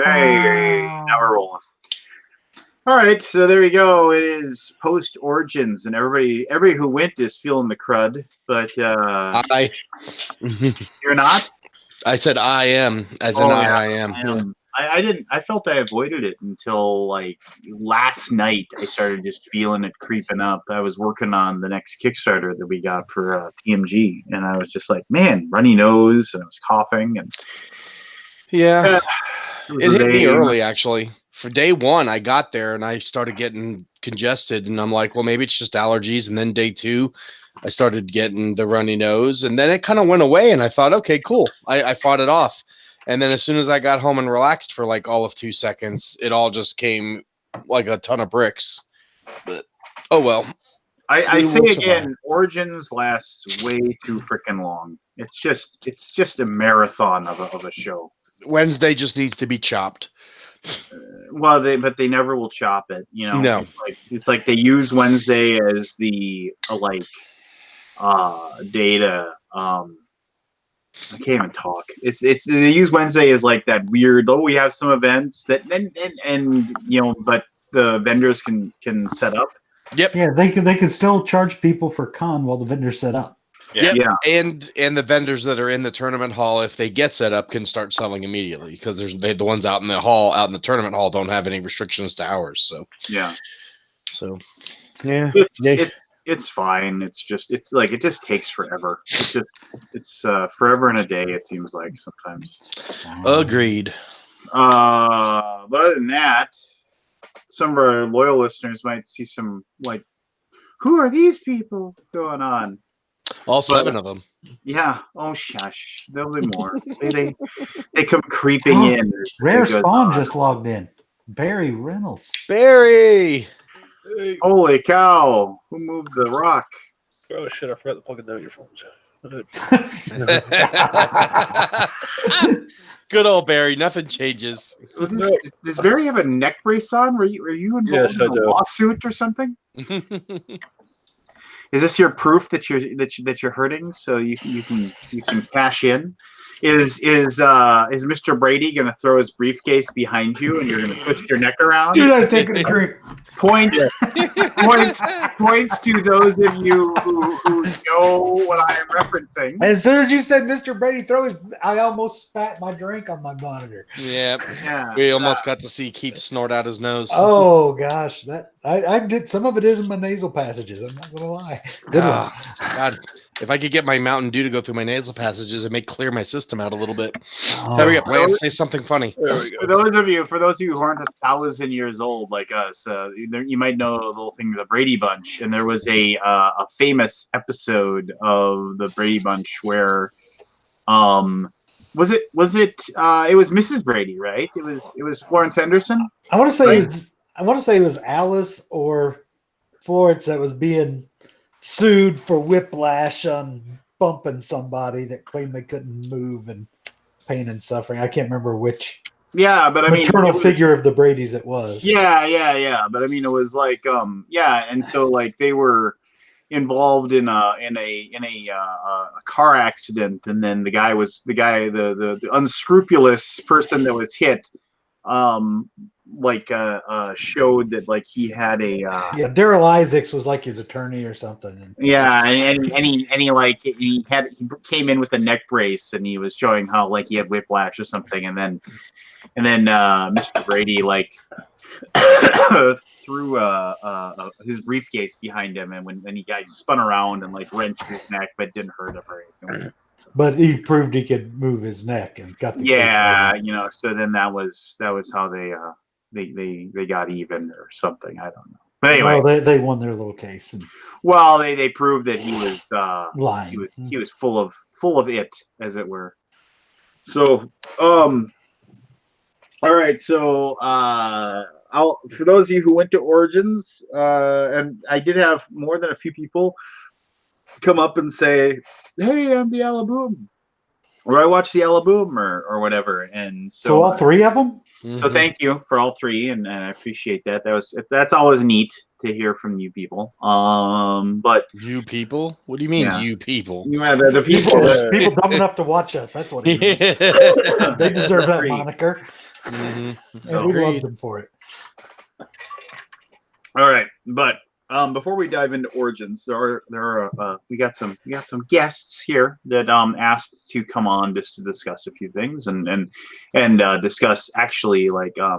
Hey, now we're rolling. All right, so there we go. It is post Origins, and everybody who went is feeling the crud, but you're not. I said I am, as in I am. I didn't. I felt I avoided it until like last night. I started just feeling it creeping up. I was working on the next Kickstarter that we got for TMG, and I was just like, man, runny nose, and I was coughing, and it hit me early actually. For day one, I got there and I started getting congested, and I'm like, well, maybe it's just allergies. And then day two, I started getting the runny nose, and then it kind of went away, and I thought, okay, cool. I fought it off. And then as soon as I got home and relaxed for like all of 2 seconds, it all just came like a ton of bricks. But oh well. I say again, Origins lasts way too freaking long. It's just a marathon of a show. Wednesday just needs to be chopped. Well, they never will chop it. You know, no. It's like they use Wednesday as the data. I can't even talk. It's they use Wednesday as like that weird. Oh, we have some events that and you know, but the vendors can set up. Yep. Yeah, they can still charge people for con while the vendors set up. Yeah. And the vendors that are in the tournament hall, if they get set up, can start selling immediately because the ones out in the hall, out in the tournament hall, don't have any restrictions to hours. So it's fine. It's like it just takes forever. It's forever and a day. It seems like sometimes. Agreed. But other than that, some of our loyal listeners might see some like, who are these people going on? All 7 of them. Yeah. Oh, shush. There'll be more. they come creeping in. Rare Spawn just logged in. Barry Reynolds. Barry. Hey. Holy cow! Who moved the rock? Oh shit! I forgot to plug in the earphones. Good old Barry. Nothing changes. Does Barry have a neck brace on? Were you involved in a lawsuit or something? Is this your proof that you're hurting, so you can cash in? Is Mr. Brady going to throw his briefcase behind you and you're going to twist your neck around? Dude, I was taking a drink. Points to those of you who know what I am referencing. As soon as you said Mr. Brady I almost spat my drink on my monitor. Yeah. We almost got to see Keith snort out his nose. Oh gosh, that I did. Some of it is in my nasal passages. I'm not gonna lie. Good one. God, if I could get my Mountain Dew to go through my nasal passages, it may clear my system out a little bit. There we go. Lance, say something funny. For those of you who aren't 1,000 years old like us, you might know a little thing, the Brady Bunch, and there was a famous episode of the Brady Bunch where, was it Mrs. Brady, right? It was Florence Henderson. I want to say it was Alice or Florence that was being sued for whiplash on bumping somebody that claimed they couldn't move and pain and suffering. I can't remember which. Yeah, but I mean, maternal figure of the Bradys it was. Yeah. But I mean, it was like, and so like they were involved in a car accident, and then the unscrupulous person that was hit, showed that like he had a Daryl Isaacs was like his attorney or something. And he came in with a neck brace and he was showing how like he had whiplash or something, and then Mr. Brady like threw his briefcase behind him, and when he got spun around and like wrenched his neck, but didn't hurt him or anything. But he proved he could move his neck and got the so then that was how they got even or something. I don't know. But anyway, well, they won their little case. And they proved that he was lying. He was full of it, as it were. So all right. So for those of you who went to Origins, and I did have more than a few people come up and say, "Hey, I'm the Alaboom," or "I watched the Alaboom," or whatever. And so all 3 of them. So thank you for all 3, and I appreciate that. That's always neat to hear from you people. But you people? What do you mean, you people? Yeah, the people people dumb enough to watch us. That's what it is. They deserve that moniker. Mm-hmm. And we loved him for it. All right, but before we dive into Origins, we got some guests here that asked to come on just to discuss a few things and discuss actually like a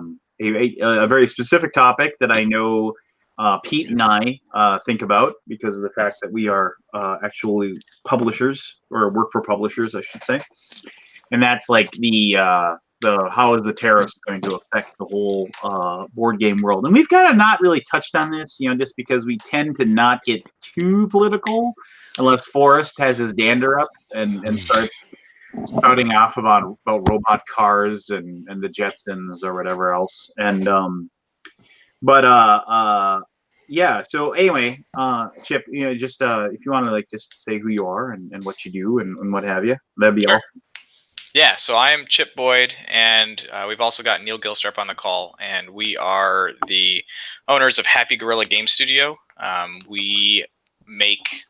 very specific topic that I know Pete and I think about because of the fact that we are actually publishers or work for publishers, I should say, and that's like the how is the tariffs going to affect the whole board game world? And we've kind of not really touched on this, just because we tend to not get too political unless Forrest has his dander up and starts spouting off about robot cars and the Jetsons or whatever else. And yeah. So anyway, Chip, just if you want to just say who you are and what you do and what have you, that'd be all. Yeah, so I am Chip Boyd, and we've also got Neil Gilstrap on the call, and we are the owners of Happy Gorilla Game Studio. We make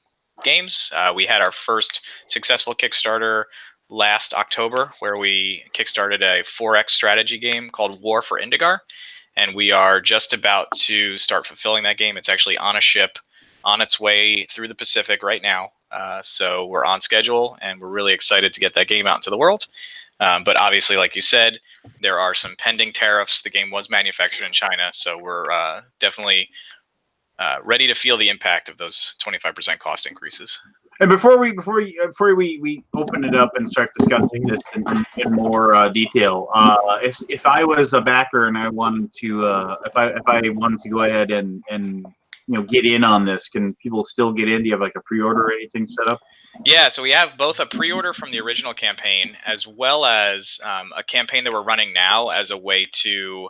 games. We had our first successful Kickstarter last October, where we kickstarted a 4X strategy game called War for Indigar, and we are just about to start fulfilling that game. It's actually on a ship on its way through the Pacific right now. So we're on schedule, and we're really excited to get that game out into the world. But obviously, like you said, there are some pending tariffs. The game was manufactured in China, so we're definitely ready to feel the impact of those 25% cost increases. And before we open it up and start discussing this in more detail, if I was a backer and I wanted to, if I wanted to go ahead and get in on this, can people still get in? Do you have like a pre-order or anything set up? Yeah, so we have both a pre-order from the original campaign as well as a campaign that we're running now as a way to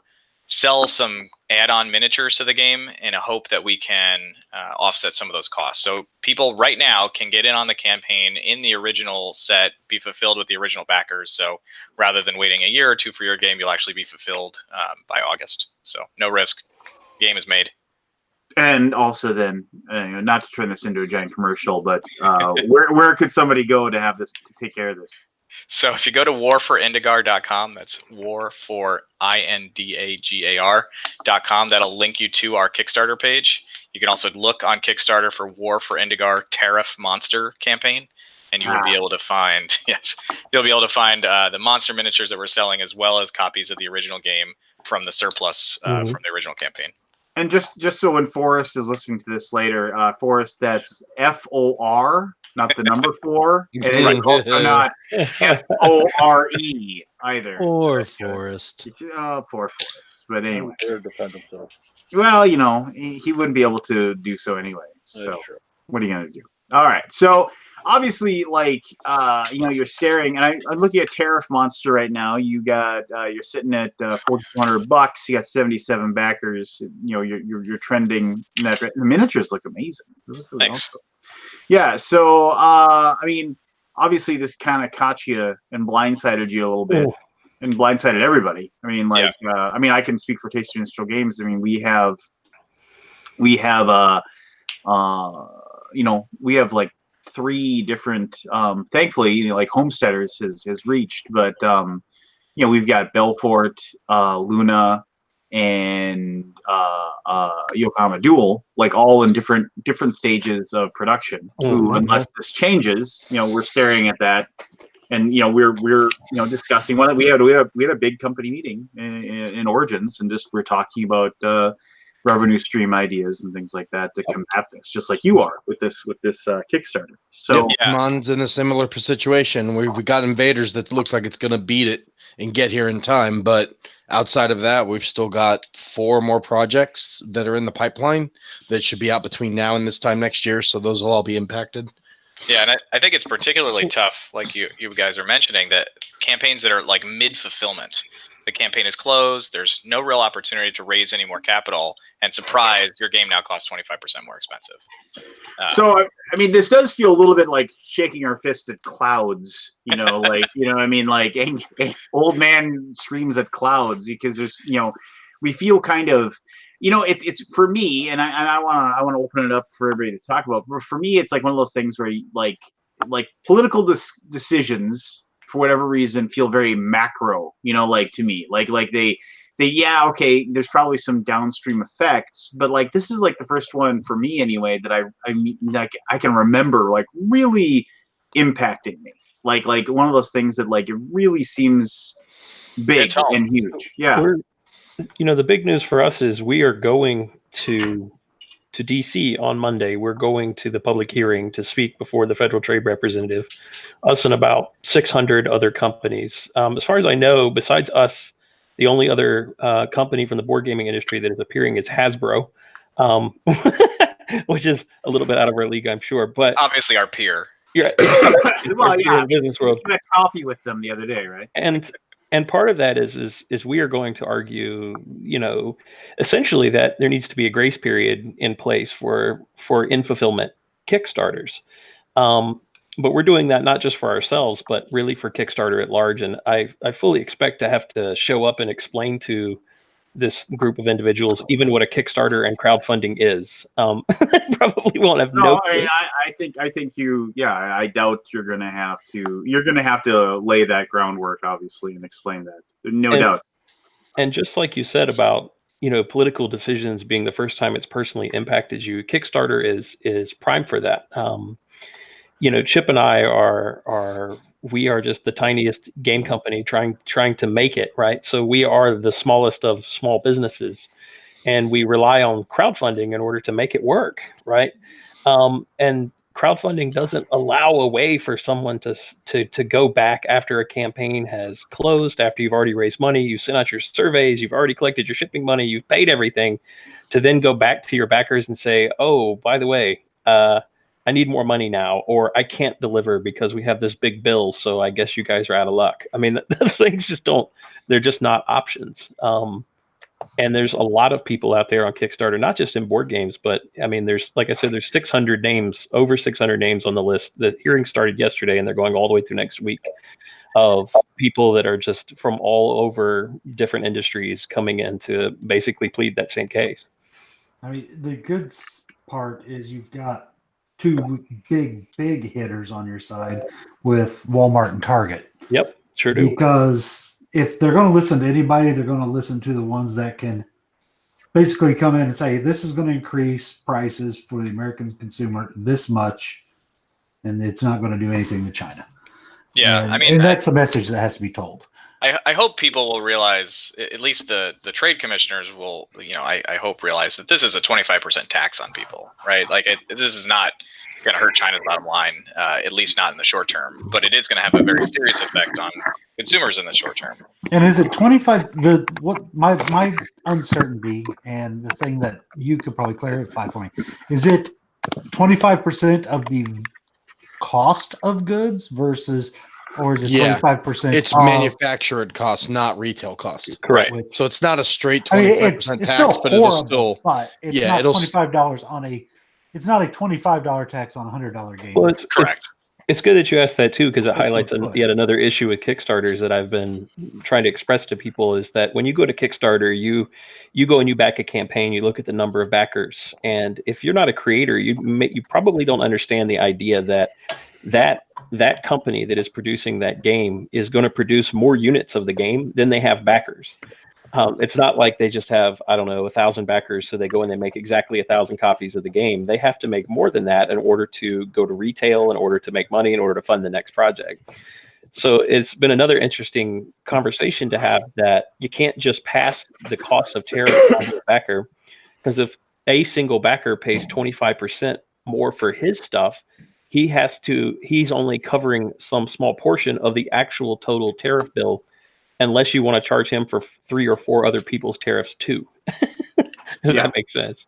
sell some add-on miniatures to the game in a hope that we can offset some of those costs. So people right now can get in on the campaign in the original set, be fulfilled with the original backers. So rather than waiting a year or two for your game, you'll actually be fulfilled by August. So no risk. The game is made. And also then, not to turn this into a giant commercial, but where could somebody go to have this, to take care of this? So if you go to warforindigar.com, that's warforindagar.com, that'll link you to our Kickstarter page. You can also look on Kickstarter for War for Indigar Tariff Monster campaign, and you will be able to find, the monster miniatures that we're selling, as well as copies of the original game from the surplus from the original campaign. And just so when Forrest is listening to this later, Forrest, that's FOR, not the number 4, and it's also not FORE either. Poor Forrest. Poor Forrest. But anyway, He'll defend himself. well, he wouldn't be able to do so anyway. So That's true. what are you gonna do? All right, so obviously, you're staring, and I'm looking at Tariff Monster right now. You got you're sitting at $4,200. You got 77 backers. You're trending. The miniatures look amazing. They look really Thanks. awesome. Yeah. So obviously this kind of caught you and blindsided you a little bit, and blindsided everybody. I can speak for Tasty Industrial Games. I mean, we have like 3 different thankfully like Homesteaders has reached, but we've got Belfort, Luna, and Yokohama Duel, like all in different stages of production. Who, unless this changes, we're staring at that, and we're discussing what we had a big company meeting in Origins, and just we're talking about revenue stream ideas and things like that to combat this, just like you are with this Kickstarter. So Mon's in a similar situation. We got Invaders that looks like it's going to beat it and get here in time, but outside of that, we've still got 4 more projects that are in the pipeline that should be out between now and this time next year, so those will all be impacted. Yeah, and I think it's particularly tough, like you guys are mentioning, that campaigns that are like mid-fulfillment. The campaign is closed. There's no real opportunity to raise any more capital. And surprise, your game now costs 25% more expensive. So, I mean, this does feel a little bit like shaking our fist at clouds, like old man screams at clouds, because there's, we feel kind of, it's for me, and I want to open it up for everybody to talk about. For me, it's like one of those things where like political decisions for whatever reason, feel very macro, like to me, like yeah, okay, there's probably some downstream effects, but like this is like the first one for me anyway that I mean, like I can remember like really impacting me, like one of those things that like it really seems big and huge. Yeah. The big news for us is we are going to DC on Monday. We're going to the public hearing to speak before the Federal Trade Representative, us and about 600 other companies. As far as I know, besides us, the only other company from the board gaming industry that is appearing is Hasbro, which is a little bit out of our league, I'm sure. But obviously our peer. Yeah, well, yeah. In the business world. We had coffee with them the other day, right? And part of that is we are going to argue, essentially that there needs to be a grace period in place for in fulfillment Kickstarters. But we're doing that not just for ourselves, but really for Kickstarter at large. And I fully expect to have to show up and explain to this group of individuals even what a Kickstarter and crowdfunding is. Probably won't have no. I think you. Yeah, I doubt you're gonna have to lay that groundwork, obviously, and explain that. No doubt. And just like you said about political decisions being the first time it's personally impacted you, Kickstarter is prime for that. Chip and I we are just the tiniest game company trying to make it, right? So we are the smallest of small businesses, and we rely on crowdfunding in order to make it work, right? And crowdfunding doesn't allow a way for someone to go back after a campaign has closed, after you've already raised money, you've sent out your surveys, you've already collected your shipping money, you've paid everything, to then go back to your backers and say, oh, by the way, I need more money now, or I can't deliver because we have this big bill, so I guess you guys are out of luck. I mean, those things they're just not options. And there's a lot of people out there on Kickstarter, not just in board games, but I mean, like I said, there's 600 names, over 600 names on the list. The hearing started yesterday and they're going all the way through next week, of people that are just from all over different industries coming in to basically plead that same case. I mean, the good part is you've got two big hitters on your side with Walmart and Target. Yep, sure do. Because if they're going to listen to anybody, they're going to listen to the ones that can basically come in and say, this is going to increase prices for the American consumer this much, and it's not going to do anything to China. Yeah, and that's the message that has to be told. I hope people will realize, at least the trade commissioners will, I hope realize that this is a 25% tax on people, right? Like this is not going to hurt China's bottom line, at least not in the short term, but it is going to have a very serious effect on consumers in the short term. And is it 25? My uncertainty, and the thing that you could probably clarify for me, is it 25% of the cost of goods versus, or is it 25%? It's manufactured cost, not retail cost. Correct. So it's not a straight 25% tax, still but horrible, it is still. But it's not $25 on a. It's not a $25 tax on a $100 game. Well, it's correct. It's good that you asked that too, because it highlights yet another issue with Kickstarters that I've been trying to express to people, is that when you go to Kickstarter, you go and you back a campaign, you look at the number of backers, and if you're not a creator, you probably don't understand the idea that company that is producing that game is going to produce more units of the game than they have backers. It's not like they just have, 1,000 backers, so they go and they make exactly 1,000 copies of the game. They have to make more than that in order to go to retail, in order to make money, in order to fund the next project. So it's been another interesting conversation to have, that you can't just pass the cost of tariffs on the backer, because if a single backer pays 25% more for his stuff, he's only covering some small portion of the actual total tariff bill, unless you want to charge him for 3 or 4 other people's tariffs too. That makes sense.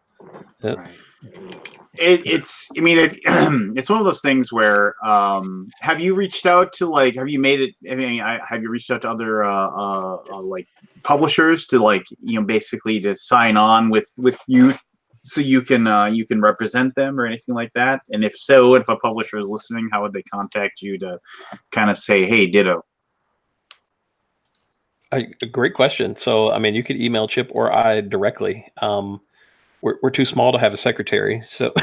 Right. It's one of those things where have you reached out to have you reached out to other publishers to basically to sign on with you, so you can represent them or anything like that? And if so, if a publisher is listening, how would they contact you to kind of say, hey, ditto? A great question. So, you could email Chip or I directly. We're too small to have a secretary, so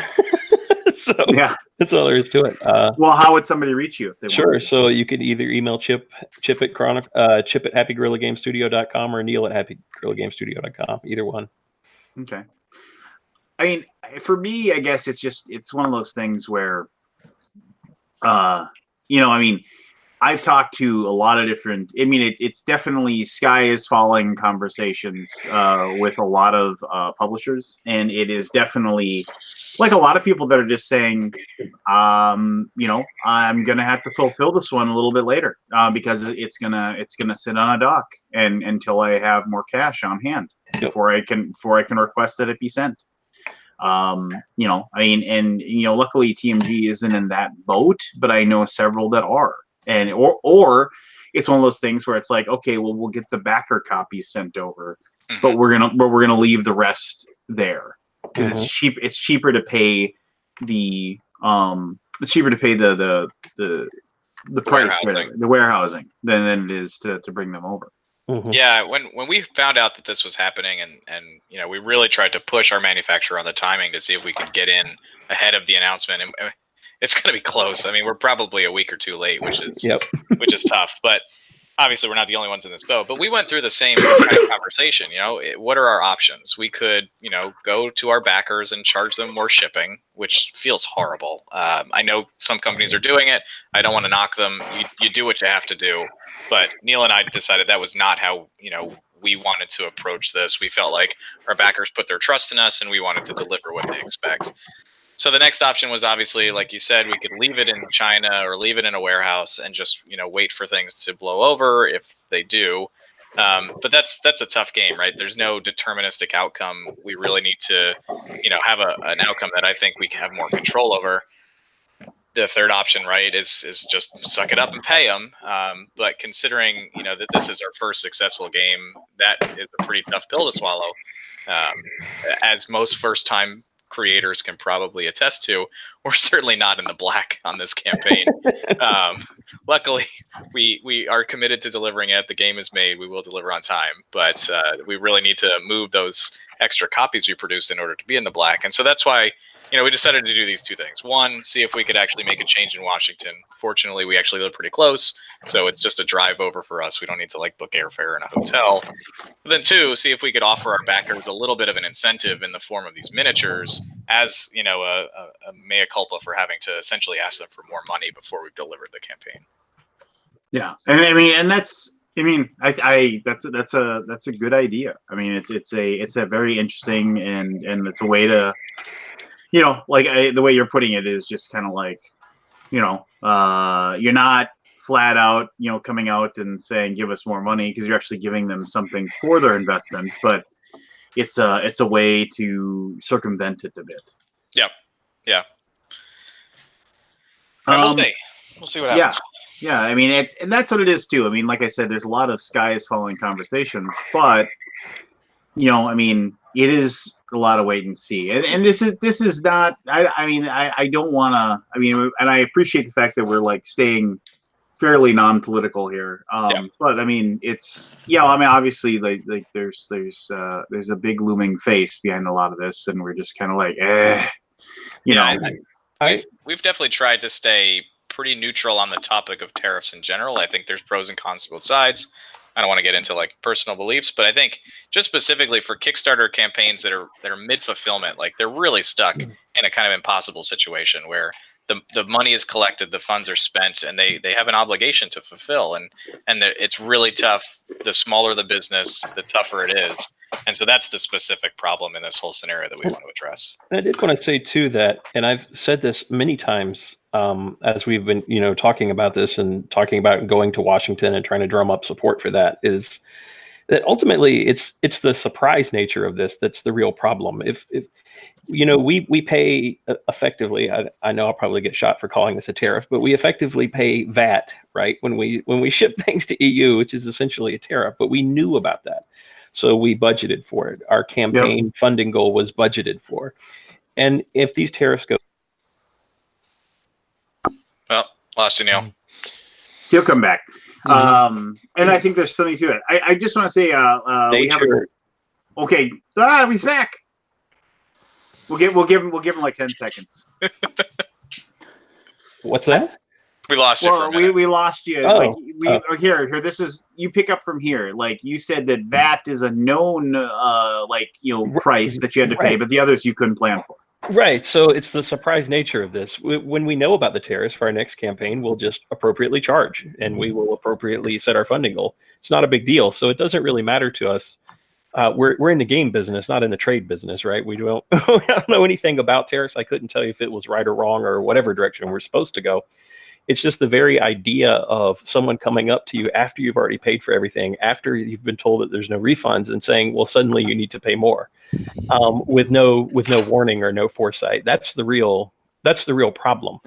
So Yeah. that's all there is to it. Well, how would somebody reach you if they Sure. want? So you could either email Chip at Chip at happygorillagamestudio.com or Neil at happygorillagamestudio.com. Either one. Okay. I mean, for me, I guess it's one of those things where, I mean, I've talked to a lot of different. I mean, it's definitely sky is falling conversations with a lot of publishers, and it is definitely like a lot of people that are just saying, I'm gonna have to fulfill this one a little bit later because it's gonna sit on a dock and until I have more cash on hand before I can request that it be sent. I mean, and luckily TMG isn't in that boat, but I know several that are. And or it's one of those things where it's like, okay, well, we'll get the backer copies sent over, but we're gonna leave the rest there because it's cheap. It's cheaper to pay the price, the warehousing than it is to bring them over. Yeah, when we found out that this was happening, and we really tried to push our manufacturer on the timing to see if we could get in ahead of the announcement, and it's going to be close. I mean, we're probably a week or two late, which is which is tough. But obviously, we're not the only ones in this boat. But we went through the same kind of conversation. What are our options? We could, go to our backers and charge them more shipping, which feels horrible. I know some companies are doing it. I don't want to knock them. You do what you have to do. But Neil and I decided that was not how we wanted to approach this. We felt like our backers put their trust in us, and we wanted to deliver what they expect. So the next option was obviously, like you said, we could leave it in China or leave it in a warehouse and just wait for things to blow over if they do. But that's a tough game, right? There's no deterministic outcome. We really need to have an outcome that I think we can have more control over. The third option, right, is just suck it up and pay them. But considering that this is our first successful game, that is a pretty tough pill to swallow. As most first-time creators can probably attest to, we're certainly not in the black on this campaign. Luckily, we are committed to delivering it. The game is made. We will deliver on time, but we really need to move those extra copies we produce in order to be in the black. And so that's why we decided to do these two things. One, see if we could actually make a change in Washington. Fortunately, we actually live pretty close, so it's just a drive over for us. We don't need to book airfare in a hotel. But then two, see if we could offer our backers a little bit of an incentive in the form of these miniatures as, a mea culpa for having to essentially ask them for more money before we've delivered the campaign. Yeah. And I mean, that's a good idea. I mean, it's a very interesting and it's a way to, the way you're putting it is just kind of like, you're not flat out, coming out and saying, give us more money, because you're actually giving them something for their investment, but it's a way to circumvent it a bit. Yep. Yeah. We'll see what happens. Yeah. I mean, and that's what it is too. I mean, like I said, there's a lot of sky is falling conversations, but I mean, it is a lot of wait and see. And this is not, I don't want to, and I appreciate the fact that we're staying fairly non-political here. But I mean, obviously there's a big looming face behind a lot of this, and we're just kind of we've definitely tried to stay pretty neutral on the topic of tariffs in general. I think there's pros and cons to both sides. I don't want to get into personal beliefs, but I think just specifically for Kickstarter campaigns that are mid-fulfillment, they're really stuck in a kind of impossible situation where the money is collected, the funds are spent, and they have an obligation to fulfill, and it's really tough. The smaller the business, the tougher it is, and so that's the specific problem in this whole scenario that we want to address. I did want to say too that, and I've said this many times as we've been talking about this and talking about going to Washington and trying to drum up support for that, is that ultimately it's the surprise nature of this that's the real problem. If we pay effectively, I know I'll probably get shot for calling this a tariff, but we effectively pay VAT, right? When we ship things to EU, which is essentially a tariff, but we knew about that. So we budgeted for it. Our campaign funding goal was budgeted for. And if these tariffs go... Well, lost you, Neil. He'll come back. And I think there's something to it. I just want to say we have okay. He's back. We'll give him like 10 seconds. What's that? We lost you for a minute. We lost you. Oh, Like here. This is, you pick up from here. Like you said that VAT is a known price that you had to pay, Right. but the others you couldn't plan for. Right. So it's the surprise nature of this. When we know about the tariffs for our next campaign, we'll just appropriately charge, and we will appropriately set our funding goal. It's not a big deal. So it doesn't really matter to us. We're in the game business, not in the trade business, right? We don't know anything about tariffs. I couldn't tell you if it was right or wrong or whatever direction we're supposed to go. It's just the very idea of someone coming up to you after you've already paid for everything, after you've been told that there's no refunds, and saying, well, suddenly you need to pay more, with no warning or no foresight. That's the real problem,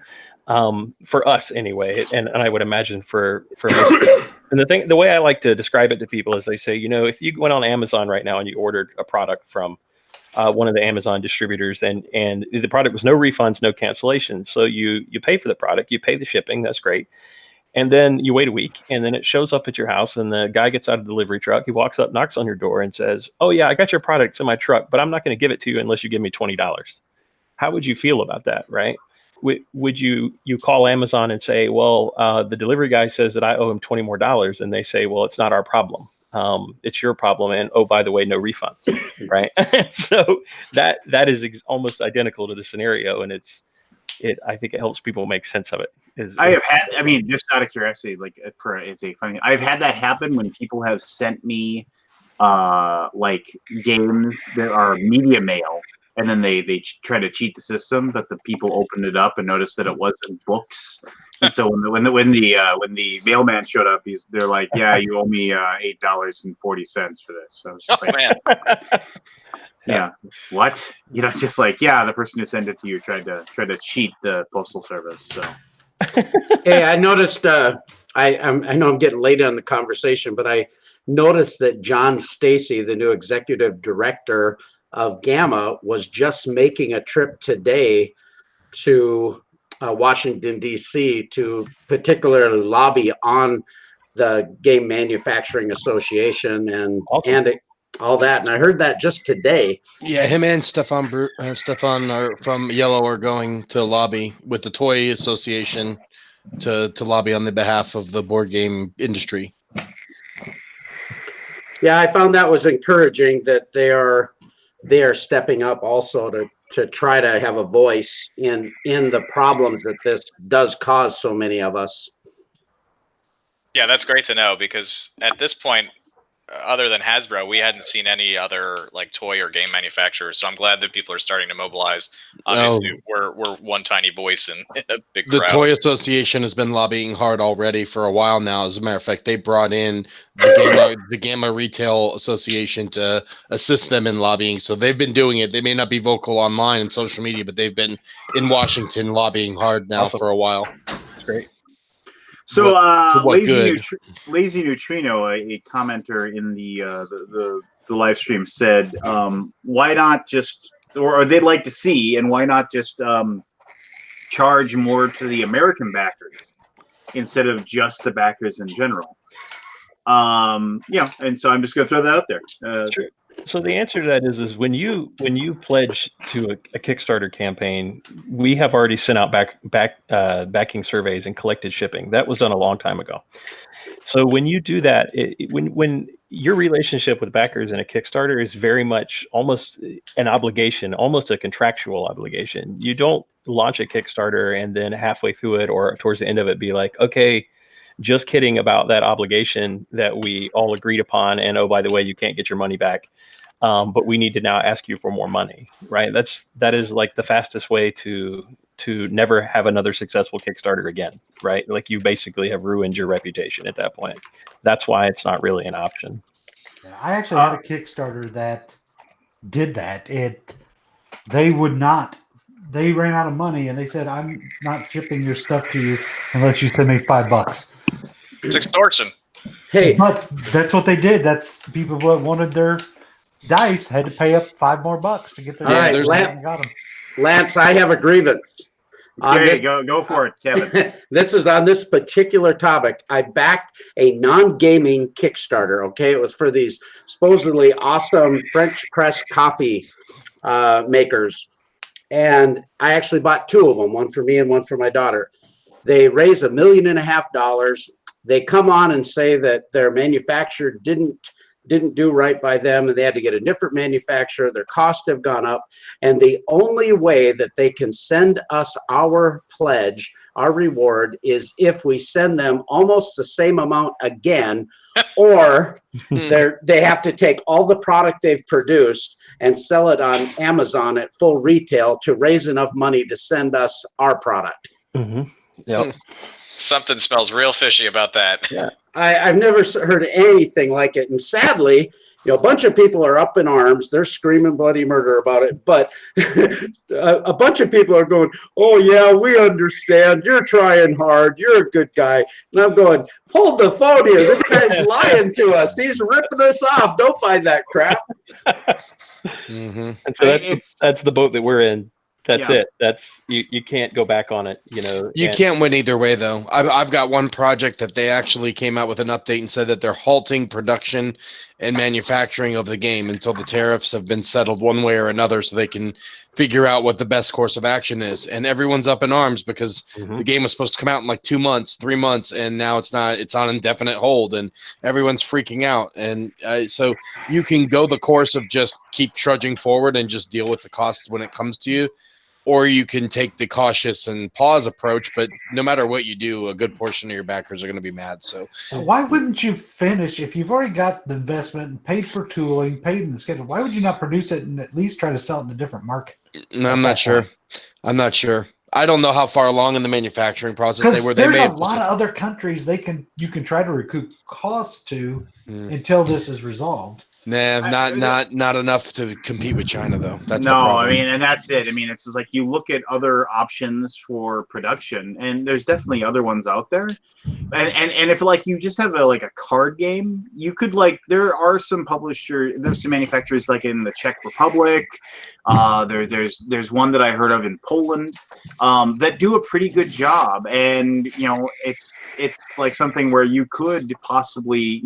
for us anyway, and I would imagine for most. And the way I like to describe it to people is, they say, if you went on Amazon right now and you ordered a product from one of the Amazon distributors, and the product was no refunds, no cancellations. So you pay for the product, you pay the shipping, that's great. And then you wait a week, and then it shows up at your house, and the guy gets out of the delivery truck, he walks up, knocks on your door and says, oh yeah, I got your product, it's in my truck, but I'm not going to give it to you unless you give me $20. How would you feel about that, right? Would you call Amazon and say, well, the delivery guy says that I owe him $20 more, and they say, well, it's not our problem. It's your problem, and oh, by the way, no refunds, right? So that is almost identical to the scenario, and I think it helps people make sense of it. Just out of curiosity, I've had that happen when people have sent me games that are media mail, and then they try to cheat the system, but the people opened it up and noticed that it wasn't books. And so when the mailman showed up, they're like, yeah, you owe me $8.40 for this. So it's just yeah, what? It's just like, yeah, the person who sent it to you tried to cheat the postal service. So hey, I noticed. I know I'm getting late on the conversation, but I noticed that John Stacy, the new executive director of Gamma, was just making a trip today to Washington, D.C. to particularly lobby on the Game Manufacturing Association and all that. And I heard that just today. Yeah, him and Stefan are from Yellow are going to lobby with the Toy Association to lobby on the behalf of the board game industry. Yeah, I found that was encouraging that they are stepping up also to try to have a voice in the problems that this does cause so many of us. Yeah, that's great to know, because at this point, other than Hasbro, we hadn't seen any other toy or game manufacturers. So I'm glad that people are starting to mobilize. Obviously, we're one tiny voice in a big crowd. The Toy Association has been lobbying hard already for a while now. As a matter of fact, they brought in the Gamma Retail Association to assist them in lobbying. So they've been doing it. They may not be vocal online and social media, but they've been in Washington lobbying hard now for a while. That's great. So, Lazy Neutrino, a commenter in the live stream, said, "Why not just, or they'd like to see, and why not just charge more to the American backers instead of just the backers in general?" And so I'm just going to throw that out there. Sure. So the answer to that is when you pledge to a Kickstarter campaign, we have already sent out backing surveys and collected shipping. That was done a long time ago. So when you do that, when your relationship with backers in a Kickstarter is very much almost an obligation, almost a contractual obligation. You don't launch a Kickstarter and then halfway through it or towards the end of it be like, okay, just kidding about that obligation that we all agreed upon, and oh, by the way, you can't get your money back. But we need to now ask you for more money, right? That is like the fastest way to never have another successful Kickstarter again, right? Like you basically have ruined your reputation at that point. That's why it's not really an option. Yeah, I actually had a Kickstarter that did that. They ran out of money and they said, I'm not shipping your stuff to you unless you send me $5. It's extortion. Hey, but that's what they did. That's people who wanted their dice had to pay up $5 more to get their dice. Got them. Lance, I have a grievance. Okay, go for it, Kevin. This is on this particular topic. I backed a non-gaming Kickstarter. Okay, it was for these supposedly awesome French press coffee makers, And I actually bought two of them, one for me and one for my daughter. They raise $1.5 million. They come on and say that their manufacturer didn't do right by them and they had to get a different manufacturer. Their costs have gone up. And the only way that they can send us our pledge, our reward, is if we send them almost the same amount again, or they have to take all the product they've produced and sell it on Amazon at full retail to raise enough money to send us our product. Yep. Something smells real fishy about that. Yeah, I've never heard anything like it. And sadly, a bunch of people are up in arms. They're screaming bloody murder about it. But a bunch of people are going, oh, yeah, we understand. You're trying hard. You're a good guy. And I'm going, hold the phone here. This guy's lying to us. He's ripping us off. Don't buy that crap. And so that's the boat that we're in. That's it. That's you can't go back on it. You can't win either way, though. I've got one project that they actually came out with an update and said that they're halting production and manufacturing of the game until the tariffs have been settled one way or another, so they can figure out what the best course of action is. And everyone's up in arms because the game was supposed to come out in like 2 months, 3 months, and now it's not. It's on indefinite hold, and everyone's freaking out. And so you can go the course of just keep trudging forward and just deal with the costs when it comes to you. Or you can take the cautious and pause approach, but no matter what you do, a good portion of your backers are going to be mad. So why wouldn't you finish if you've already got the investment and paid for tooling, paid in the schedule? Why would you not produce it and at least try to sell it in a different market? No, I'm not sure. I don't know how far along in the manufacturing process they were. There's a lot of other countries you can try to recoup costs to until this is resolved. Nah, not enough to compete with China, though. That's no, I mean, and that's it. I mean, it's just like you look at other options for production, and there's definitely other ones out there. And if like you just have a card game, you could there are some there's some manufacturers like in the Czech Republic. There's one that I heard of in Poland that do a pretty good job, and it's like something where you could possibly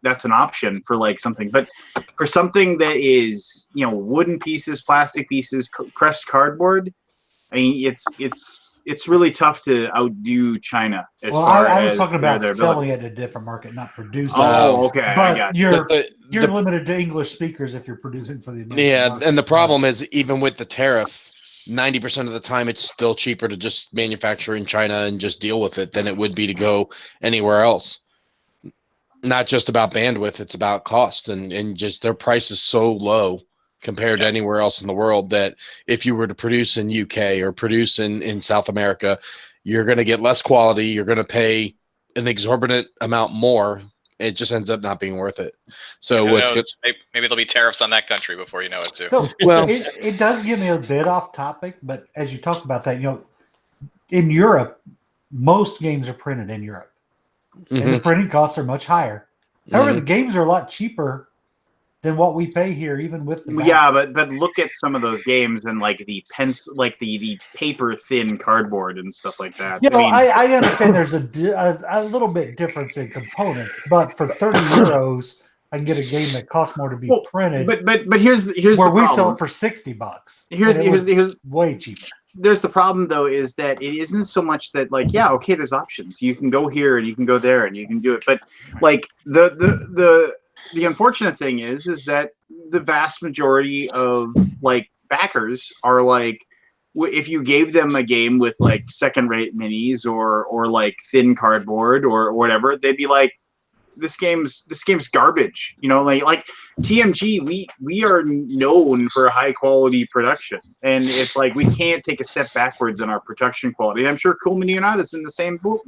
that's an option for something, but for something that is wooden pieces, plastic pieces, crushed cardboard, I mean it's really tough to outdo China. I was talking about selling it in a different market, not producing. Oh, okay. But you're limited to English speakers if you're producing for the American market. And the problem is even with the tariff, 90% of the time it's still cheaper to just manufacture in China and just deal with it than it would be to go anywhere else. Not just about bandwidth, it's about cost, and just their price is so low compared to anywhere else in the world that if you were to produce in UK or produce in South America, you're going to get less quality. You're going to pay an exorbitant amount more. It just ends up not being worth it. So maybe there'll be tariffs on that country before you know it too. So it does get me a bit off topic, but as you talk about that, in Europe, most games are printed in Europe. And the printing costs are much higher. However, the games are a lot cheaper than what we pay here, even with the but look at some of those games and the the paper thin cardboard and stuff like that. I understand there's a little bit difference in components, but for 30 euros, I can get a game that costs more to be printed. But here's where we sell it for $60. Here's way cheaper. There's the problem though, is that it isn't so much that there's options. You can go here and you can go there and you can do it. But the unfortunate thing is that the vast majority of backers are if you gave them a game with second-rate minis or thin cardboard or whatever, they'd be like, this game's garbage. TMG, we are known for high quality production, and it's we can't take a step backwards in our production quality. I'm sure Cool Mini is in the same boat.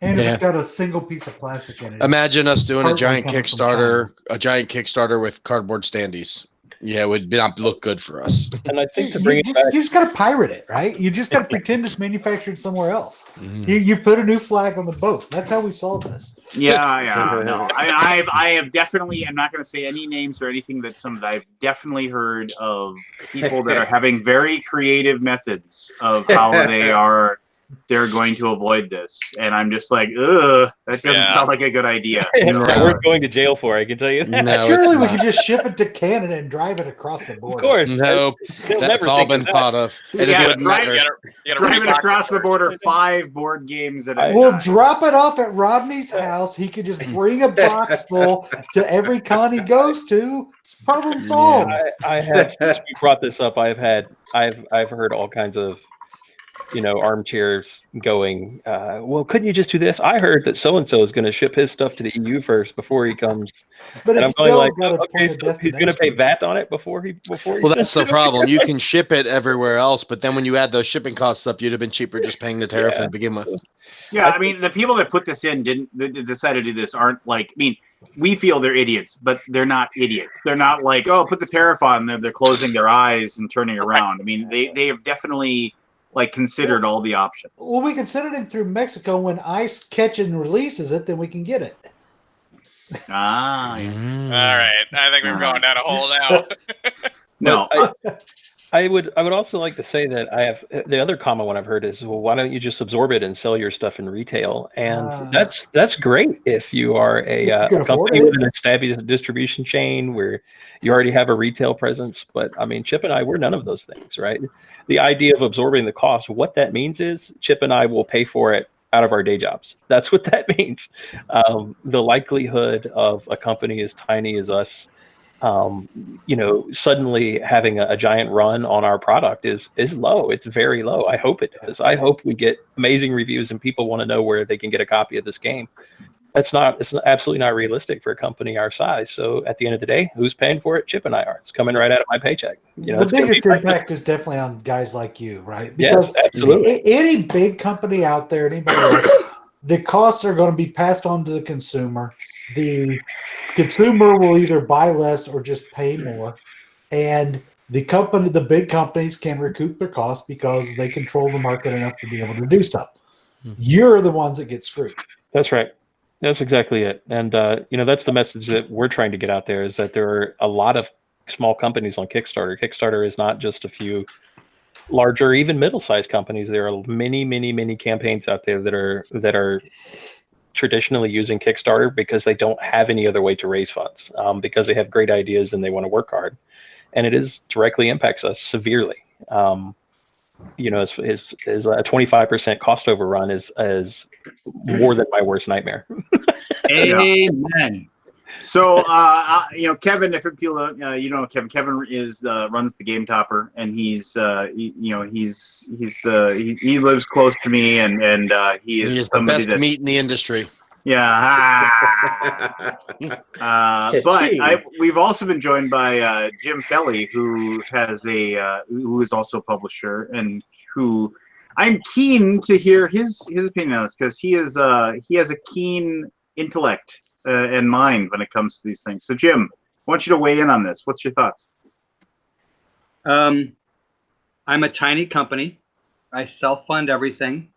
And it's got a single piece of plastic in it. Imagine us doing a giant Kickstarter with cardboard standees. Yeah, it would not look good for us. And I think to bring it back, you just got to pirate it, right? You just got to pretend it's manufactured somewhere else. You put a new flag on the boat. That's how we solve this. Yeah. No, I have definitely. I'm not going to say any names or anything that I've definitely heard of people that are having very creative methods of how they are they're going to avoid this, and I'm just like, ugh, that doesn't sound like a good idea. It's not worth going to jail for, I can tell you that. No, Surely it's we not. could just ship it to Canada and drive it across the border. Of course. Nope. They'll That's never all think been of that. thought of. And Yeah, it wouldn't right. matter. You gotta Driving rebox across it the border, first. 5 board games at a We'll time. drop it off at Rodney's house. He could just bring a box full to every con he goes to. It's problem solved. I have, since we brought this up, I've heard all kinds of, armchairs going, well, couldn't you just do this? I heard that so-and-so is going to ship his stuff to the EU first before he comes. But And it's I'm going still like, got okay, so he's going to pay VAT on it before he Well, that's the problem. You can ship it everywhere else, but then when you add those shipping costs up, you'd have been cheaper just paying the tariff to begin with. Yeah, I mean, the people that put this in decided to do this aren't like, I mean, we feel they're idiots, but they're not idiots. They're not like, oh, put the tariff on. They're closing their eyes and turning around. I mean, they have definitely considered all the options. Well, we can send it in through Mexico. When ICE catches and releases it, then we can get it. Ah, yeah. All right, I think we're going down a hole now. No. I would also like to say that I have the other common one I've heard is, well, why don't you just absorb it and sell your stuff in retail? And that's great if you are a company with an established distribution chain where you already have a retail presence. But I mean, Chip and I, we're none of those things, right? The idea of absorbing the cost, what that means is Chip and I will pay for it out of our day jobs. That's what that means. The likelihood of a company as tiny as us suddenly having a giant run on our product is low. It's very low. I hope it is. I hope we get amazing reviews and people want to know where they can get a copy of this game. It's absolutely not realistic for a company our size. So at the end of the day, who's paying for it? Chip and I are. It's coming right out of my paycheck. The biggest impact is definitely on guys like you, right? Because yes, absolutely. Any big company out there, anybody else, the costs are going to be passed on to the consumer. The consumer will either buy less or just pay more, and the big companies can recoup their costs because they control the market enough to be able to do so. You're the ones that get screwed. That's right. That's exactly it. And that's the message that we're trying to get out there, is that there are a lot of small companies on Kickstarter. Kickstarter is not just a few larger, even middle-sized companies. There are many, many, many campaigns out there that are traditionally using Kickstarter because they don't have any other way to raise funds, because they have great ideas and they want to work hard, and it directly impacts us severely. As a 25% cost overrun is more than my worst nightmare. Amen. So, Kevin, if people, Kevin is runs the Game Topper, and he lives close to me, and he is the best meat in the industry. Yeah. We've also been joined by Jim Kelly, who is also a publisher, and who I'm keen to hear his opinion on this, because he has a keen intellect and mind when it comes to these things. So, Jim, I want you to weigh in on this. What's your thoughts? I'm a tiny company. I self-fund everything,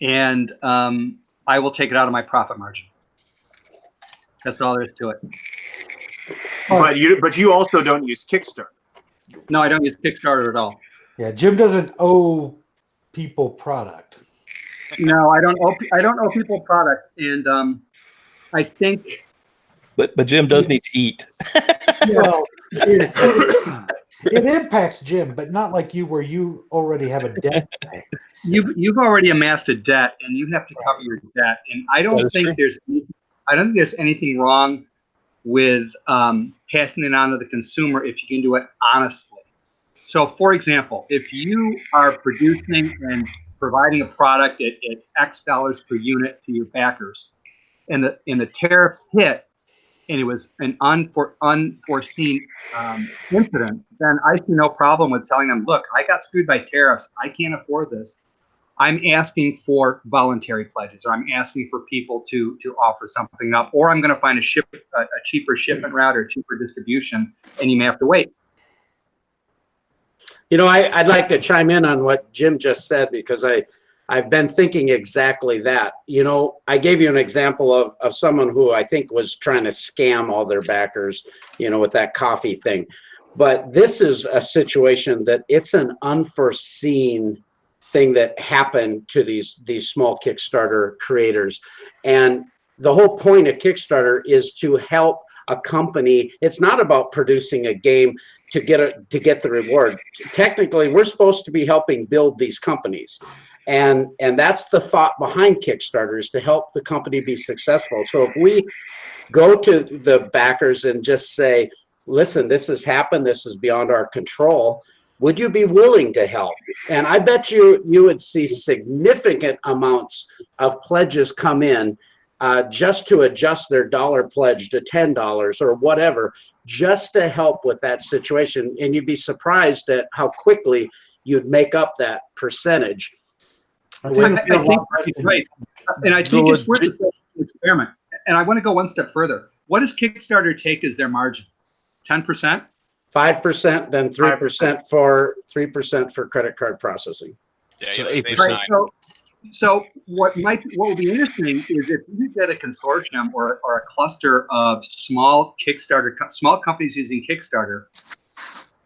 and I will take it out of my profit margin. That's all there is to it. But you also don't use Kickstarter. No, I don't use Kickstarter at all. Yeah, Jim doesn't owe people product. No, I don't owe people product, and I think. But Jim does need to eat. Well, it impacts Jim, but not like you, where you already have a debt to pay. You've already amassed a debt, and you have to cover your debt. And I don't think there's anything wrong with passing it on to the consumer if you can do it honestly. So, for example, if you are producing and providing a product at X dollars per unit to your backers, and the tariff hit, and it was an unforeseen incident, then I see no problem with telling them, look, I got screwed by tariffs. I can't afford this. I'm asking for voluntary pledges, or I'm asking for people to offer something up, or I'm going to find a cheaper shipment route or cheaper distribution, and you may have to wait. I'd like to chime in on what Jim just said, because I've been thinking exactly that. I gave you an example of someone who I think was trying to scam all their backers, with that coffee thing. But this is a situation that it's an unforeseen thing that happened to these small Kickstarter creators. And the whole point of Kickstarter is to help a company. It's not about producing a game to get the reward. Technically, we're supposed to be helping build these companies. And that's the thought behind Kickstarter, is to help the company be successful. So if we go to the backers and just say, listen, this has happened, this is beyond our control, would you be willing to help? And I bet you would see significant amounts of pledges come in just to adjust their dollar pledge to $10 or whatever, just to help with that situation. And you'd be surprised at how quickly you'd make up that percentage. I think that's right. And I think it's worth an experiment. And I want to go one step further. What does Kickstarter take as their margin? 10%? 5%, then 3% for 3% for credit card processing. Yeah, So you 8%. save 9. So what will be interesting is if you get a consortium or a cluster of small companies using Kickstarter,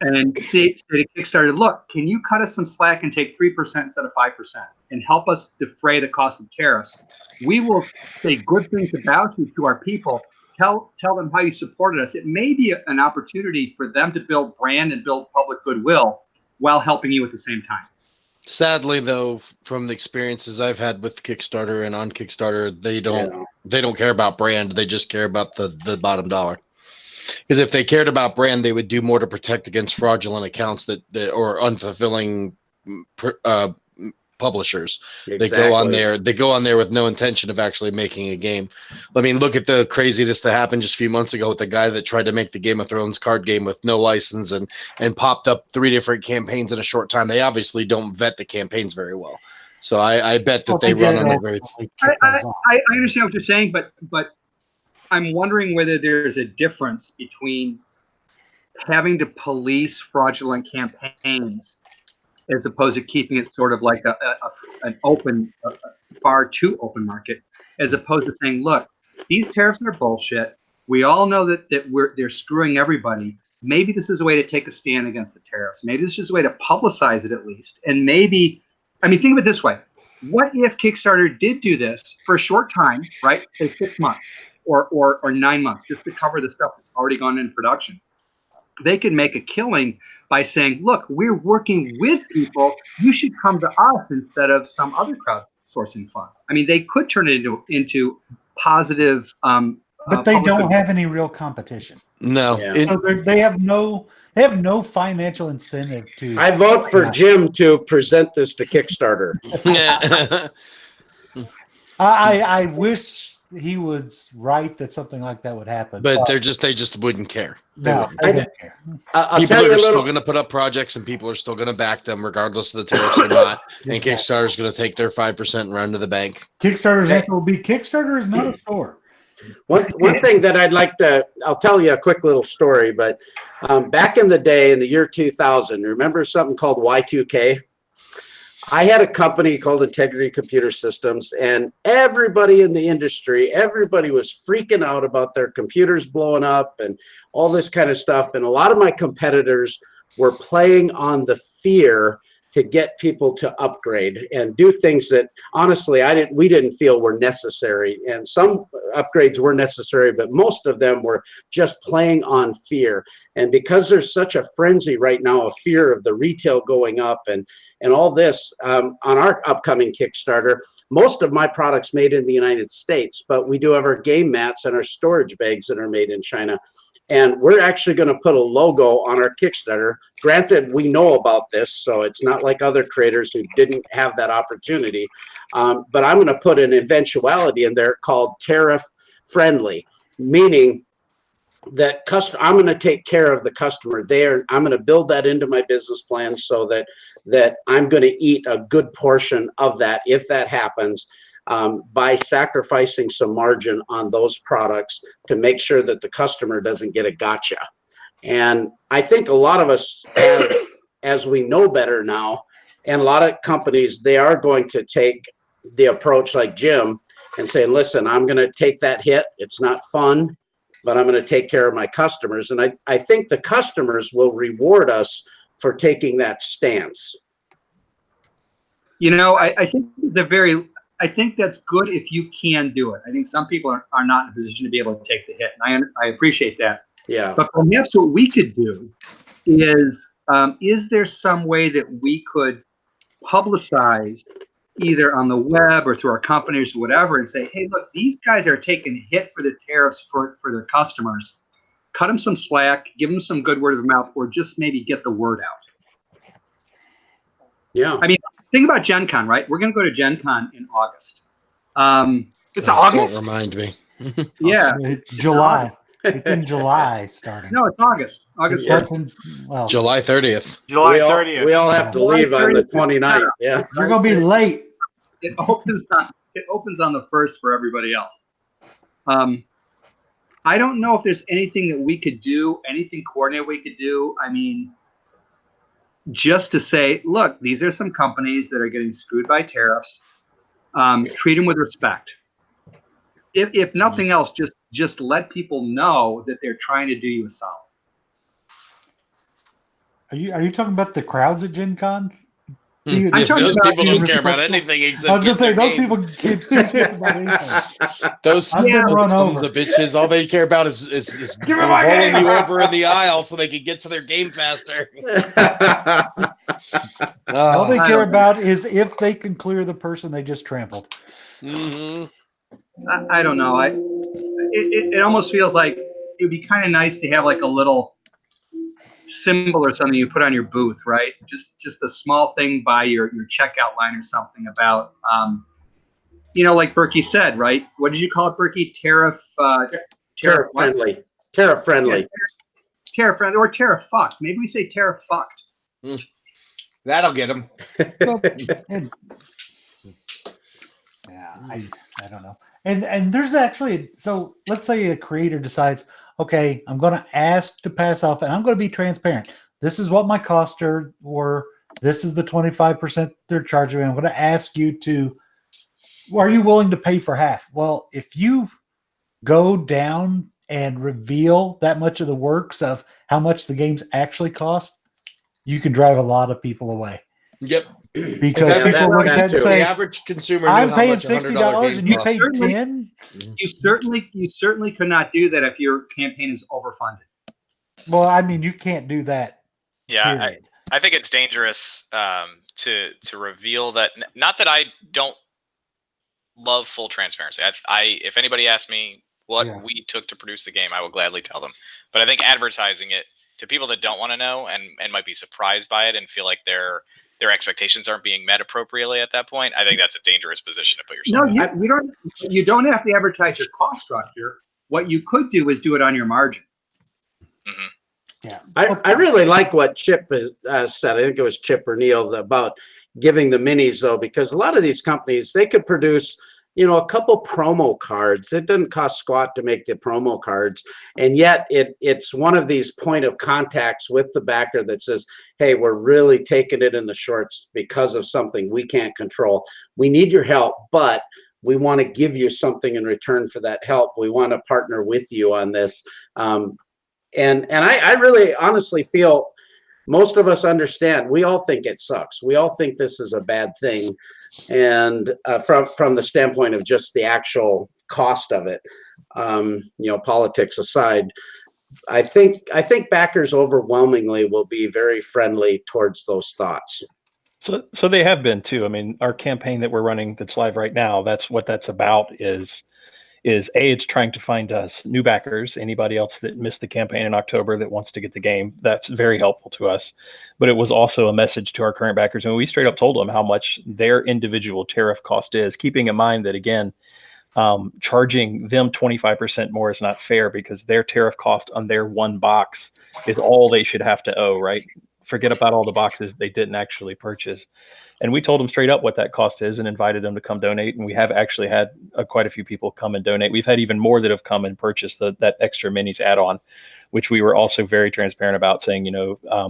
and say to Kickstarter, look, can you cut us some slack and take 3% instead of 5% and help us defray the cost of tariffs? We will say good things about you to our people. Tell them how you supported us. It may be an opportunity for them to build brand and build public goodwill while helping you at the same time. Sadly, though, from the experiences I've had with Kickstarter and on Kickstarter, they don't care about brand. They just care about the bottom dollar. Because if they cared about brand, they would do more to protect against fraudulent accounts that or unfulfilling publishers. Exactly. They go on there with no intention of actually making a game. I mean, look at the craziness that happened just a few months ago with the guy that tried to make the Game of Thrones card game with no license and popped up 3 different campaigns in a short time. They obviously don't vet the campaigns very well. So I bet that they run on a very. I understand what you're saying, but I'm wondering whether there's a difference between having to police fraudulent campaigns as opposed to keeping it sort of like an open, far too open market, as opposed to saying, look, these tariffs are bullshit. We all know that they're screwing everybody. Maybe this is a way to take a stand against the tariffs. Maybe this is a way to publicize it at least. And maybe, I mean, think of it this way. What if Kickstarter did do this for a short time, right? Say 6 months or 9 months, just to cover the stuff that's already gone into production. They could make a killing by saying, look, we're working with people. You should come to us instead of some other crowdsourcing fund. I mean, they could turn it into positive. But they don't have any real competition. No. Yeah. So they have no financial incentive to. I vote for Jim to present this to Kickstarter. I wish he was right that something like that would happen. But they just wouldn't care. They no, wouldn't. they don't care. I'll People tell you are a still little. going to put up projects and people are still going to back them regardless of the tariffs or not. And Kickstarter's going to take their 5% and run to the bank. Kickstarter's answer will be Kickstarter is not a store. One thing that I'll tell you a quick little story, but back in the day, in the year 2000, remember something called Y2K? I had a company called Integrity Computer Systems, and everybody in the industry, everybody was freaking out about their computers blowing up and all this kind of stuff. And a lot of my competitors were playing on the fear to get people to upgrade and do things that honestly we didn't feel were necessary. And some upgrades were necessary, but most of them were just playing on fear. And because there's such a frenzy right now of fear of the retail going up and all this, on our upcoming Kickstarter, most of my products made in the United States, but we do have our game mats and our storage bags that are made in China. And we're actually going to put a logo on our Kickstarter. Granted, we know about this, so it's not like other creators who didn't have that opportunity. But I'm going to put an eventuality in there called tariff friendly, meaning that I'm going to take care of the customer there. I'm going to build that into my business plan so that I'm going to eat a good portion of that if that happens. By sacrificing some margin on those products to make sure that the customer doesn't get a gotcha. And I think a lot of us have, as we know better now, and a lot of companies, they are going to take the approach like Jim and say, listen, I'm going to take that hit. It's not fun, but I'm going to take care of my customers. And I think the customers will reward us for taking that stance. I think I think that's good if you can do it. I think some people are not in a position to be able to take the hit, and I appreciate that. Yeah. But perhaps what we could do is there some way that we could publicize either on the web or through our companies or whatever and say, hey, look, these guys are taking a hit for the tariffs for their customers. Cut them some slack, give them some good word of mouth, or just maybe get the word out. Yeah. I mean, think about Gen Con, right? We're going to go to Gen Con in August. It's August? Don't remind me. Yeah. It's July. It's in July starting. No, it's August. It starts in, well, July 30th. July 30th. We all have to July leave on the 30th. 29th. Yeah. you're gonna be late. It opens on the 1st for everybody else. I don't know if there's anything that we could do, anything coordinated we could do. I mean, just to say, look, these are some companies that are getting screwed by tariffs. Treat them with respect. If nothing else, just let people know that they're trying to do you a solid. Are you talking about the crowds at Gen Con? I'm If talking those about people don't being care about respectful. anything except I was gonna say their those game. people can't do shit about anything. Those I've been run sons over. of bitches, all they care about is Give me my rolling game. you over in the aisle so they can get to their game faster. All they I care don't- about is if they can clear the person they just trampled. Mhm. I don't know. It almost feels like it would be kind of nice to have like a little symbol or something you put on your booth, right? Just a small thing by your checkout line or something about, like Berkey said, right? What did you call it, Berkey? Tariff Friendly. Tariff friendly. Yeah, tariff friendly or tariff fucked. Maybe we say tariff fucked. That'll get them. Yeah, I don't know. And there's actually, so let's say a creator decides, okay, I'm going to ask to pass off, and I'm going to be transparent. This is what my costs were. This is the 25% they're charging me. I'm going to ask you to, are you willing to pay for half? Well, if you go down and reveal that much of the works of how much the games actually cost, you can drive a lot of people away. Yep. Because Yeah, people look at that and too. The say, average consumer knew I'm how paying much a $100 $60 game and you cost. paid Certainly. 10. You certainly could not do that if your campaign is overfunded. Well, I mean, you can't do that. Yeah, Period. I think it's dangerous to reveal that. Not that I don't love full transparency. If anybody asks me what we took to produce the game, I will gladly tell them. But I think advertising it to people that don't want to know and might be surprised by it and feel like their expectations aren't being met appropriately at that point, I think that's a dangerous position to put yourself in. You don't have to advertise your cost structure. What you could do is do it on your margin. Mm-hmm. Yeah. I really like what Chip has said. I think it was Chip or Neil about giving the minis, though, because a lot of these companies, they could produce, a couple promo cards. It doesn't cost squat to make the promo cards. And yet it's one of these point of contacts with the backer that says, hey, we're really taking it in the shorts because of something we can't control. We need your help, but we want to give you something in return for that help. We want to partner with you on this. And I really honestly feel most of us understand. We all think it sucks. We all think this is a bad thing. And from the standpoint of just the actual cost of it, politics aside, I think backers overwhelmingly will be very friendly towards those thoughts. So they have been too. I mean, our campaign that we're running that's live right now, that's what that's about is it's trying to find us new backers, anybody else that missed the campaign in October that wants to get the game. That's very helpful to us. But it was also a message to our current backers. And we straight up told them how much their individual tariff cost is, keeping in mind that, again, charging them 25% more is not fair because their tariff cost on their one box is all they should have to owe, right? Forget about all the boxes they didn't actually purchase. And we told them straight up what that cost is and invited them to come donate. And we have actually had quite a few people come and donate. We've had even more that have come and purchased that extra minis add-on, which we were also very transparent about, saying,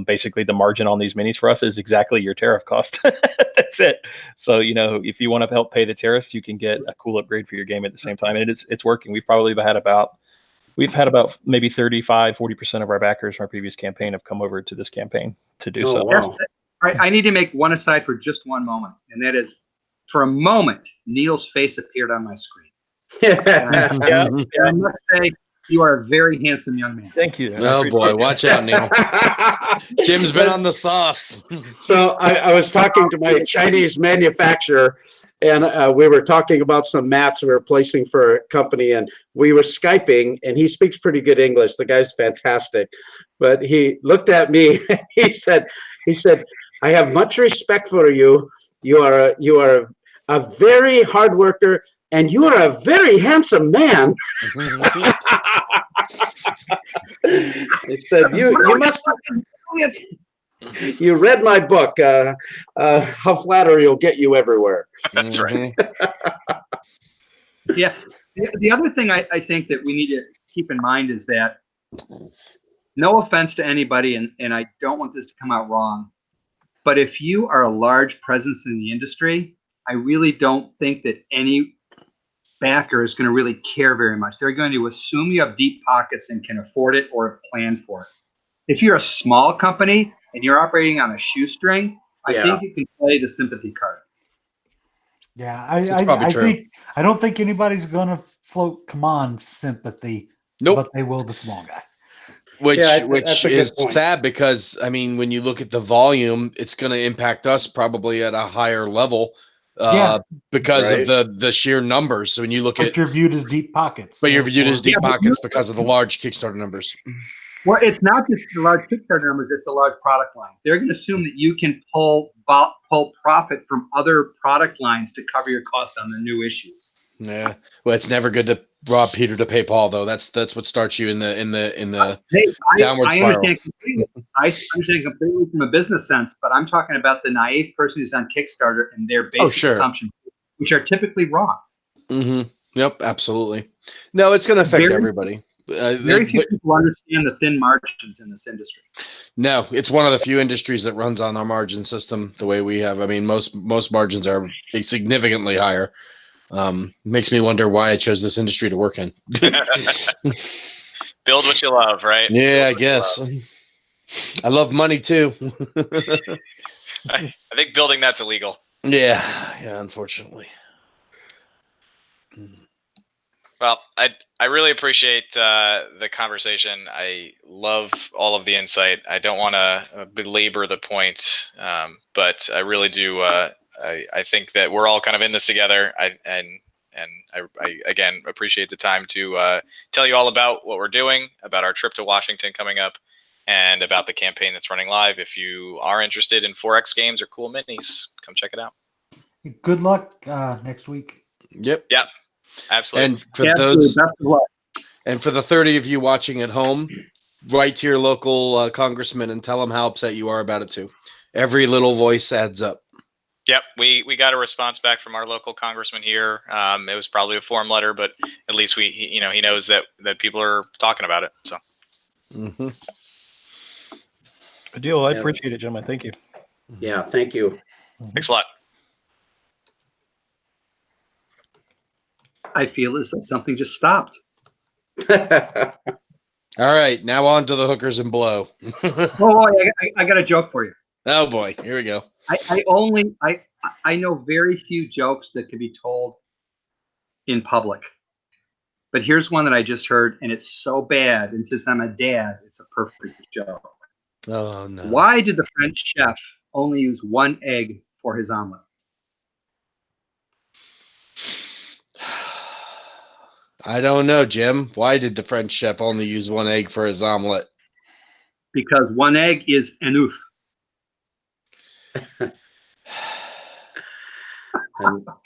basically the margin on these minis for us is exactly your tariff cost. That's it. So, if you want to help pay the tariffs, you can get a cool upgrade for your game at the same time. And it's working. We've had about maybe 35-40% of our backers from our previous campaign have come over to this campaign to do so. Wow. right, I need to make one aside for just one moment, and that is, for a moment, Neil's face appeared on my screen. And I must say, you are a very handsome young man. Thank you. Oh boy, watch out, Neil. Jim's been on the sauce. So I was talking to my Chinese manufacturer, and we were talking about some mats we were placing for a company, and we were Skyping, and he speaks pretty good English. The guy's fantastic. But he looked at me, he said, I have much respect for you. You are a very hard worker, and you are a very handsome man. He said, you must, you read my book. How flattery will get you everywhere. That's right. Yeah. The other thing I think that we need to keep in mind is that, no offense to anybody, and I don't want this to come out wrong, but if you are a large presence in the industry, I really don't think that any backer is going to really care very much. They're going to assume you have deep pockets and can afford it or plan for it. If you're a small company and you're operating on a shoestring, I think you can play the sympathy card. Yeah, I don't think anybody's gonna float command sympathy. Nope. But they will the small guy. Which that's a good is point. sad because, I mean, when you look at the volume, it's going to impact us probably at a higher level because of the sheer numbers. So when you look But at, you're viewed as deep pockets. but you're viewed as deep pockets because of the large Kickstarter numbers. Well, it's not just the large Kickstarter numbers; it's a large product line. They're going to assume that you can pull profit from other product lines to cover your cost on the new issues. Yeah, well, it's never good to rob Peter to pay Paul, though. That's what starts you in the downward I spiral. understand completely. I understand completely from a business sense, but I'm talking about the naive person who's on Kickstarter and their basic assumptions, which are typically wrong. Mm-hmm. Yep, absolutely. No, it's going to affect everybody. Very few people understand the thin margins in this industry. No, it's one of the few industries that runs on our margin system the way we have. I mean, most margins are significantly higher. Makes me wonder why I chose this industry to work in. Build what you love, right? Yeah, I guess. I love money too. I think building that's illegal. Yeah, unfortunately. Well, I really appreciate the conversation. I love all of the insight. I don't want to belabor the point, but I really do. I think that we're all kind of in this together. I again appreciate the time to tell you all about what we're doing, about our trip to Washington coming up, and about the campaign that's running live. If you are interested in 4X games or cool minis, come check it out. Good luck next week. Yep. Absolutely. And for those, best of luck. And for the 30 of you watching at home, write to your local congressman and tell them how upset you are about it too. Every little voice adds up. Yep, we got a response back from our local congressman here. It was probably a form letter, but at least he knows that people are talking about it. So, Good deal. I appreciate it, gentlemen. Thank you. Yeah, thank you. Thanks a lot. I feel as though something just stopped. All right, now on to the hookers and blow. I got a joke for you. Oh boy, here we go. I know very few jokes that can be told in public, but here's one that I just heard, and it's so bad. And since I'm a dad, it's a perfect joke. Oh no! Why did the French chef only use one egg for his omelet? I don't know, Jim. Why did the French chef only use one egg for his omelet? Because one egg is enough.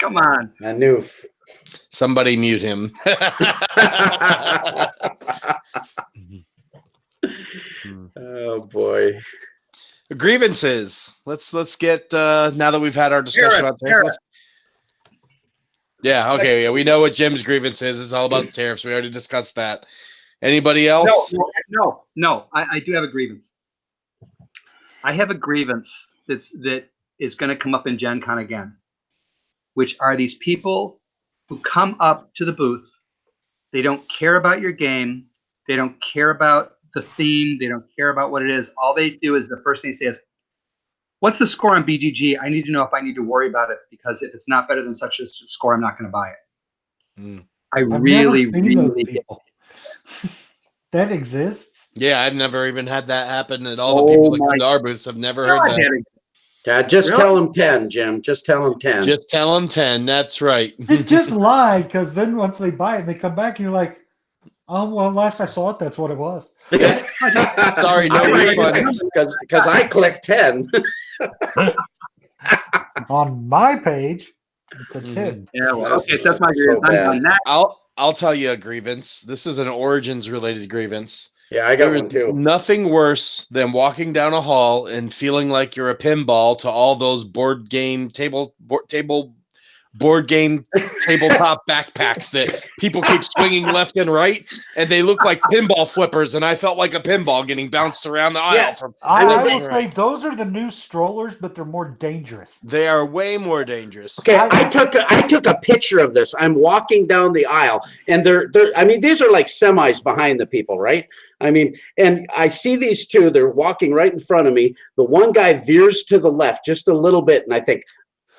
Come on. Enough. Somebody mute him. Oh boy. Grievances. Let's get now that we've had our discussion about tariffs. Yeah, okay. Yeah, we know what Jim's grievance is. It's all about the tariffs. We already discussed that. Anybody else? No. I do have a grievance. I have a grievance that is going to come up in Gen Con again, which are these people who come up to the booth. They don't care about your game. They don't care about the theme. They don't care about what it is. All they do is the first thing they say is, what's the score on BGG? I need to know if I need to worry about it, because if it's not better than such a score, I'm not going to buy it. I I've really, never seen those really get. people. That exists. Yeah, I've never even had that happen at all. Oh The people that come my to our booths have never heard that. Yeah, just Really? tell them 10, Jim. Just tell them 10. Just tell them 10. That's right. Just lie, because then once they buy it, they come back and you're like, oh, well, last I saw it, that's what it was. Sorry, no refund. Because I clicked 10. On my page, it's a 10. Yeah, well, okay, so that's my So grievance. I'm bad. done. Next. I'll tell you a grievance. This is an Origins related grievance. Yeah, I got There one is too. nothing worse than walking down a hall and feeling like you're a pinball to all those board game tabletop backpacks that people keep swinging left and right, and they look like pinball flippers, and I felt like a pinball getting bounced around the aisle. Yeah. I will say those are the new strollers, but they're more dangerous. They are way more dangerous. Okay, I took a picture of this. I'm walking down the aisle, and they're I mean, these are like semis behind the people, right? I mean, and I see these two. They're walking right in front of me. The one guy veers to the left just a little bit, and I think,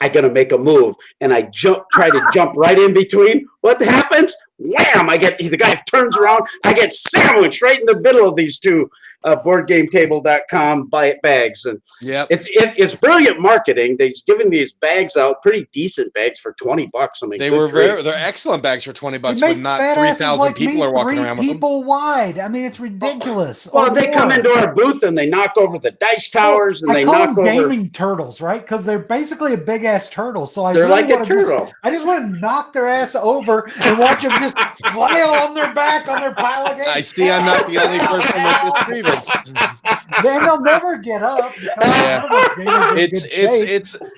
I gotta make a move, and I try to jump right in between. What happens? Wham! The guy turns around. I get sandwiched right in the middle of these two BoardGameTable.com bags, and it's brilliant marketing. They've given these bags out, pretty decent bags for $20. I mean, they're excellent bags for $20 when not 3,000 people are walking around with them. People wide. I mean, it's ridiculous. Well, they come into our booth and they knock over the dice towers, and I they call knock them over gaming turtles, right? Because they're basically a big ass turtle. So They're like a turtle. I just want to knock their ass over and watch them just flail on their back on their pile of games. I see. I'm not the only person with this grievance. Then they'll never get up.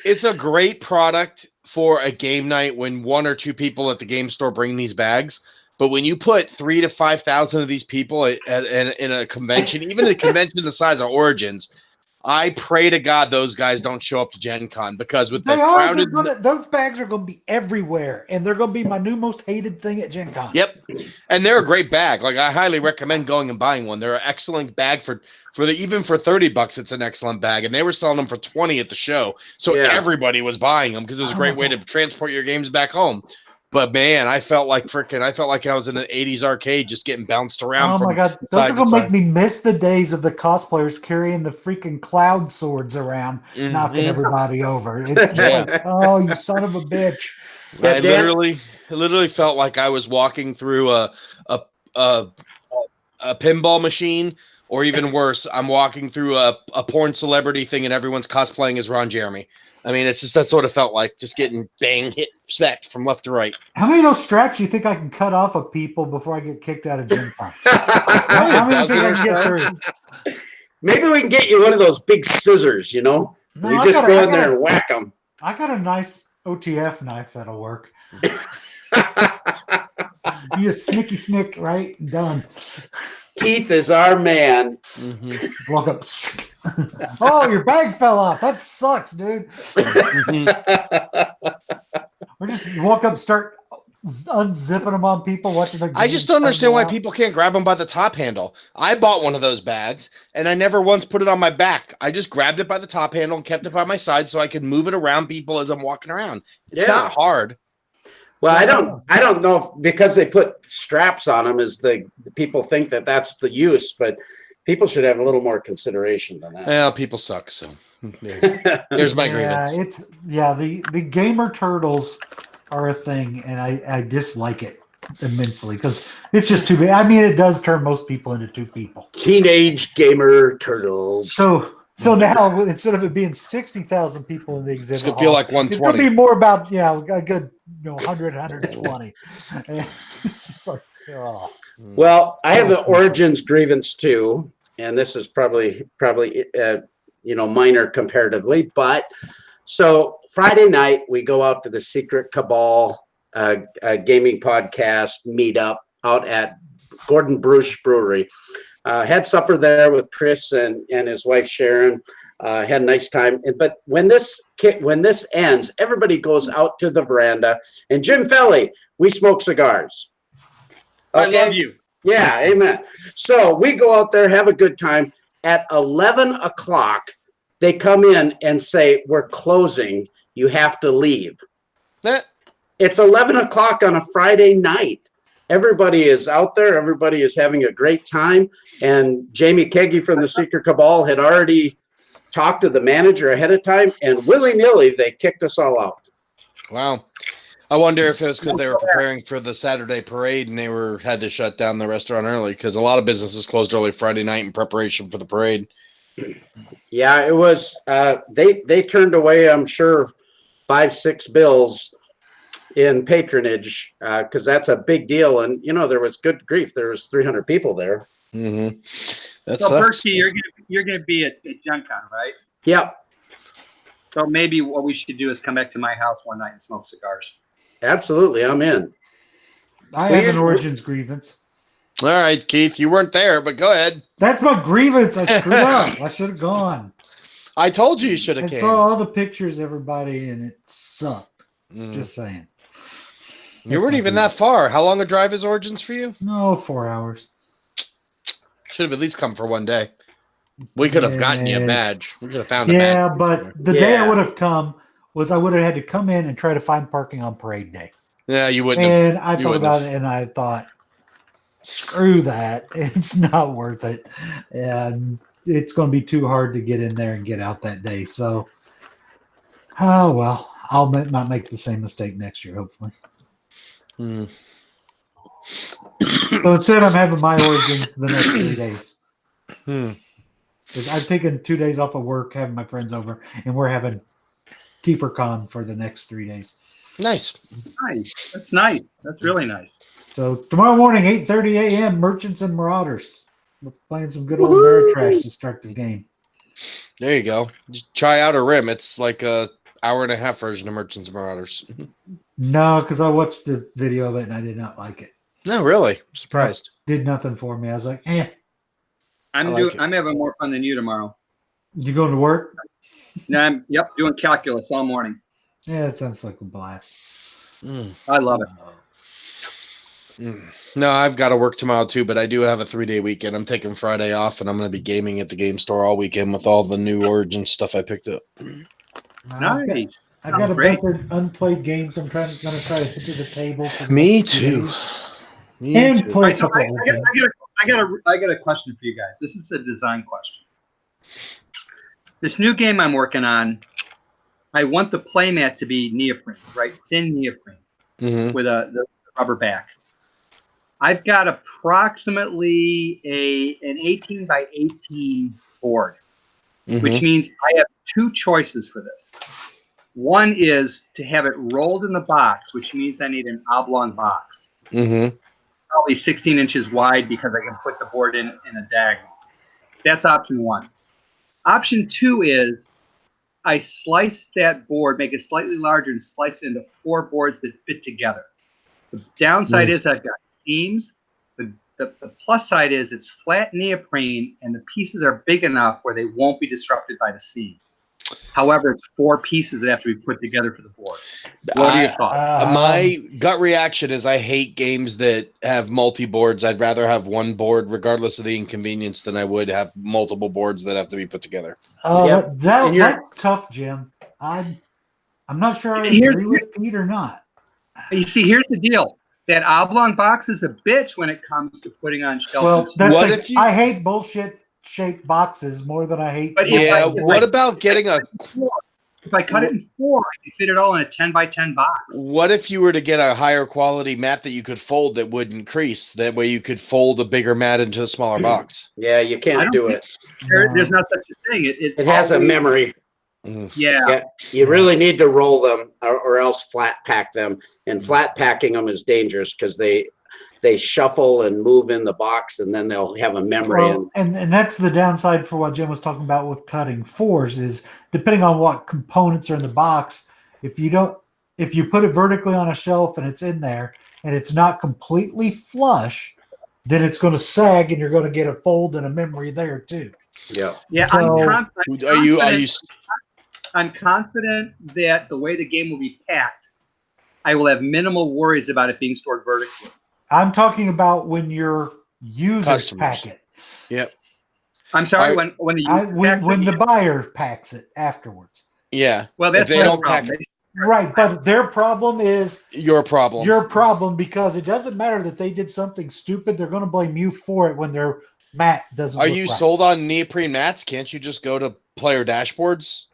It's a great product for a game night when one or two people at the game store bring these bags. But when you put 3,000 to 5,000 of these people in a convention, even a convention the size of Origins, I pray to God those guys don't show up to Gen Con, because with those bags are going to be everywhere, and they're going to be my new most hated thing at Gen Con. Yep, and they're a great bag. Like, I highly recommend going and buying one. They're an excellent bag even for $30. It's an excellent bag, and they were selling them for $20 at the show, so everybody was buying them because it was a great way to transport your games back home. But man, I felt like I was in an 80s arcade just getting bounced around. Oh my God. Those are going to make me miss the days of the cosplayers carrying the freaking cloud swords around, knocking everybody over. It's just like, oh, you son of a bitch. I literally felt like I was walking through a pinball machine, or even worse, I'm walking through a porn celebrity thing and everyone's cosplaying as Ron Jeremy. I mean, it's just that sort of felt like, just getting hit, smacked from left to right. How many of those straps do you think I can cut off of people before I get kicked out of Gen Con? How many do you think I can get through? Maybe we can get you one of those big scissors, you know? No, you just go in there and whack them. I got a nice OTF knife that'll work. You just snick, right? Done. Keith is our man. Walk up. Oh, your bag fell off. That sucks, dude. Or just walk up, start unzipping them on people, watching their. I just don't understand why people can't grab them by the top handle. I bought one of those bags, and I never once put it on my back. I just grabbed it by the top handle and kept it by my side so I could move it around people as I'm walking around. It's not hard. Well, I don't know if, because they put straps on them, is the people think that that's the use, but people should have a little more consideration than that. Well, people suck, so there's my grievance. The gamer turtles are a thing, and I dislike it immensely because it's just too big. I mean, it does turn most people into two people. Teenage gamer turtles. So now, instead of it being 60,000 people in the exhibit, it's gonna feel like 120. It's gonna be more about a good 100, 120. It's just like, oh. Well, I have an Origins grievance too, and this is probably minor comparatively, but so Friday night we go out to the Secret Cabal gaming podcast meetup out at Gordon Bruce Brewery. Had supper there with Chris and his wife Sharon. Had a nice time. But when this ends, everybody goes out to the veranda. And Jim Felly, we smoke cigars. Okay? I love you. Yeah, amen. So we go out there, have a good time. At 11 o'clock, they come in and say, we're closing, you have to leave. It's 11 o'clock on a Friday night. Everybody is out there. Everybody is having a great time. And Jamie Keggy from the Secret Cabal had already talked to the manager ahead of time, and willy-nilly, they kicked us all out. Wow. I wonder if it was because they were preparing for the Saturday parade and they had to shut down the restaurant early, because a lot of businesses closed early Friday night in preparation for the parade. Yeah, it was, they turned away, I'm sure, 5-6 bills in patronage, because that's a big deal. And, there was good grief. There was 300 people there. Mm-hmm. That So, sucks. Berkey, you're gonna be at Gen Con, right? Yep, So maybe what we should do is come back to my house one night and smoke cigars. absolutely. I'm in. I have an Origins grievance. All right, Keith, you weren't there, but go ahead. That's my grievance. I screwed up. I should have gone. I told you should I have came. saw all the pictures, everybody, and it sucked. Just saying. You weren't even that far. How long a drive is Origins for you? No, 4 hours. Should have at least come for one day. We could have gotten you a badge. We could have found a badge. Yeah, but the day I would have come was I would have had to come in and try to find parking on parade day. Yeah, you wouldn't. And I thought about it, and I thought, screw that. It's not worth it. And it's going to be too hard to get in there and get out that day. So, oh, well, I'll not make the same mistake next year, hopefully. So instead, I'm having my Origins the next 3 days. Because I've taken 2 days off of work, having my friends over, and we're having TFerCon for the next 3 days. Nice. Nice. That's nice. That's really nice. So tomorrow morning, 8:30 a.m., Merchants and Marauders. We're playing some good old Ameritrash to start the game. There you go. Just try out a rim. It's like a hour-and-a-half version of Merchants and Marauders. No, because I watched the video of it and I did not like it. No, really. I'm surprised. Did nothing for me. I was like, I'm having more fun than you tomorrow. You going to work? No, I'm doing calculus all morning. Yeah, it sounds like a blast. I love it. No, I've got to work tomorrow too, but I do have a 3-day weekend. I'm taking Friday off, and I'm going to be gaming at the game store all weekend with all the new Origin stuff I picked up. Nice. I got a bunch of unplayed games. I'm going to try to hit to the table. For Me too. And play a So couple of games. I got a question for you guys. This is a design question. This new game I'm working on, I want the playmat to be neoprene, right? Thin neoprene with the rubber back. I've got approximately an 18 by 18 board, which means I have two choices for this. One is to have it rolled in the box, which means I need an oblong box. Probably 16 inches wide because I can put the board in a diagonal. That's option one. Option two is I slice that board, make it slightly larger, and slice it into 4 boards that fit together. The downside is I've got seams. The plus side is it's flat neoprene, and the pieces are big enough where they won't be disrupted by the seam. However, it's 4 pieces that have to be put together for the board. What are your thoughts? My gut reaction is I hate games that have multi-boards. I'd rather have one board, regardless of the inconvenience, than I would have multiple boards that have to be put together. That's tough, Jim. I'm not sure I agree with Pete or not. You see, here's the deal. That oblong box is a bitch when it comes to putting on shelves. Well, I hate bullshit shaped boxes more than I hate. But what about getting a? If I cut it in 4, I can fit it all in a 10 by 10 box. What if you were to get a higher quality mat that you could fold that wouldn't crease? That way you could fold a bigger mat into a smaller box. Yeah, you can't do it. There's not such a thing. It has a memory. Yeah. You really need to roll them or else flat pack them. And flat packing them is dangerous because they shuffle and move in the box, and then they'll have a memory. Well, and that's the downside for what Jim was talking about with cutting 4s is depending on what components are in the box. If you put it vertically on a shelf and it's in there and it's not completely flush, then it's going to sag and you're going to get a fold and a memory there too. Yeah. Yeah. So, I'm confident that the way the game will be packed, I will have minimal worries about it being stored vertically. I'm talking about when your users Customers. pack it. Yep. I'm sorry, when the when the buyer packs it afterwards. Yeah. Well, that's if they don't pack problem. Right, but their problem is your problem. Your problem, because it doesn't matter that they did something stupid. They're going to blame you for it when their mat doesn't. Are look you right. sold on neoprene mats? Can't you just go to player dashboards?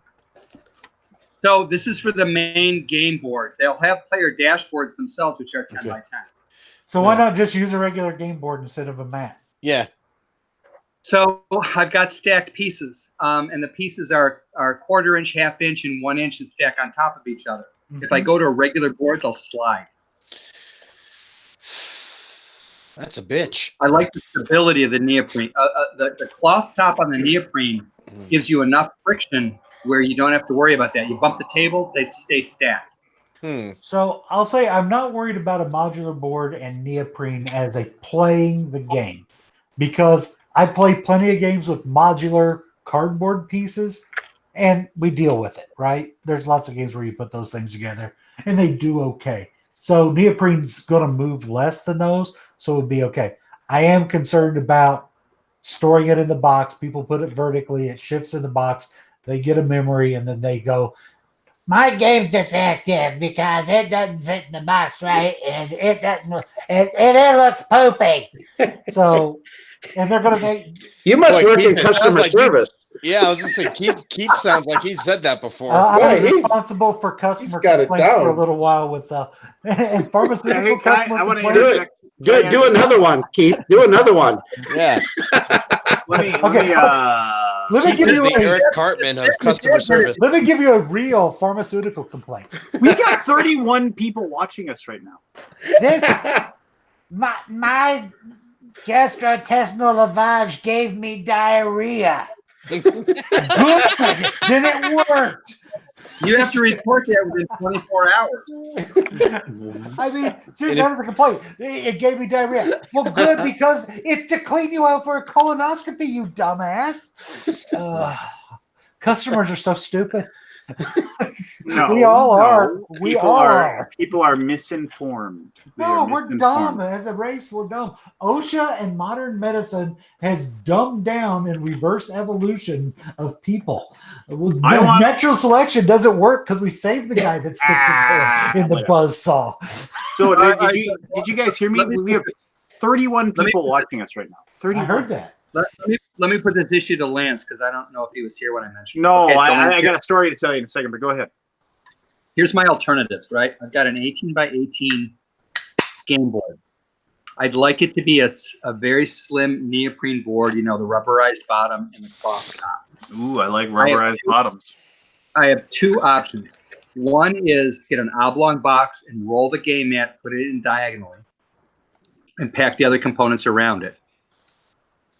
So this is for the main game board. They'll have player dashboards themselves, which are 10 by 10. So why not just use a regular game board instead of a mat? Yeah. So I've got stacked pieces, and the pieces are 1/4 inch, 1/2 inch, and 1 inch that stack on top of each other. If I go to a regular board, they'll slide. That's a bitch. I like the stability of the neoprene. The cloth top on the neoprene gives you enough friction where you don't have to worry about that. You bump the table, they stay stacked. So I'll say I'm not worried about a modular board and neoprene as a playing the game, because I play plenty of games with modular cardboard pieces and we deal with it, right? There's lots of games where you put those things together and they do okay. So neoprene's going to move less than those, so it would be okay. I am concerned about storing it in the box. People put it vertically, it shifts in the box, they get a memory, and then they go, my game's defective because it doesn't fit in the box right, and it doesn't, and it looks poopy. So, and they're going to say, you must work in customer service. Yeah, I was going to say, Keith sounds like he's said that before. I was responsible for customer complaints for a little while with and pharmaceutical customer complaints. Do another one, Keith. Do another one. Yeah. Let me give you Eric Cartman of customer service. Let me give you a real pharmaceutical complaint. We got 31 people watching us right now. My gastrointestinal lavage gave me diarrhea. Good. Then it worked. You have to report that within 24 hours. I mean, seriously, that was a complaint. It gave me diarrhea. Well, good, because it's to clean you out for a colonoscopy, you dumbass. Customers are so stupid. We all are. We all are. People are misinformed. We're dumb. As a race, we're dumb. OSHA and modern medicine has dumbed down in reverse evolution of people. Natural selection doesn't work because we saved the guy that stuck in the buzzsaw. So did you guys hear me? We have 31 people watching us right now. 31. I heard that. Let me put this issue to Lance, because I don't know if he was here when I mentioned it. No, okay, so I got a story to tell you in a second, but go ahead. Here's my alternatives, right? I've got an 18 by 18 game board. I'd like it to be a very slim neoprene board, the rubberized bottom and the cloth top. Ooh, I like rubberized bottoms. I have two options. One is get an oblong box and roll the game mat, put it in diagonally, and pack the other components around it.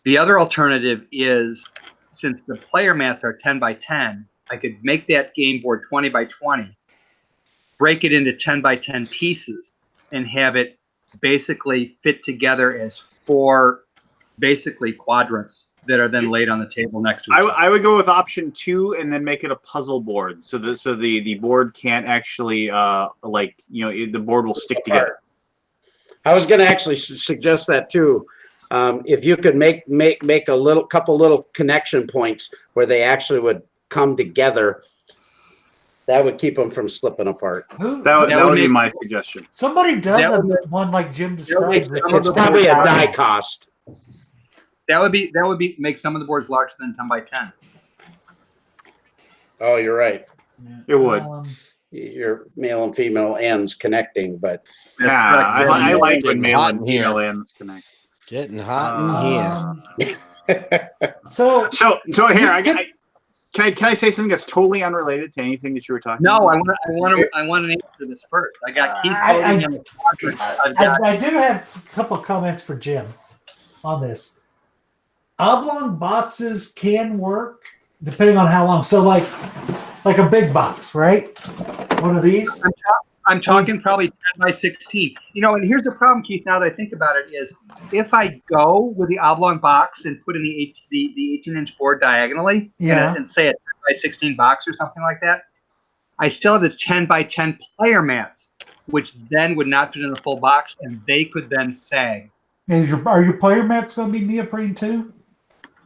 The other alternative is, since the player mats are 10 by 10, I could make that game board 20 by 20, break it into 10 by 10 pieces, and have it basically fit together as 4 basically quadrants that are then laid on the table next to each other. I would go with option 2 and then make it a puzzle board, so the board can't actually the board will stick together. I was going to actually suggest that too. If you could make a couple little connection points where they actually would come together, that would keep them from slipping apart. That would be my suggestion. Somebody does one like Jim described. It's probably a die cost. That would be make some of the boards larger than 10 by 10. Oh, you're right. It would. Your male and female ends connecting, but I like when male and female ends connect. Getting hot in here. So here, can I say something that's totally unrelated to anything that you were talking about? No, I want an answer to this first. I got Keith voting on the quadrants. I do have a couple of comments for Jim on this. Oblong boxes can work depending on how long. So like a big box, right? One of these. I'm talking probably 10 by 16. And here's the problem, Keith, now that I think about it, is if I go with the oblong box and put in the 18-inch board diagonally and say a 10 by 16 box or something like that, I still have the 10 by 10 player mats, which then would not fit in the full box, and they could then sag. Are your player mats going to be neoprene too?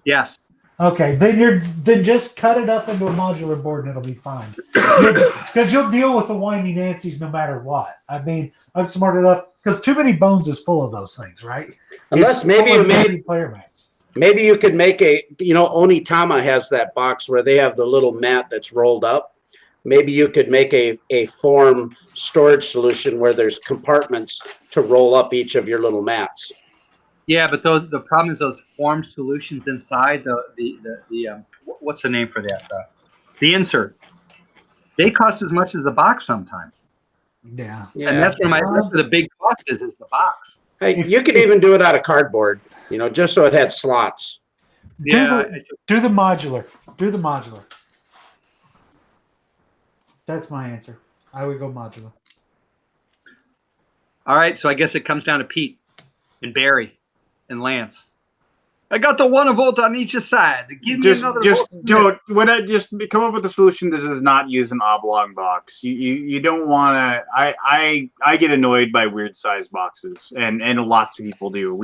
Yes. Okay, then just cut it up into a modular board and it'll be fine. Because you'll deal with the whiny Nancy's no matter what. I mean, I'm smart enough because Too Many Bones is full of those things, right? Unless maybe you made player mats. Maybe you could make Onitama has that box where they have the little mat that's rolled up. Maybe you could make a form storage solution where there's compartments to roll up each of your little mats. Yeah, but the problem is those form solutions inside the what's the name for that? The inserts. They cost as much as the box sometimes. Yeah. And that's where the big cost is the box. Hey, you could even do it out of cardboard, just so it had slots. Yeah. Do the modular. Do the modular. That's my answer. I would go modular. All right, so I guess it comes down to Pete and Barry and Lance. I got the 1 volt on each side. Give me another vote. Just come up with a solution that does not use an oblong box. You don't want to. I get annoyed by weird size boxes, and lots of people do.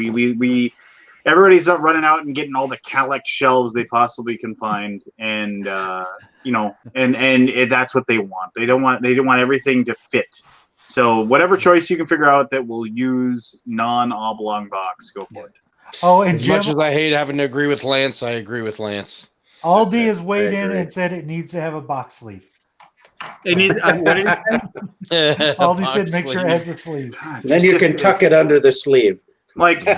Everybody's up running out and getting all the Calex shelves they possibly can find, and and that's what they want. They don't want everything to fit. So whatever choice you can figure out that will use non-oblong box, go for it. Oh, and as much as I hate having to agree with Lance, I agree with Lance. Aldi has weighed in and said it needs to have a box sleeve. It needs. What did it say? Aldi said make sure it has a sleeve. Then you can tuck it under the sleeve. Like he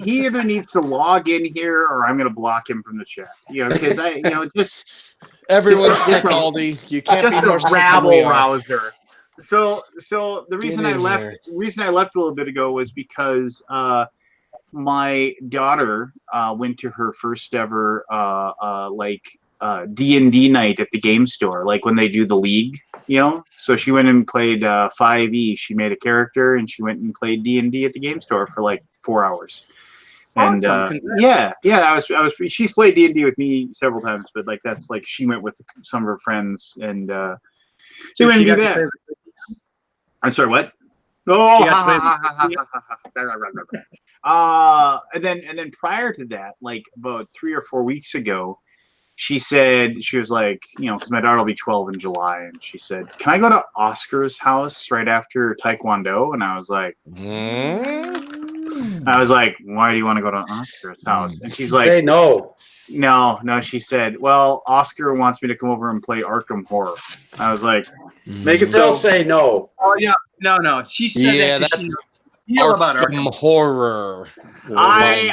either needs to log in here or I'm going to block him from the chat. Because everyone's sick, Aldi. You can't just be more a rabble rouser. So the reason I left a little bit ago was because my daughter went to her first ever D&D night at the game store, like when they do the league, So she went and played 5e. She made a character and she went and played D&D at the game store for like 4 hours. And she's played D&D with me several times, but like that's like she went with some of her friends and she went and do that. I'm sorry, what? Oh, and then prior to that, like about 3 or 4 weeks ago, she was like, because my daughter will be 12 in July, and she said, "Can I go to Oscar's house right after Taekwondo?" And I was like, "Why do you want to go to Oscar's house?" And she's like, "Say no." No, she said, "Well, Oscar wants me to come over and play Arkham Horror." I was like, "Make it so." Say no. Oh yeah, no. She said that's Arkham Horror. I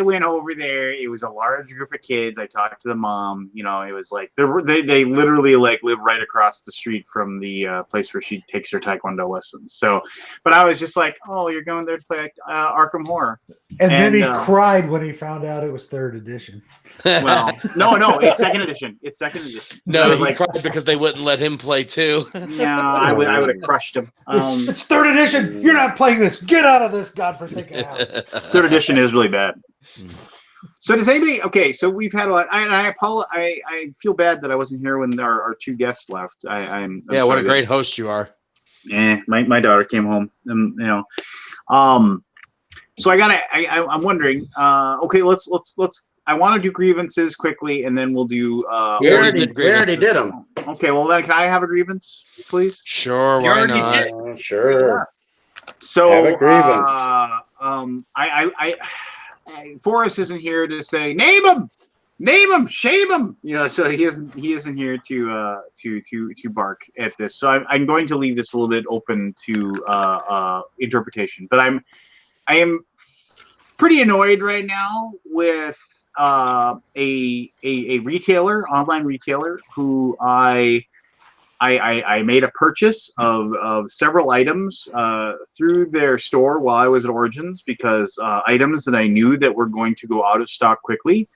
went over there. It was a large group of kids. I talked to the mom. It was like they literally like live right across the street from the place where she takes her Taekwondo lessons. So, but I was just like, "Oh, you're going there to play Arkham Horror." And then he cried when he found out it was 3rd edition. Well, no, it's 2nd edition. No, he cried because they wouldn't let him play too. No, I would have crushed him. It's 3rd edition. You're not playing this. Get out of this godforsaken house. 3rd edition is really bad. So does anybody? Okay, so we've had a lot. I feel bad that I wasn't here when our 2 guests left. I'm what a great host you are. My daughter came home, and So I'm wondering. Okay, let's. I want to do grievances quickly, and then we'll do. We already did them. Okay, well then, can I have a grievance, please? Sure, why not? Sure. So, have a grievance. Forrest isn't here to say name him, shame him. So he isn't here to bark at this. So I'm going to leave this a little bit open to interpretation. But I am pretty annoyed right now with a retailer, online retailer, who I made a purchase of several items through their store while I was at Origins, because items that I knew that were going to go out of stock quickly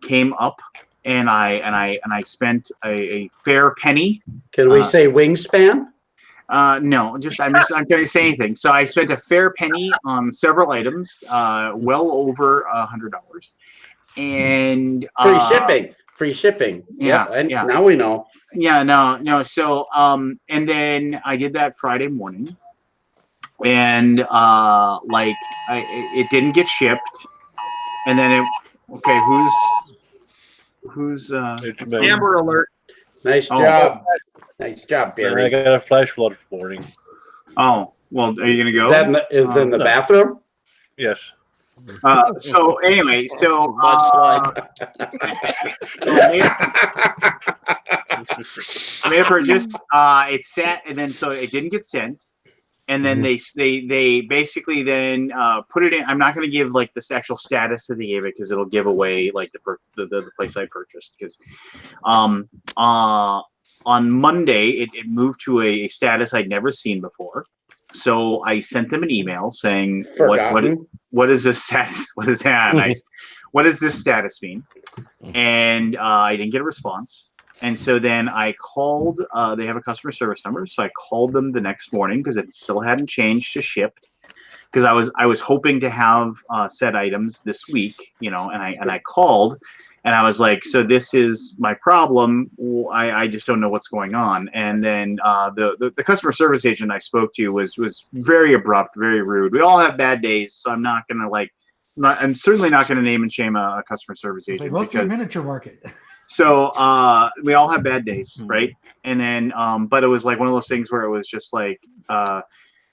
came up, and I spent a fair penny. Can we say wingspan? No, I'm going to say anything. So I spent a fair penny on several items, well over $100, and free shipping. Yeah. Now we know. Yeah, no. So, and then I did that Friday morning, and it didn't get shipped, and then who's It's me. Amber alert. Nice Oh. job. Nice job, I Barry. got a flash flood warning. Oh, well, are you gonna go? That is in the No. bathroom? Yes. So anyway, so Mudslide. I made a purchase. It sat, and then so it didn't get sent. And then they basically then put it in. I'm not going to give like this actual status that they gave it because it'll give away like the place I purchased. Because on Monday it moved to a status I'd never seen before. So I sent them an email saying what is this status? What is that? Nice. What does this status mean? And I didn't get a response. And so then I called, they have a customer service number. So I called them the next morning because it still hadn't changed to shipped. Because I was hoping to have said items this week, and I called and I was like, so this is my problem. I just don't know what's going on. And then the customer service agent I spoke to was very abrupt, very rude. We all have bad days, so I'm not gonna I'm certainly not gonna name and shame a customer service agent. Must be a miniature market. So we all have bad days, right? And then, but it was like one of those things where it was just like,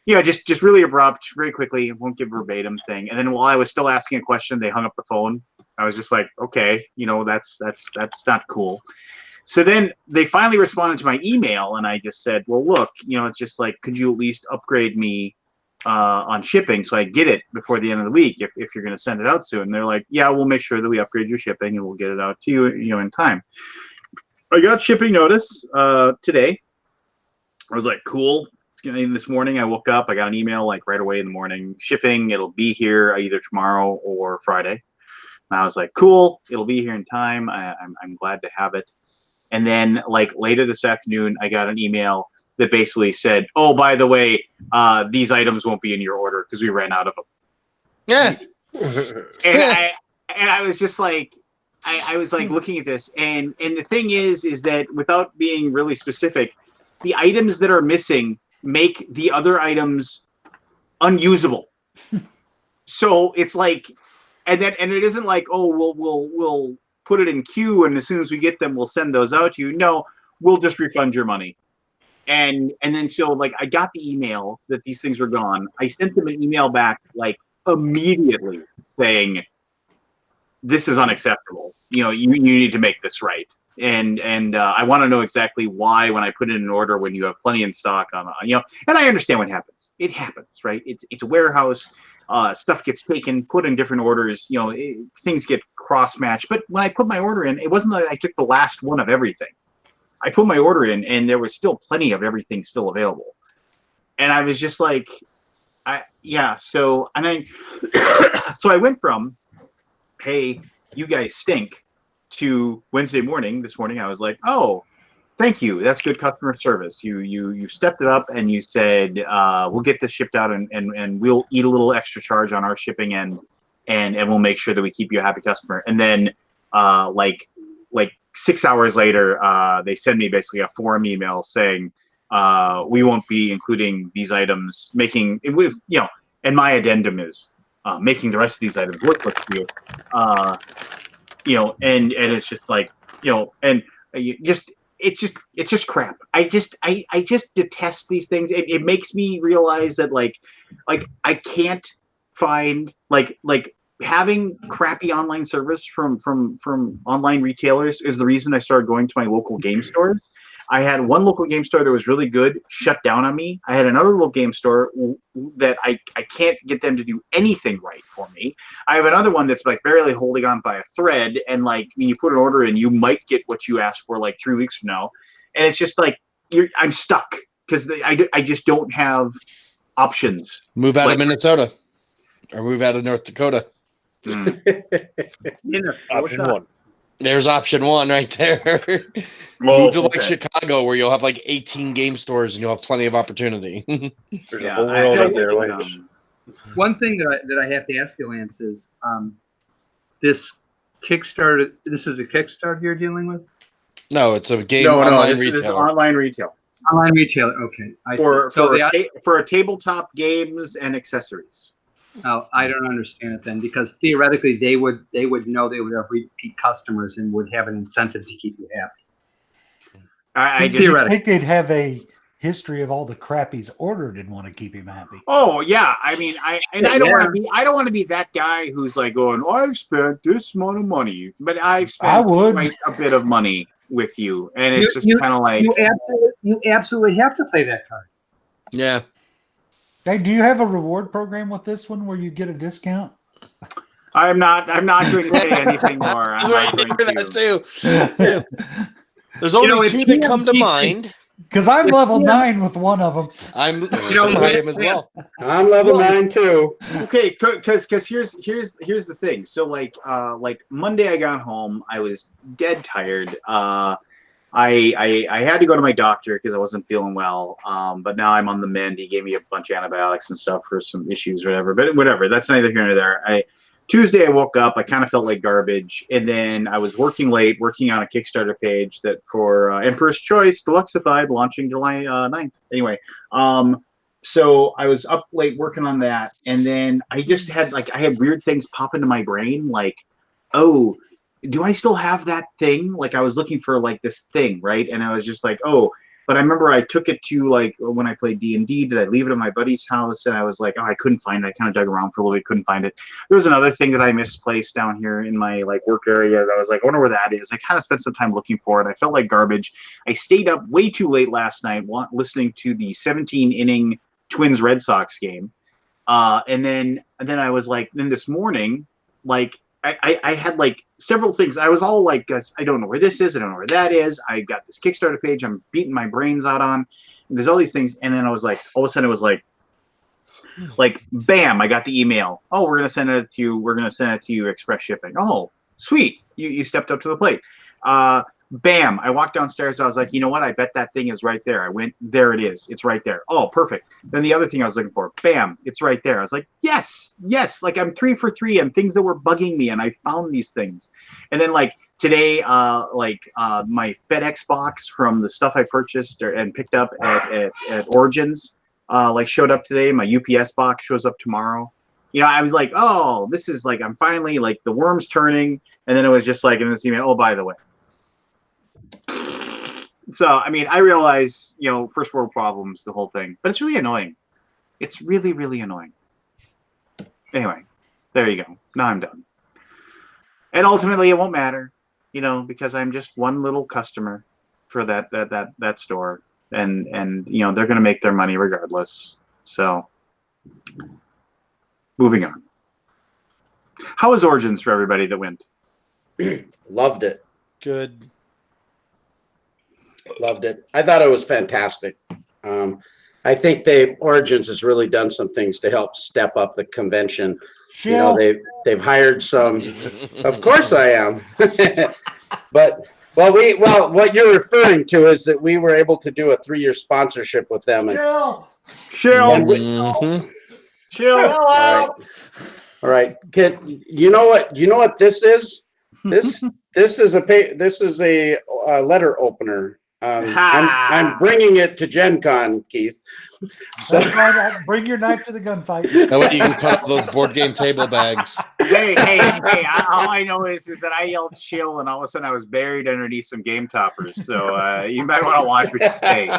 just really abrupt, very quickly. Won't give verbatim thing. And then while I was still asking a question, they hung up the phone. I was just like, okay, that's not cool. So then they finally responded to my email, and I just said, well, look, it's just like, could you at least upgrade me on shipping so I get it before the end of the week if you're going to send it out soon. And they're like, yeah, we'll make sure that we upgrade your shipping and we'll get it out to you, in time. I got shipping notice today. I was like, cool. This morning I woke up, I got an email like right away in the morning, shipping, it'll be here either tomorrow or Friday. And I was like, cool, it'll be here in time. I'm glad to have it. And then like later this afternoon, I got an email that basically said, oh, by the way, these items won't be in your order because we ran out of them. Yeah. And I was just like, I was like looking at this, and the thing is that without being really specific, the items that are missing make the other items unusable. So it's like, and it isn't like, oh, we'll put it in queue, and as soon as we get them, we'll send those out to you. No, we'll just refund your money. And then so like I got the email that these things were gone. I sent them an email back like immediately saying, this is unacceptable. You need to make this right. And I want to know exactly why when I put in an order when you have plenty in stock on and I understand what happens. It happens, right? It's a warehouse. Stuff gets taken, put in different orders. Things get cross-matched. But when I put my order in, it wasn't like I took the last one of everything. I put my order in, and there was still plenty of everything still available. And I was just like, so I went from, hey, you guys stink, to Wednesday morning. This morning, I was like, oh, thank you. That's good customer service. You stepped it up, and you said, we'll get this shipped out, and we'll eat a little extra charge on our shipping end, and we'll make sure that we keep you a happy customer. And then, like 6 hours later, they send me basically a forum email saying, we won't be including these items, and my addendum is making the rest of these items worthless to you. And it's just like, it's just crap. I just detest these things. It makes me realize that like I can't find like having crappy online service from online retailers is the reason I started going to my local game stores. I had one local game store that was really good, shut down on me. I had another local game store that I can't get them to do anything right for me. I have another one that's like barely holding on by a thread, and like when you put an order in, you might get what you asked for like 3 weeks from now, and it's just like I'm stuck because I just don't have options. Move out of Minnesota or move out of North Dakota. Option one. There's option one right there. Move to like Chicago, where you'll have like 18 game stores and you'll have plenty of opportunity. There's a whole world out there, Lance. One thing that I have to ask you, Lance, is this Kickstarter. This is a Kickstarter you're dealing with? No, it's a game online retail. This is online retail. Online retailer. Okay, I see. For a tabletop games and accessories. Oh, I don't understand it then, because theoretically they would know they would have repeat customers and would have an incentive to keep you happy. I just theoretically think they'd have a history of all the crap he's ordered and want to keep him happy. Oh yeah, I mean, I don't want to be that guy who's like going, oh, I've spent this amount of money, but I've spent quite a bit of money with you, and it's just kind of like you absolutely have to play that card. Yeah. Hey, do you have a reward program with this one where you get a discount? I'm not going to say anything more. I'm not going to. That too. There's only two that come to mind. Because I'm level 9 with one of them. I'm I am as well. I'm level 9 too. Okay, because here's the thing. So like Monday I got home, I was dead tired. I had to go to my doctor because I wasn't feeling well. But now I'm on the mend. He gave me a bunch of antibiotics and stuff for some issues, whatever. But whatever, that's neither here nor there. Tuesday I woke up, I kind of felt like garbage, and then I was working late, working on a Kickstarter page that for Emperor's Choice Deluxeified, launching July 9th. Anyway, so I was up late working on that, and then I just had I had weird things pop into my brain, like, oh, do I still have that thing? Like I was looking for this thing, right? And I was just like, oh. But I remember I took it to when I played D&D, did I leave it at my buddy's house? And I was like, oh, I couldn't find it. I kind of dug around for a little bit, couldn't find it. There was another thing that I misplaced down here in my work area that I was like, I wonder where that is. I kind of spent some time looking for it. I felt like garbage. I stayed up way too late last night listening to the 17-inning Twins Red Sox game. And then I was then this morning, I had several things. I was all I don't know where this is. I don't know where that is. I got this Kickstarter page I'm beating my brains out on. And there's all these things. And then I was all of a sudden it was bam, I got the email. Oh, we're going to send it to you. We're going to send it to you express shipping. Oh, sweet. You stepped up to the plate. Bam, I walked downstairs. I was like, you know what? I bet that thing is right there. I went, there it is. It's right there. Oh, perfect. Then the other thing I was looking for, bam, it's right there. I was like, yes. I'm 3 for 3 on things that were bugging me, and I found these things. And then today, my FedEx box from the stuff I purchased and picked up at Origins, showed up today. My UPS box shows up tomorrow. I was like, oh, this is I'm finally the worm's turning. And then it was just in this email, oh, by the way. So, I mean, I realize, first world problems, the whole thing, but it's really annoying. It's really, really annoying. Anyway, there you go. Now I'm done. And ultimately it won't matter, because I'm just one little customer for that store. And they're going to make their money regardless. So, moving on. How was Origins for everybody that went? Loved it. Good. Loved it. I thought it was fantastic. I think Origins has really done some things to help step up the convention. They've hired some. Of course I am. But what you're referring to is that we were able to do a 3-year sponsorship with them. Chill. All right. You know what this is? This is a letter opener. I'm bringing it to Gen Con, Keith. So bring your knife to the gunfight. That way you can cut those board game table bags. Hey! All I know is that I yelled "chill" and all of a sudden I was buried underneath some game toppers. So you might want to watch what you say.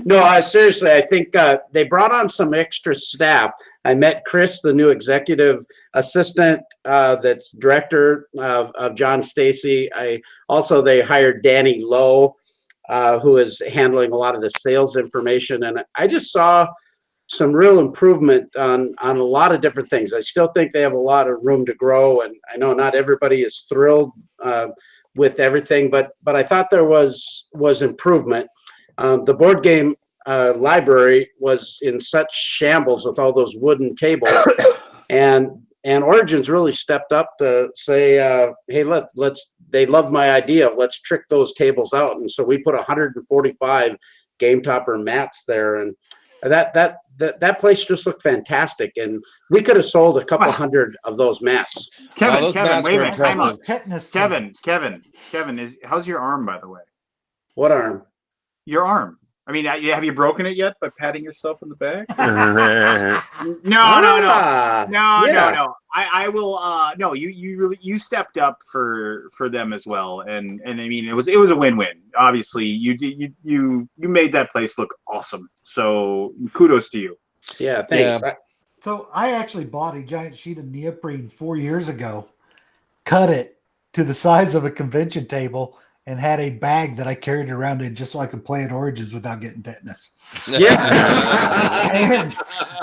No, seriously, I think they brought on some extra staff. I met Chris, the new executive assistant that's director of John Stacy. They hired Danny Lowe, who is handling a lot of the sales information. And I just saw some real improvement on a lot of different things. I still think they have a lot of room to grow. And I know not everybody is thrilled with everything, but I thought there was improvement. The board game library was in such shambles with all those wooden tables, and Origins really stepped up to say, hey, they love my idea of let's trick those tables out. And so we put 145 game topper mats there, and that place just looked fantastic. And we could have sold a couple hundred of those mats. Kevin, wait a minute, time out. Kevin, how's your arm, by the way? What arm? Your arm. I mean, have you broken it yet by patting yourself in the back? Ah, No. I will. No, you stepped up for them as well, and I mean it was a win-win. Obviously, you made that place look awesome. So kudos to you. Yeah, thanks. Yeah. So I actually bought a giant sheet of neoprene 4 years ago, cut it to the size of a convention table, and had a bag that I carried around in just so I could play at Origins without getting tetanus. Yeah.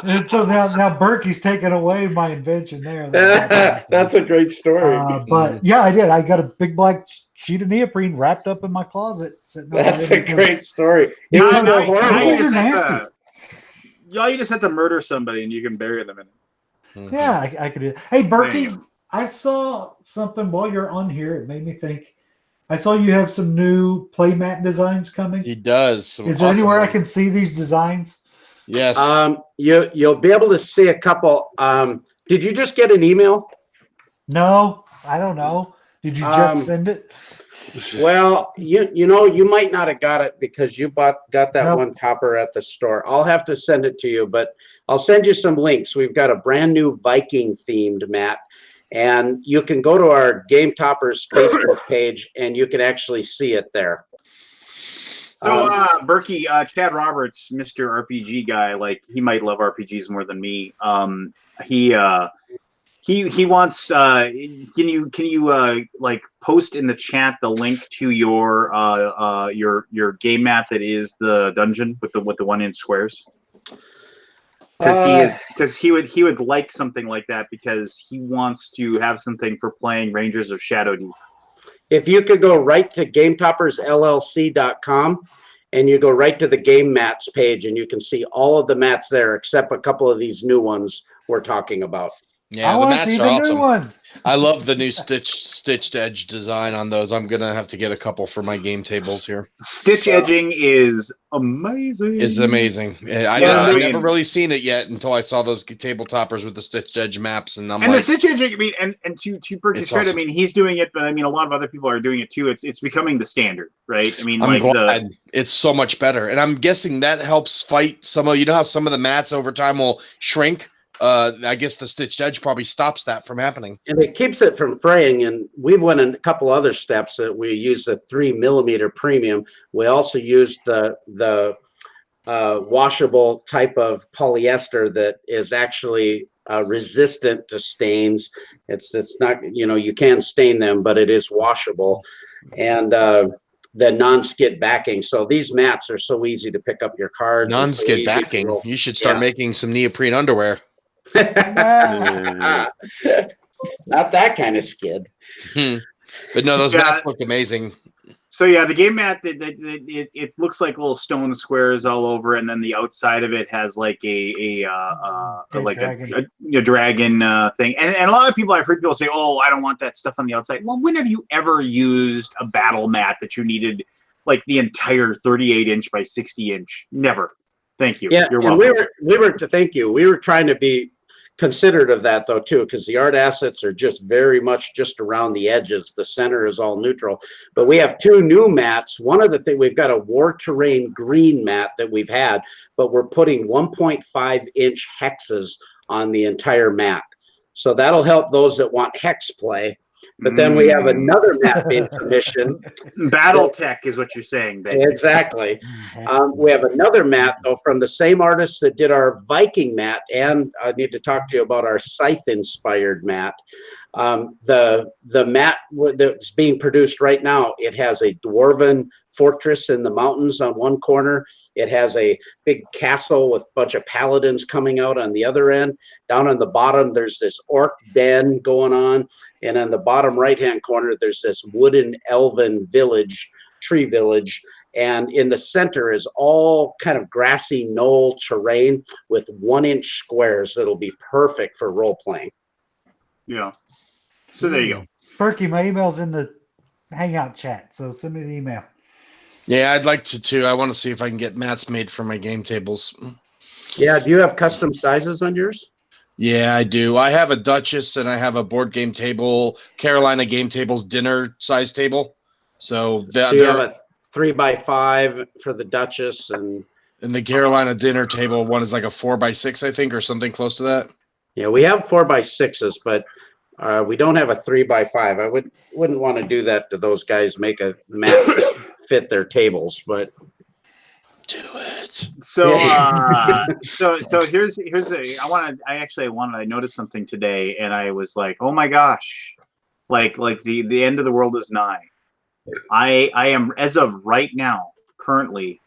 And so now Berkey's taken away my invention there. That's a great story. But yeah, I did. I got a big black sheet of neoprene wrapped up in my closet. That's a great story. It was still horrible. These are nasty. You just have to murder somebody and you can bury them in it. Yeah, I could do it. Hey, Berkey, I saw something while you're on here. It made me think. I saw you have some new playmat designs coming. He does. Is there anywhere I can see these designs? Yes. You'll be able to see a couple. Did you just get an email? No, I don't know. Did you just send it? Well, you might not have got it because you got that one topper at the store. I'll have to send it to you, but I'll send you some links. We've got a brand new Viking themed mat. And you can go to our Game Toppers Facebook page and you can actually see it there. So, Berkey, Chad Roberts, Mr. RPG guy, like he might love RPGs more than me. He wants. Can you like post in the chat the link to your game mat that is the dungeon with the 1 inch squares? Because he would like something like that because he wants to have something for playing Rangers of Shadow Deep. If you could go right to GameToppersLLC.com and you go right to the game mats page and you can see all of the mats there except a couple of these new ones we're talking about. Yeah, the mats are awesome. I love the new stitched edge design on those. I'm gonna have to get a couple for my game tables here. Stitch edging is amazing. It's amazing. I've never really seen it yet until I saw those table toppers with the stitched edge maps, and the stitch edging. I mean, and to Berkey's credit, I mean, he's doing it, but I mean, a lot of other people are doing it too. It's becoming the standard, right? I mean, I'm glad it's so much better, and I'm guessing that helps fight some of how some of the mats over time will shrink. I guess the stitched edge probably stops that from happening, and it keeps it from fraying. And we went in a couple other steps. That we use a 3mm premium. We also used the washable type of polyester that is actually resistant to stains. It's not, you can stain them, but it is washable, and the non-skid backing. So these mats are so easy to pick up your cards. Non-skid backing. You should start making some neoprene underwear. Not that kind of skid. But no, those mats look amazing. So yeah, the game mat it looks like little stone squares all over, and then the outside of it has like a dragon thing. And a lot of people, I've heard people say, "Oh, I don't want that stuff on the outside." Well, when have you ever used a battle mat that you needed like the entire 38-inch by 60-inch? Never. Thank you. Yeah, you're welcome. We were to thank you. We were trying to be considerate of that though too, because the art assets are just very much just around the edges. The center is all neutral. But we have two new mats. One of the things, we've got a war terrain green mat that we've had, but we're putting 1.5-inch hexes on the entire mat. So that'll help those that want hex play. But then we have another mat being commissioned. BattleTech is what you're saying, basically. Exactly. We have another mat, though, from the same artist that did our Viking mat, and I need to talk to you about our Scythe-inspired mat. The mat that's being produced right now, it has a dwarven fortress in the mountains on one corner. It has a big castle with a bunch of paladins coming out on the other end. Down on the bottom, there's this orc den going on. And on the bottom right-hand corner, there's this wooden elven village, tree village. And in the center is all kind of grassy knoll terrain with 1-inch squares that'll be perfect for role-playing. Yeah. So there you go. Berkey, my email's in the Hangout chat, so send me the email. Yeah, I'd like to too. I want to see if I can get mats made for my game tables. Yeah, do you have custom sizes on yours? Yeah, I do. I have a Duchess and I have a board game table, Carolina Game Tables dinner size table. So you have a 3x5 for the Duchess, and the Carolina dinner table one is like a 4x6, I think, or something close to that. yeah, we have 4x6s, but we don't have a 3x5. I wouldn't want to do that to those guys. Make a mat that fit their tables, but do it. So here's I noticed something today, and I was like, oh my gosh, like the end of the world is nigh. I am, as of right now, currently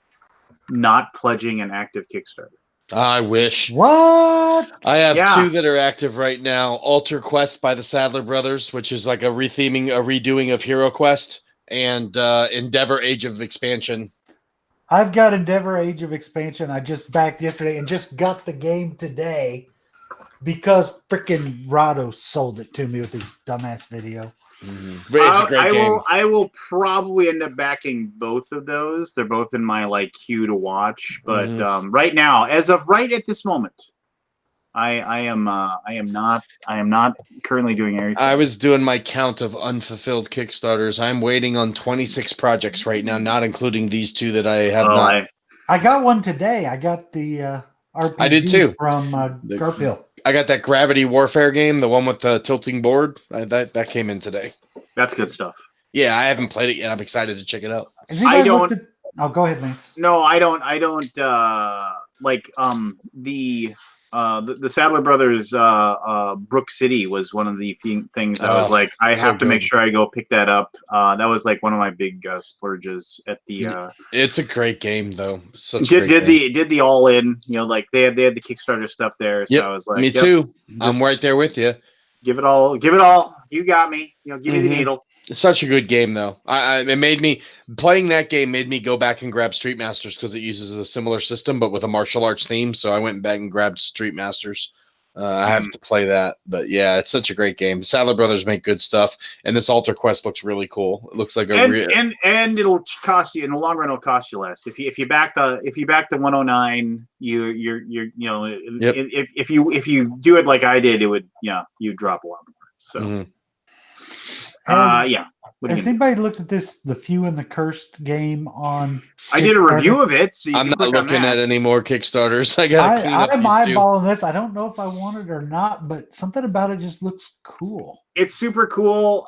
not pledging an active Kickstarter. I wish. What? I have Yeah. 2 that are active right now. Alter Quest by the Sadler Brothers, which is like a redoing of Hero Quest, and Endeavor Age of Expansion. I've got Endeavor Age of Expansion. I just backed yesterday and just got the game today because freaking Rado sold it to me with his dumbass video. It's a great game. I will probably end up backing both of those. They're both in my queue to watch. But right now, as of right at this moment, I am not currently doing anything. I was doing my count of unfulfilled Kickstarters. I'm waiting on 26 projects right now, not including these 2 that I have not. I got one today. I got the RPG I did too. From Garfield. I got that Gravity Warfare game, the one with the tilting board. That came in today. That's good stuff. Yeah, I haven't played it yet. I'm excited to check it out. I don't. Oh, go ahead, Lance. No, I don't. The Sadler Brothers Brook City was one of the things I was like, I have to make sure I go pick that up. That was like one of my big splurges at the. It's a great game though. Did the all in? They had the Kickstarter stuff there. So I was like, me too. I'm right there with you. Give it all. You got me. Give me the needle. It's such a good game though. It made me playing that game made me go back and grab Street Masters because it uses a similar system but with a martial arts theme. So I went back and grabbed Street Masters. I have to play that, but yeah, it's such a great game. Sadler Brothers make good stuff, and this Alter Quest looks really cool. It looks like and it'll cost you in the long run. It'll cost you less if you back the 109. If you do it like I did, it would you drop a lot more. So. Has anybody looked at the Few and the Cursed game on? I did a review of it. So I'm not looking at any more Kickstarters. I'm eyeballing this. I don't know if I want it or not, but something about it just looks cool. It's super cool.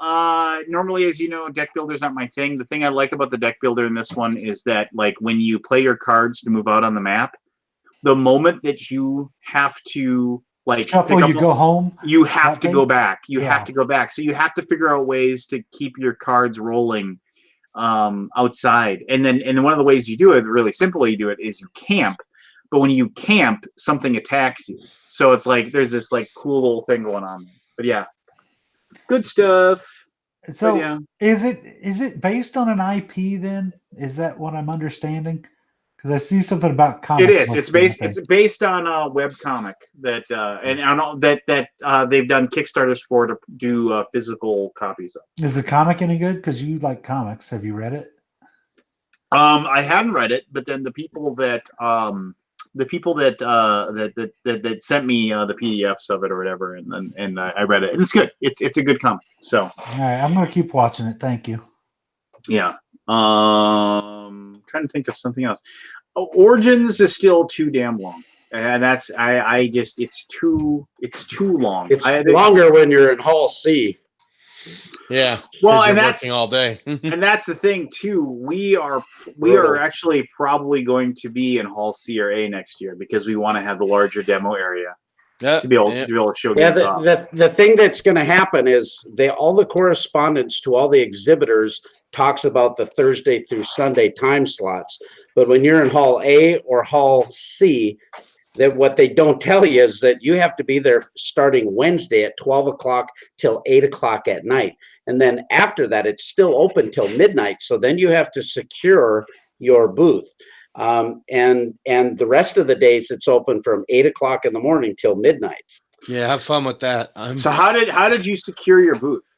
Normally, as you know, deck builder's not my thing. The thing I like about the deck builder in this one is that, when you play your cards to move out on the map, the moment that you have to shuffle, you go home. You have to go back. You have to go back. So you have to figure out ways to keep your cards rolling outside. And then one of the ways you do it, really simple way you do it, is you camp. But when you camp, something attacks you. So it's there's this cool little thing going on. But yeah, good stuff. So is it based on an IP then? Is that what I'm understanding? Because I see something about comic. It is. It's based on a web comic that they've done Kickstarters for to do physical copies of. Is the comic any good? Because you like comics. Have you read it? I hadn't read it, but then the people that sent me the PDFs of it or whatever, and I read it, and it's good. It's a good comic. So all right, I'm gonna keep watching it. Thank you. Yeah. Trying to think of something else. Origins is still too damn long, and that's it's too long. It's longer when you're in Hall C. Yeah. Well, and that's working all day. And that's the thing too. We are actually probably going to be in Hall C or A next year because we want to have the larger demo area. To be able to show games off. The thing that's going to happen is all the correspondence to all the exhibitors talks about the Thursday through Sunday time slots. But when you're in Hall A or Hall C, that what they don't tell you is that you have to be there starting Wednesday at 12 o'clock till 8 o'clock at night. And then after that, it's still open till midnight. So then you have to secure your booth. And the rest of the days it's open from 8 o'clock in the morning till midnight. Yeah, have fun with that. So how did you secure your booth?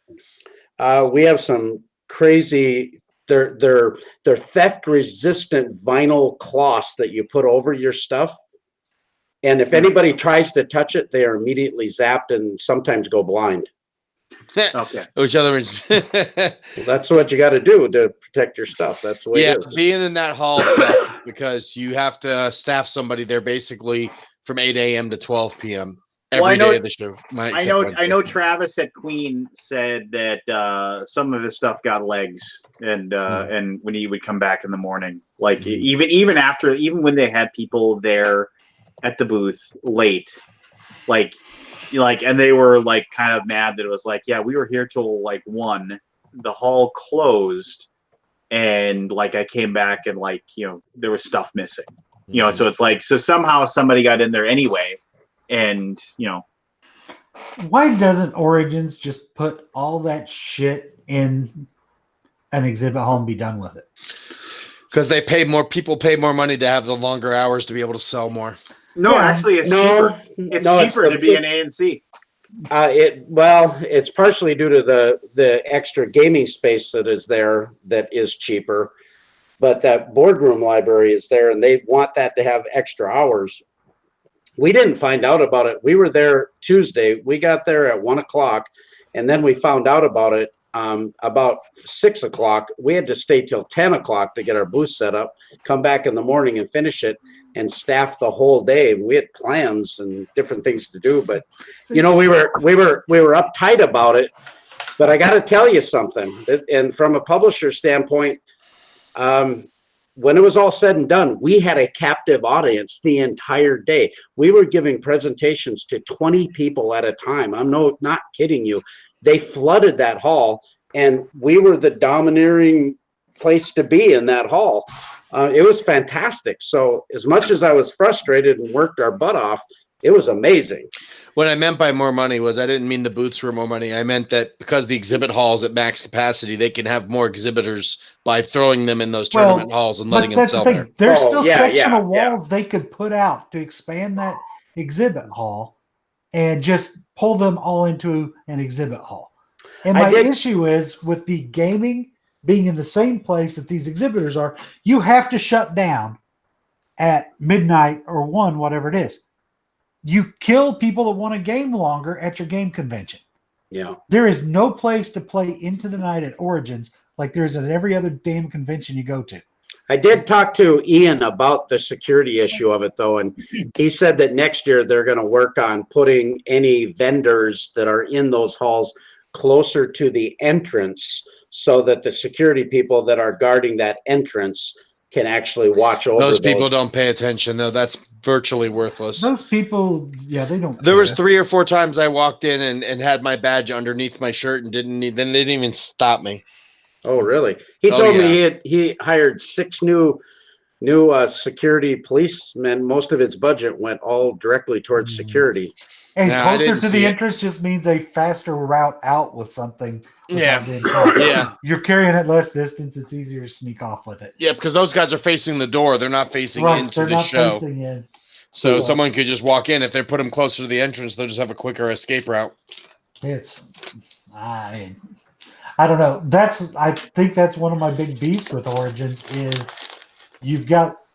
We have some crazy they're theft resistant vinyl cloths that you put over your stuff. And if anybody tries to touch it, they are immediately zapped and sometimes go blind. Okay. Which other ones? Well, that's what you got to do to protect your stuff. That's the way Yeah, it is. being in that hall sucks because you have to staff somebody there basically from 8 a.m. to 12 p.m. Well, every day of the show. I know. Travis at Queen said that some of his stuff got legs, and when he would come back in the morning, like even when they had people there at the booth late, like and they were like kind of mad that it was like, yeah, we were here till like 1, the hall closed, and like I came back and like there was stuff missing, so it's like so somehow somebody got in there anyway, and why doesn't Origins just put all that shit in an exhibit hall and be done with it? Because people pay more money to have the longer hours to be able to sell more. No, actually, it's cheaper. It's cheaper to be an A&C. It's partially due to the extra gaming space that is there that is cheaper, but that boardroom library is there, and they want that to have extra hours. We didn't find out about it. We were there Tuesday. We got there at 1 o'clock, and then we found out about it about 6 o'clock. We had to stay till 10 o'clock to get our booth set up, come back in the morning and finish it, and staff the whole day. We had plans and different things to do, but we were uptight about it. But I got to tell you something, and from a publisher standpoint, when it was all said and done, we had a captive audience the entire day. We were giving presentations to 20 people at a time. I'm not kidding you. They flooded that hall, and we were the domineering place to be in that hall. It was fantastic. So as much as I was frustrated and worked our butt off, it was amazing. What I meant by more money was I didn't mean the booths were more money. I meant that because the exhibit hall's at max capacity, they can have more exhibitors by throwing them in those tournament halls and letting them sell there. There's still sectional walls they could put out to expand that exhibit hall and just pull them all into an exhibit hall. And my issue is with the gaming being in the same place that these exhibitors are, you have to shut down at midnight or 1, whatever it is. You kill people that want to game longer at your game convention. Yeah. There is no place to play into the night at Origins like there is at every other damn convention you go to. I did talk to Ian about the security issue of it, though, and he said that next year they're going to work on putting any vendors that are in those halls closer to the entrance so that the security people that are guarding that entrance can actually watch over those people. Don't pay attention, though. That's virtually worthless. Those people, yeah, they don't. There was 3 or 4 times I walked in and had my badge underneath my shirt and then they didn't even stop me. Oh, really? He told me he hired 6 new security policemen. Most of his budget went all directly towards security. And closer to the entrance just means a faster route out with something. Yeah. You're carrying it less distance. It's easier to sneak off with it. Yeah, because those guys are facing the door. They're not facing into the show. So someone could just walk in. If they put them closer to the entrance, they'll just have a quicker escape route. I don't know. I think that's one of my big beefs with Origins is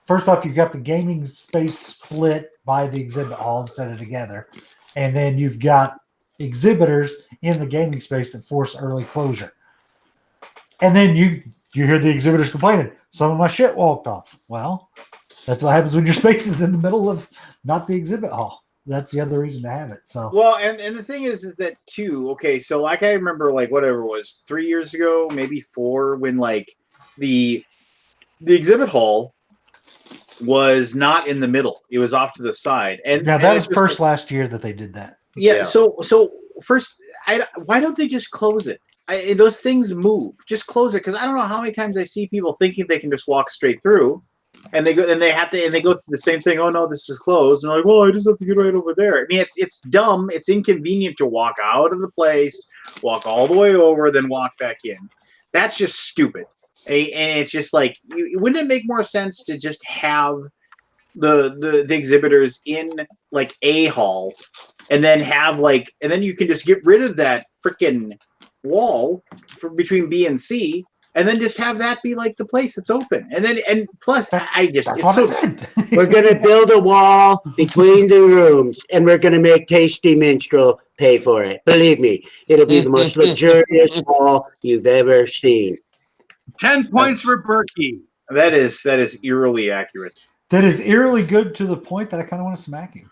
first off, you've got the gaming space split by the exhibit hall instead of together. And then you've got exhibitors in the gaming space that force early closure. And then you hear the exhibitors complaining, some of my shit walked off. Well, that's what happens when your space is in the middle of not the exhibit hall. That's the other reason to have it. So well, and the thing is that too, okay, so like I remember like whatever it was 3 years ago, maybe 4, when like the exhibit hall was not in the middle. It was off to the side. And that was first last year that they did that. Yeah. So first, why don't they just close it? Those things move. Just close it, because I don't know how many times I see people thinking they can just walk straight through, and they go through the same thing. Oh no, this is closed. And they're like, well, I just have to get right over there. I mean, it's dumb. It's inconvenient to walk out of the place, walk all the way over, then walk back in. That's just stupid. And it's just like, wouldn't it make more sense to just have the exhibitors in like a hall, and then and then you can just get rid of that freaking wall between B and C, and then just have that be like the place that's open. And plus, That's what I said. We're gonna build a wall between the rooms, and we're gonna make Tasty Minstrel pay for it. Believe me, it'll be the most luxurious wall you've ever seen. 10 points for Berkey. That is eerily accurate. That is eerily good to the point that I kind of want to smack you.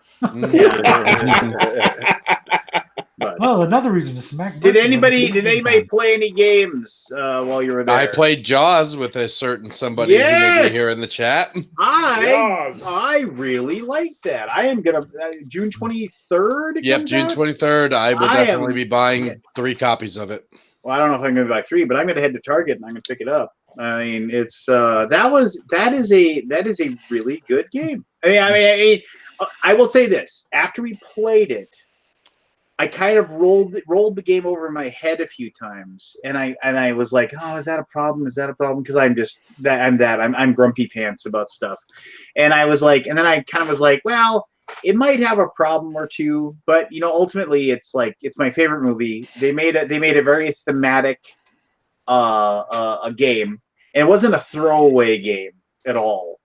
But Well, another reason to smack. did Berkey anybody was- play any games while you were there? I played Jaws with a certain somebody who may Yes! be here in the chat. I really like that. I am gonna June 23rd. Yep, June 23rd. I will I definitely am- be buying 3 copies of it. Well, I don't know if I'm going to buy 3, but I'm going to head to Target and I'm going to pick it up. I mean, it's that is a really good game. I will say this: after we played it, I kind of rolled the game over in my head a few times, and I was like, oh, is that a problem? Is that a problem? Because I'm grumpy pants about stuff, and I was like, and then I kind of was like, well, it might have a problem or two, but ultimately, it's my favorite movie. They made a very thematic a game, and it wasn't a throwaway game at all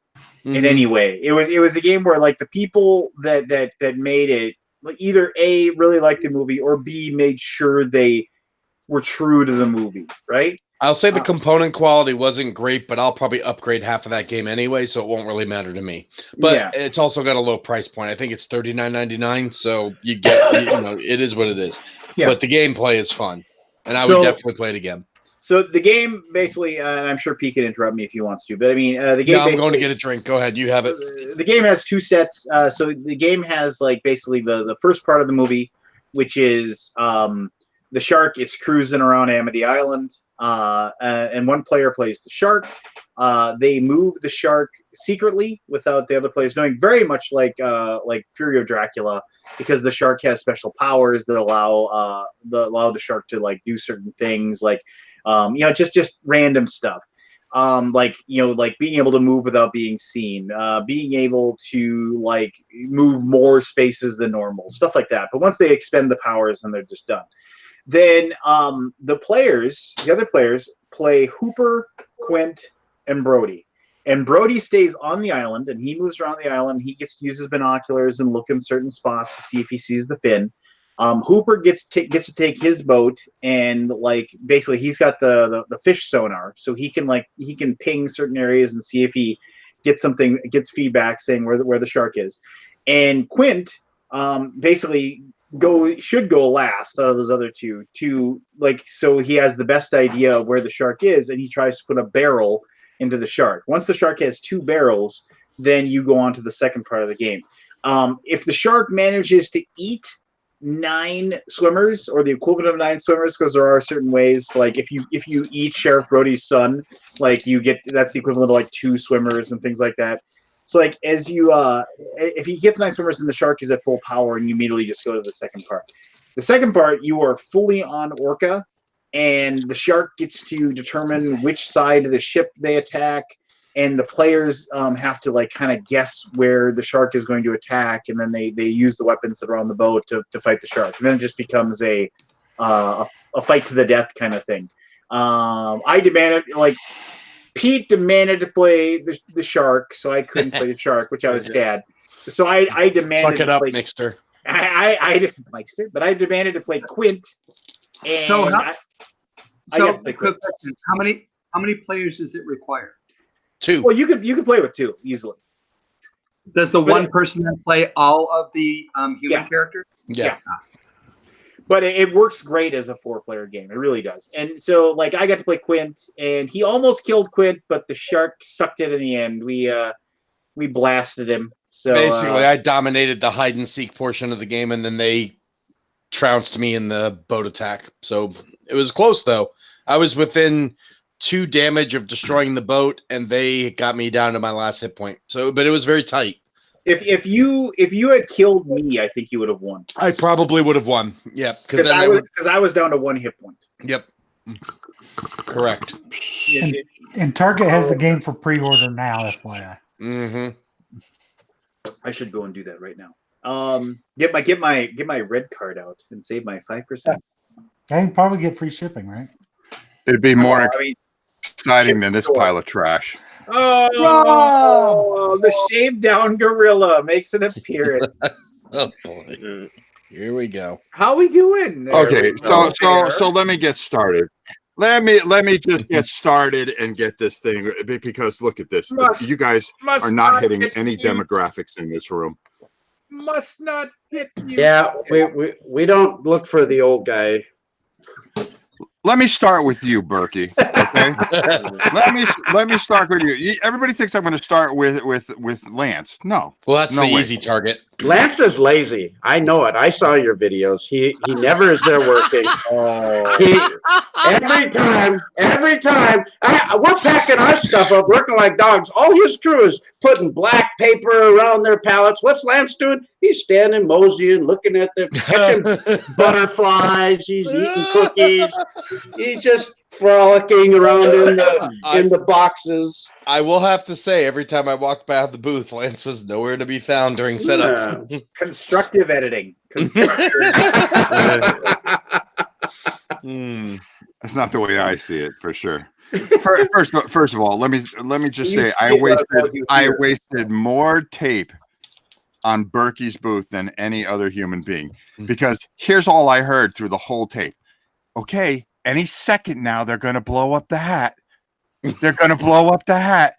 in any way. It was a game where like the people that made it either A, really liked the movie, or B, made sure they were true to the movie, right? I'll say the component quality wasn't great, but I'll probably upgrade half of that game anyway, so it won't really matter to me. But it's also got a low price point. I think it's $39.99, so you get, it is what it is. Yeah. But the gameplay is fun, and I would definitely play it again. So the game basically, and I'm sure Pete can interrupt me if he wants to, but I mean, the game. No, I'm going to get a drink. Go ahead, you have it. The game has 2 sets. So the game has like basically the first part of the movie, which is the shark is cruising around Amity Island, and one player plays the shark. They move the shark secretly without the other players knowing, very much like Fury of Dracula, because the shark has special powers that allow the shark to like do certain things, like just random stuff. Like being able to move without being seen, being able to like move more spaces than normal, stuff like that. But once they expend the powers, then they're just done. Then the other players play Hooper, Quint, and Brody. And Brody stays on the island, and he moves around the island. He gets to use his binoculars and look in certain spots to see if he sees the fin. Hooper gets to take his boat, and like basically he's got the fish sonar, so he can ping certain areas and see if he gets feedback saying where the shark is. And Quint basically should go last out of those other two so he has the best idea of where the shark is, and he tries to put a barrel into the shark. Once the shark has 2 barrels, then you go on to the second part of the game. If the shark manages to eat 9 swimmers, or the equivalent of 9 swimmers, because there are certain ways, like if you eat Sheriff Brody's son, like that's the equivalent of like 2 swimmers and things like that. So like as you if he gets 9 swimmers, then the shark is at full power, and you immediately just go to the second part. The second part, you are fully on Orca, and the shark gets to determine which side of the ship they attack, and the players have to like kind of guess where the shark is going to attack, and then they use the weapons that are on the boat to fight the shark, and then it just becomes a fight to the death kind of thing. I demanded, like Pete demanded to play the shark, so I couldn't play the shark, which I was sad. So I demanded. Suck it up, play, Mixter. I didn't Mixter, but I demanded to play Quint. And So quick question: How many players does it require? 2. Well, you could play with 2 easily. Does the one person then play all of the human characters? Yeah. But it works great as a 4-player game. It really does. And so, like, I got to play Quint, and he almost killed Quint, but the shark sucked it in the end. We blasted him. So basically, I dominated the hide and seek portion of the game, and then they trounced me in the boat attack. So it was close, though. I was within 2 damage of destroying the boat, and they got me down to my last hit point. So, but it was very tight. If you had killed me, I think you would have won. I probably would have won. Yeah, because I was down to 1 hit point. Yep. Correct. And Target has the game for pre-order now, FYI. Mm-hmm. I should go and do that right now. Get my red card out and save my 5%. I can probably get free shipping, right? It'd be more I mean, exciting than this pile of trash. Oh, the shaved down gorilla makes an appearance. Oh boy. Here we go. How we doing? There Okay, we go. so let me get started. Let me just get started and get this thing, because look at this. You guys are not hitting any demographics in this room. Must not hit you. Yeah, we don't look for the old guy. Let me start with you, Berkey. Okay. let me start with you. Everybody thinks I'm going to start with Lance. No. Well, that's no the way. easy target. Lance is lazy. I know it. I saw your videos. He never is there working. Every time we're packing our stuff up, working like dogs. All his crew is putting black paper around their pallets. What's Lance doing? He's standing moseying, looking at the catching butterflies. He's eating cookies. He's just frolicking around in the boxes. I will have to say, every time I walked by the booth, Lance was nowhere to be found during setup. Yeah. Constructive editing. That's not the way I see it, for sure. First of all, let me just say I wasted more tape on Berkey's booth than any other human being, because here's all I heard through the whole tape. Okay, any second now they're going to blow up the hat. They're going to blow up the hat.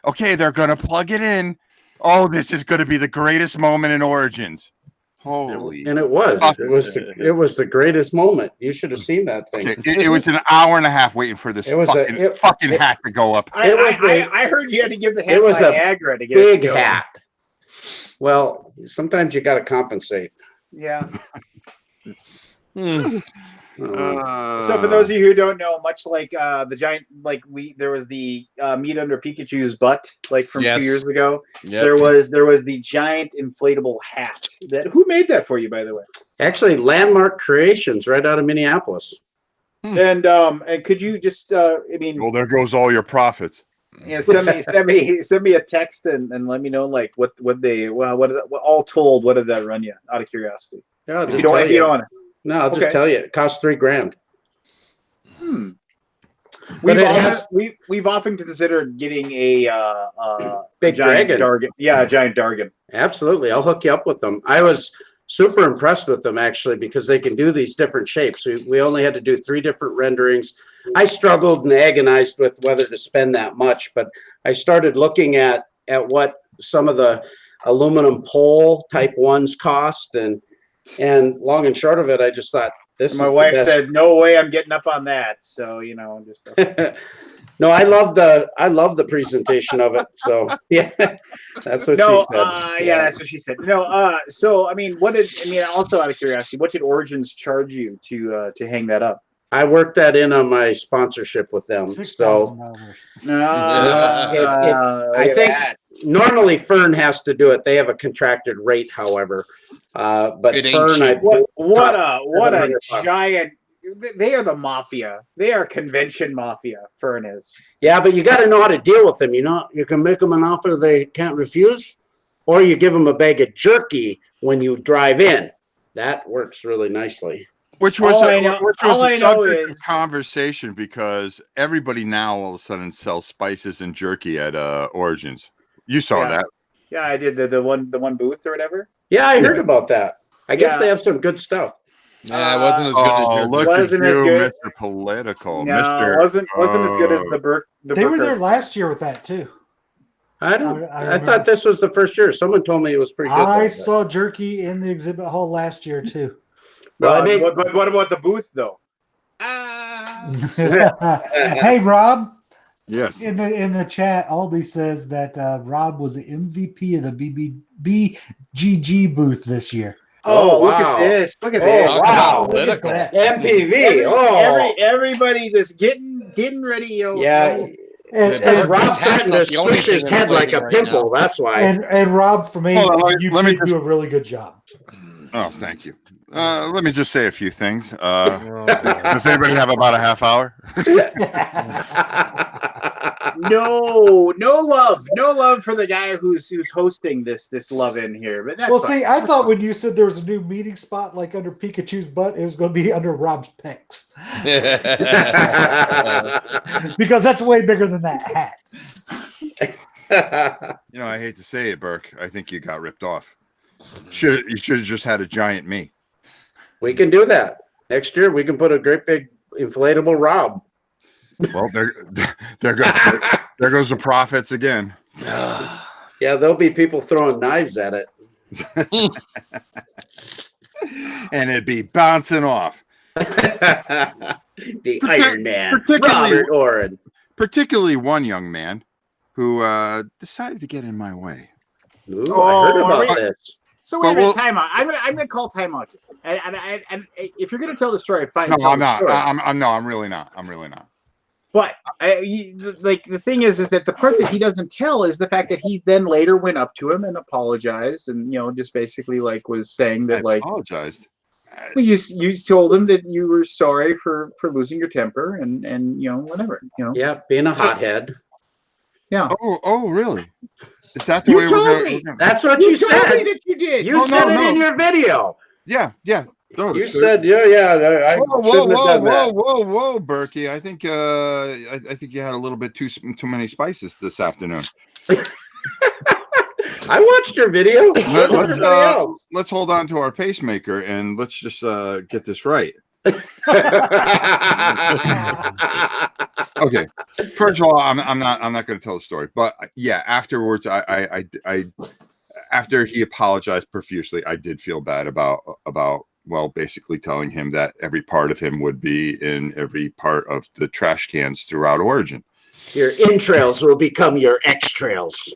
Okay, they're going to plug it in. Oh, this is going to be the greatest moment in Origins. Holy. And it was the greatest moment. You should have seen that thing. Okay, it was an hour and a half waiting for this fucking hat to go up. I heard you had to give the hat Viagra to get big hat. Well, sometimes you got to compensate. Yeah. So for those of you who don't know, much like the giant, there was the meat under Pikachu's butt, from 2 years ago. Yep. There was the giant inflatable hat. Who made that for you, by the way? Actually, Landmark Creations, right out of Minneapolis. And could you just well, there goes all your profits. Yeah, send me a text and let me know what all told, what did that run you, out of curiosity? Yeah, if you don't want to. No, I'll just tell you, it cost $3,000. We've often considered getting a big giant Dargan. Yeah, a giant Dargan. Absolutely, I'll hook you up with them. I was super impressed with them, actually, because they can do these different shapes. We only had to do 3 different renderings. I struggled and agonized with whether to spend that much, but I started looking at what some of the aluminum pole type ones cost, and long and short of it, I just thought my wife said, "No way, I'm getting up on that." So just. No, I love the presentation of it. So yeah, that's what she said. Yeah, that's what she said. No, so also out of curiosity, what did Origins charge you to hang that up? I worked that in on my sponsorship with them. So I think normally Fern has to do it. They have a contracted rate, however. But Fern, what a giant! They are the mafia. They are convention mafia. Fern is. Yeah, but you got to know how to deal with them. You can make them an offer they can't refuse, or you give them a bag of jerky when you drive in. That works really nicely. Which was a subject of conversation, because everybody now all of a sudden sells spices and jerky at Origins. You saw that. Yeah, I did the one booth or whatever. Yeah, I heard about that. I guess they have some good stuff. Yeah, it wasn't as good as look at you, Mr. Political. No, it wasn't as good as the Burke. They were there last year with that too. I thought this was the first year. Someone told me it was pretty good. I saw jerky in the exhibit hall last year too. Well, what about the booth though? Hey, Rob. Yes. In the chat, Aldi says that Rob was the MVP of the BGG booth this year. Oh, wow. Look at this! Look at this! Wow! Look at that. MPV. Everybody just getting ready. Yeah. It's Rob threatened to squish his head like a pimple. That's why. And Rob, for me, you did do a really good job. Oh, thank you. Let me just say a few things. Does anybody have about a half hour? no love for the guy who's hosting this love in here. But that's Well, fine. see, I thought when you said there was a new meeting spot like under Pikachu's butt, it was going to be under Rob's pecs. Because that's way bigger than that hat. You know, I hate to say it, Burke. I think you got ripped off. You should have just had a giant me. We can do that. Next year, we can put a great big inflatable Rob. Well, there goes the profits again. Yeah, there'll be people throwing knives at it. And it'd be bouncing off. The Iron Man, Robert Oren. Particularly one young man who decided to get in my way. Ooh, I heard about this. So wait a minute, time out. I'm gonna call time out. And if you're gonna tell the story, fine. No, I'm not. I'm really not. But the thing is that the part that he doesn't tell is the fact that he then later went up to him and apologized, and just basically was saying that apologized. Well, you told him that you were sorry for losing your temper and whatever. Yeah, being a hothead. Yeah. Oh, really? Is that the way we're going? That's what you said. Me that you did. You said it in your video. Yeah. No, you said, I whoa, Berkey. I think you had a little bit too many spices this afternoon. I watched your video. Let's hold on to our pacemaker and let's just get this right. Okay. First of all, I'm not going to tell the story, but yeah, afterwards, I after he apologized profusely, I did feel bad about basically telling him that every part of him would be in every part of the trash cans throughout Origin. Your entrails will become your extrails.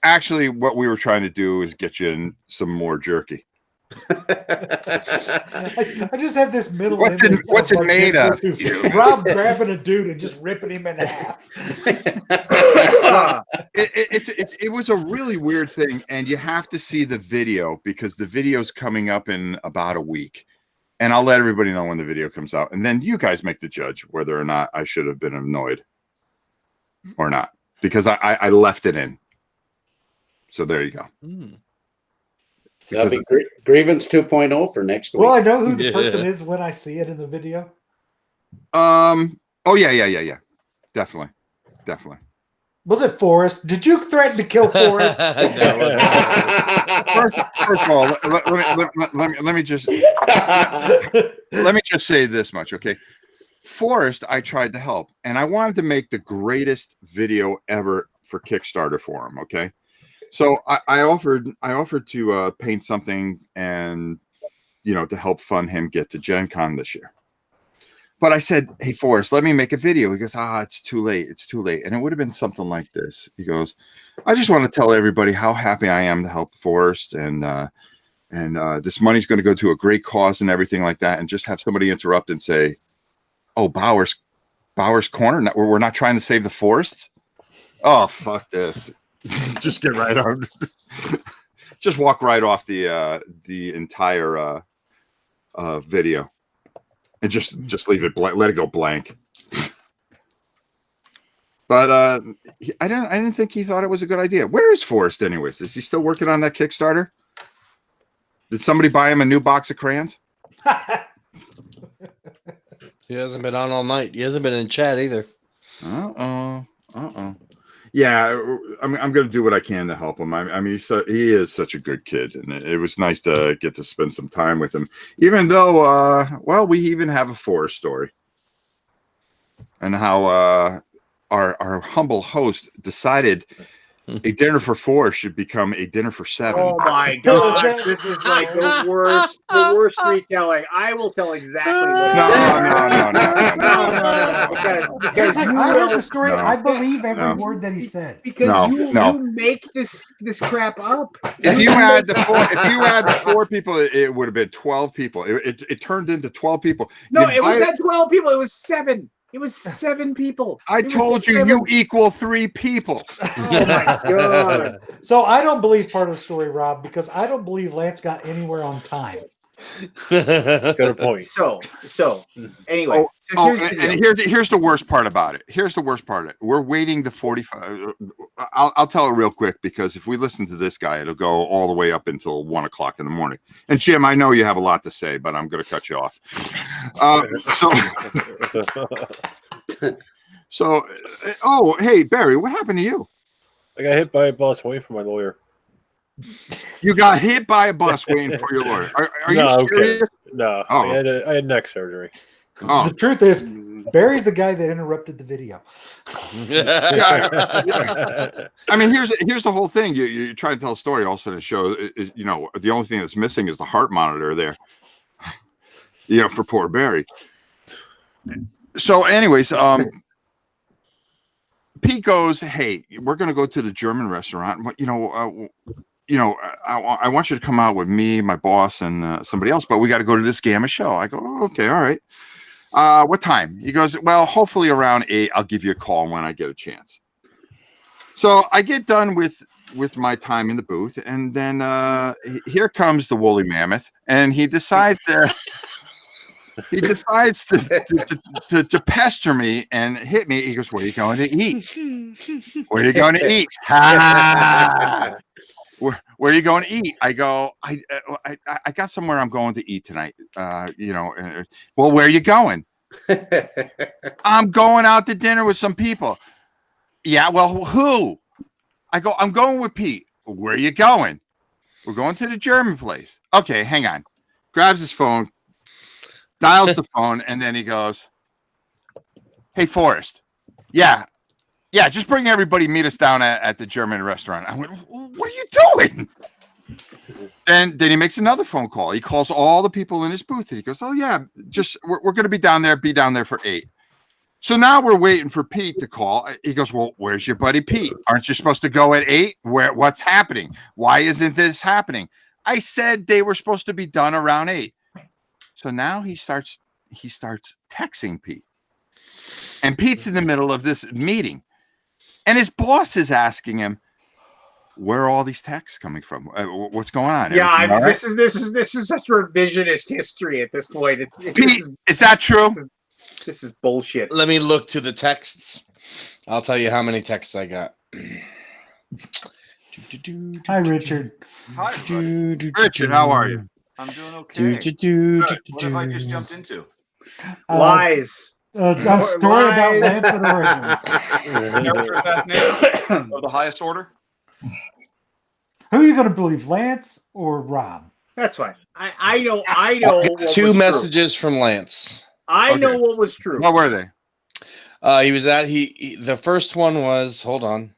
Actually, what we were trying to do is get you in some more jerky. I just have this middle. What's it made of? Rob grabbing a dude and just ripping him in half. It was a really weird thing, and you have to see the video because the video's coming up in about a week, and I'll let everybody know when the video comes out, and then you guys make the judge whether or not I should have been annoyed or not because I left it in. So there you go. That'll be grievance 2.0 for next week. Well, I know who the person is when I see it in the video. Oh yeah. Definitely. Was it Forrest? Did you threaten to kill Forrest? First of all, let me just say this much, okay? Forrest, I tried to help, and I wanted to make the greatest video ever for Kickstarter for him, okay? So I offered to paint something and to help fund him get to Gen Con this year. But I said, hey Forrest, let me make a video. He goes, it's too late. And it would have been something like this. He goes, I just want to tell everybody how happy I am to help Forrest and this money's going to go to a great cause and everything like that. And just have somebody interrupt and say, oh, Bauer's Corner. We're not trying to save the forests. Oh, fuck this. Just get right on. Just walk right off the entire video, and just leave it blank. Let it go blank. But I didn't think he thought it was a good idea. Where is Forrest, anyways? Is he still working on that Kickstarter? Did somebody buy him a new box of crayons? He hasn't been on all night. He hasn't been in chat either. Yeah, I'm going to do what I can to help him. I mean, he is such a good kid, and it was nice to get to spend some time with him. Even though, we even have a Forrest story, and how our humble host decided a dinner for four should become a dinner for seven. Oh my gosh, this is like the worst retelling. I will tell exactly. No. Because I heard the story. I believe every word that he said. Because you make this crap up. If you add the four people, it would have been 12 people. It turned into 12 people. No, it was not 12 people. It was 7. It was 7 people. I told you equal 3 people. Oh my god! So I don't believe part of the story, Rob, because I don't believe Lance got anywhere on time. Got a point. So anyway. Here's the worst part about it. Here's the worst part of it. We're waiting the 45. I'll tell it real quick, because if we listen to this guy, it'll go all the way up until 1 o'clock in the morning. And Jim, I know you have a lot to say, but I'm going to cut you off. Oh, hey, Barry, what happened to you? I got hit by a bus waiting for my lawyer. You got hit by a bus waiting for your lawyer. Are you serious? Okay. No, Oh. I had neck surgery. The truth is, Barry's the guy that interrupted the video. I mean, here's the whole thing. You try to tell a story, all of a sudden it shows, the only thing that's missing is the heart monitor there, for poor Barry. So anyways, Pete goes, hey, we're going to go to the German restaurant. I want you to come out with me, my boss, and somebody else, but we got to go to this Gamma show. I go, oh, okay, all right. What time? He goes, well, hopefully around 8. I'll give you a call when I get a chance. So I get done with my time in the booth, and then here comes the woolly mammoth, and he decides to pester me and hit me. He goes, where are you going to eat? Where are you going to eat? Where are you going to eat? I go, I got somewhere I'm going to eat tonight. Well, where are you going? I'm going out to dinner with some people. Yeah, well, who? I go, I'm going with Pete. Where are you going? We're going to the German place. Okay, hang on. Grabs his phone, dials the phone, and then he goes, hey, Forrest. Yeah, just bring everybody, meet us down at the German restaurant. I went, what are you doing? Then he makes another phone call. He calls all the people in his booth, and he goes, oh, yeah, we're going to be down there for 8. So now we're waiting for Pete to call. He goes, well, where's your buddy Pete? Aren't you supposed to go at 8? What's happening? Why isn't this happening? I said they were supposed to be done around 8. So now he starts texting Pete. And Pete's in the middle of this meeting. And his boss is asking him, where are all these texts coming from? What's going on? Yeah, I mean, this is such revisionist history at this point. Pete, is that true? This is bullshit. Let me look to the texts. I'll tell you how many texts I got. Hi, Richard. Hi, buddy. Richard, how are you? I'm doing okay. What have I just jumped into? Lies. A story about Lance and Origins. Character assassination of the highest order. Who are you going to believe, Lance or Rob? That's fine. I know. What 2 was messages from Lance. I know what was true. What were they? He was at the first one was hold on.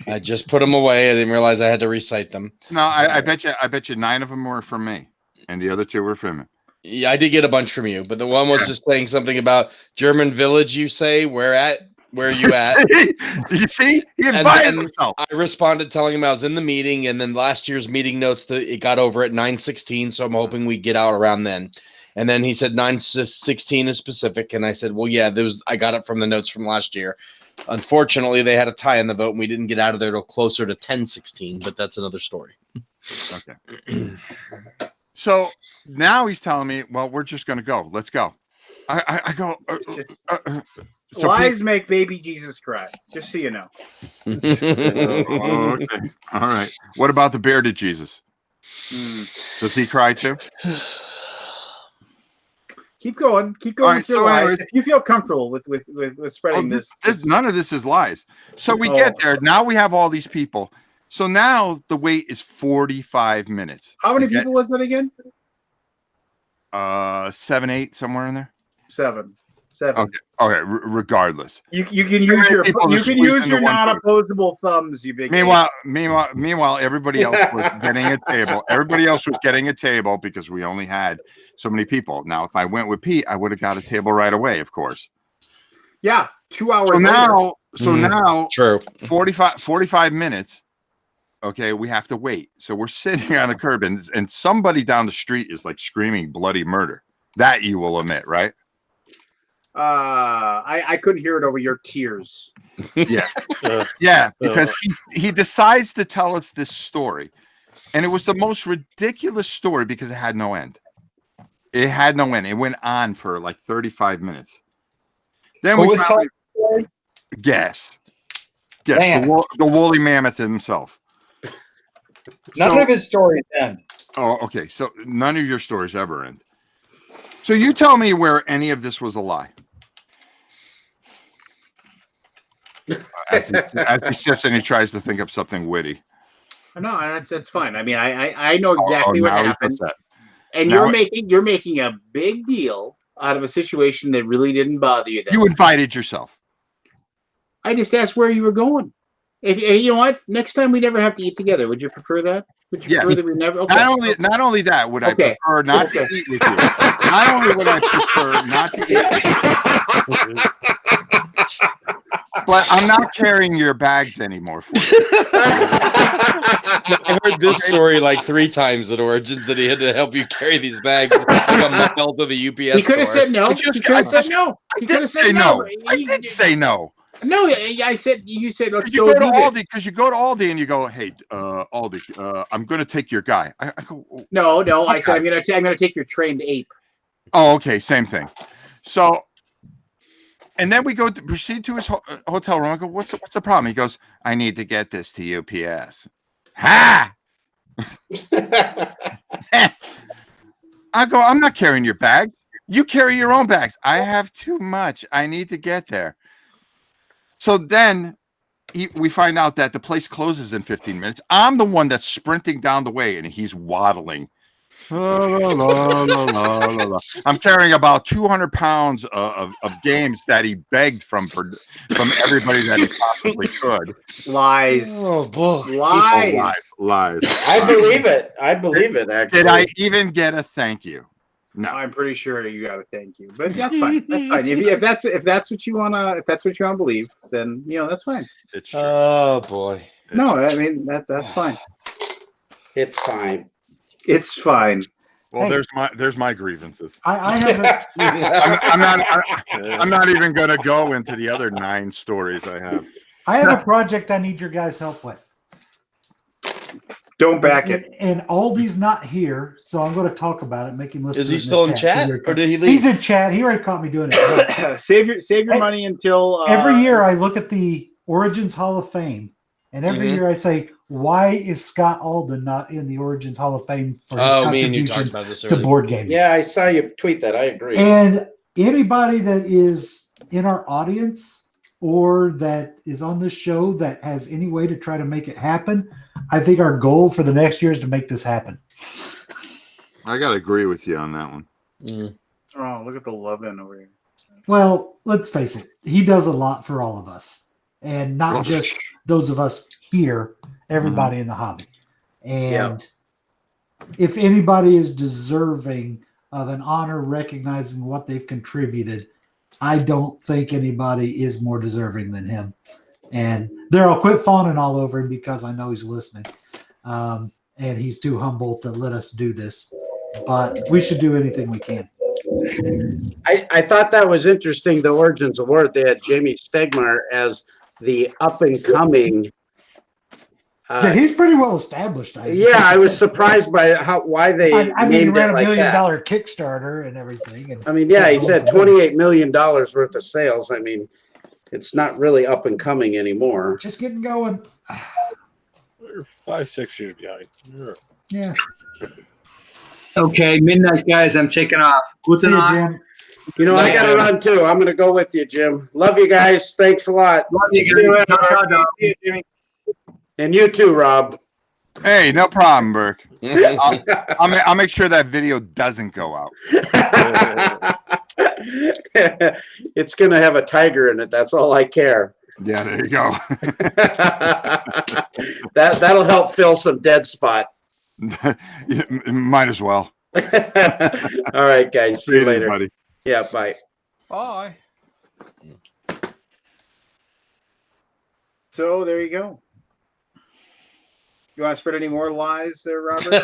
I just put them away. I didn't realize I had to recite them. No, I bet you 9 of them were from me, and the other 2 were from him. Yeah, I did get a bunch from you, but the one was just saying something about German village. You say where are you at? Did you see? He invited himself. I responded telling him I was in the meeting, and then last year's meeting notes that it got over at 9:16, so I'm hoping we get out around then. And then he said 9:16 is specific, and I said, well, yeah, I got it from the notes from last year. Unfortunately, they had a tie in the vote, and we didn't get out of there till closer to 10:16, but that's another story. Okay. So now he's telling me, well, we're just going to go. Let's go. I go. So lies make baby Jesus cry. Just so you know. Okay. All right. What about the bearded Jesus? Does he cry too? Keep going. Right, with your lies. If you feel comfortable with spreading this, none of this is lies. So we get there. Now we have all these people. So now the wait is 45 minutes. How many people was that again? 7, 8, somewhere in there. 7. Okay. Regardless, you can use your not opposable thumbs. You big. Meanwhile, everybody else was getting a table. Everybody else was getting a table because we only had so many people. Now, if I went with Pete, I would have got a table right away. Of course. Yeah, 2 hours. So now, true. 45 minutes. Okay, we have to wait. So we're sitting on a curb, and somebody down the street is like screaming bloody murder. That you will admit, right? I couldn't hear it over your tears. Yeah, because he decides to tell us this story And it was the most ridiculous story because it had no end. It had no end. It went on for like 35 minutes. Then Who we was finally telling guess Man. the woolly mammoth himself. None of his stories end. Oh, okay. So none of your stories ever end. So you tell me where any of this was a lie. As he sips and he tries to think of something witty. No, that's fine. I mean, I know exactly what now he's happened, upset. and Now you're making a big deal out of a situation that really didn't bother you. You invited yourself. I just asked where you were going. If you know what, next time we never have to eat together. Would you prefer that? Would you prefer that we never? Okay. Not only that would I prefer not to eat with you. Not only would I prefer not to eat with you, but I'm not carrying your bags anymore for you. I heard this story like 3 times at Origins that he had to help you carry these bags like a mile to the UPS He could have store. said no. He could have said no. I did say no. I did say no. No, I said you said let's You go to Aldi because you go to Aldi and you go, hey, Aldi, I'm going to take your guy. I go, no. I said I'm going to take your trained ape. Oh, okay, same thing. So, and then we proceed to his hotel room. I go, what's the problem? He goes, I need to get this to UPS. Ha! I go, I'm not carrying your bags. You carry your own bags. I have too much. I need to get there. So then we find out that the place closes in 15 minutes. I'm the one that's sprinting down the way, and he's waddling. I'm carrying about 200 pounds of games that he begged from everybody that he possibly could. Lies. Oh, boy. Lies. I believe it. Actually. Did I even get a thank you? No. I'm pretty sure you got a thank you, but that's fine. That's fine. If that's what you wanna believe, then that's fine. It's true. Oh boy. No, I mean that's fine. It's fine. It's fine. Well, there's my grievances. I have I'm not even going to go into the other 9 stories I have. I have a project I need your guys' help with. Don't back it. And Aldi's not here, so I'm going to talk about it. Make him listen. Is he still in chat, or did he leave? He's in chat. He already caught me doing it. Save your money until every year I look at the Origins Hall of Fame, and every year I say, "Why is Scott Alden not in the Origins Hall of Fame for his contributions to board gaming?" Yeah, I saw you tweet that. I agree. And anybody that is in our audience or that is on this show that has any way to try to make it happen, I think our goal for the next year is to make this happen. I got to agree with you on that one. Oh, look at the love in over here. Well, let's face it. He does a lot for all of us, and not just those of us here, everybody in the hobby. And if anybody is deserving of an honor recognizing what they've contributed, I don't think anybody is more deserving than him. And there, I'll quit fawning all over him because I know he's listening. And he's too humble to let us do this. But we should do anything we can. I thought that was interesting, the Origins Award. They had Jamie Stegmaier as the up-and-coming. Yeah, he's pretty well established. I was surprised by why they he ran $1 million Kickstarter and everything. And he said $28 million worth of sales. I mean, it's not really up and coming anymore. Just getting going. You're 5-6 years behind. Yeah. Okay, midnight, guys. I'm taking off. See you, Jim. I got to run too. I'm going to go with you, Jim. Love you guys. Thanks a lot. Love you guys. And you too, Rob. Hey, no problem, Burke. I'll make sure that video doesn't go out. It's going to have a tiger in it. That's all I care. Yeah, there you go. That'll help fill some dead spot. Might as well. All right, guys. See you later. Buddy. Yeah, bye. Bye. So there you go. You want to spread any more lies there, Robert?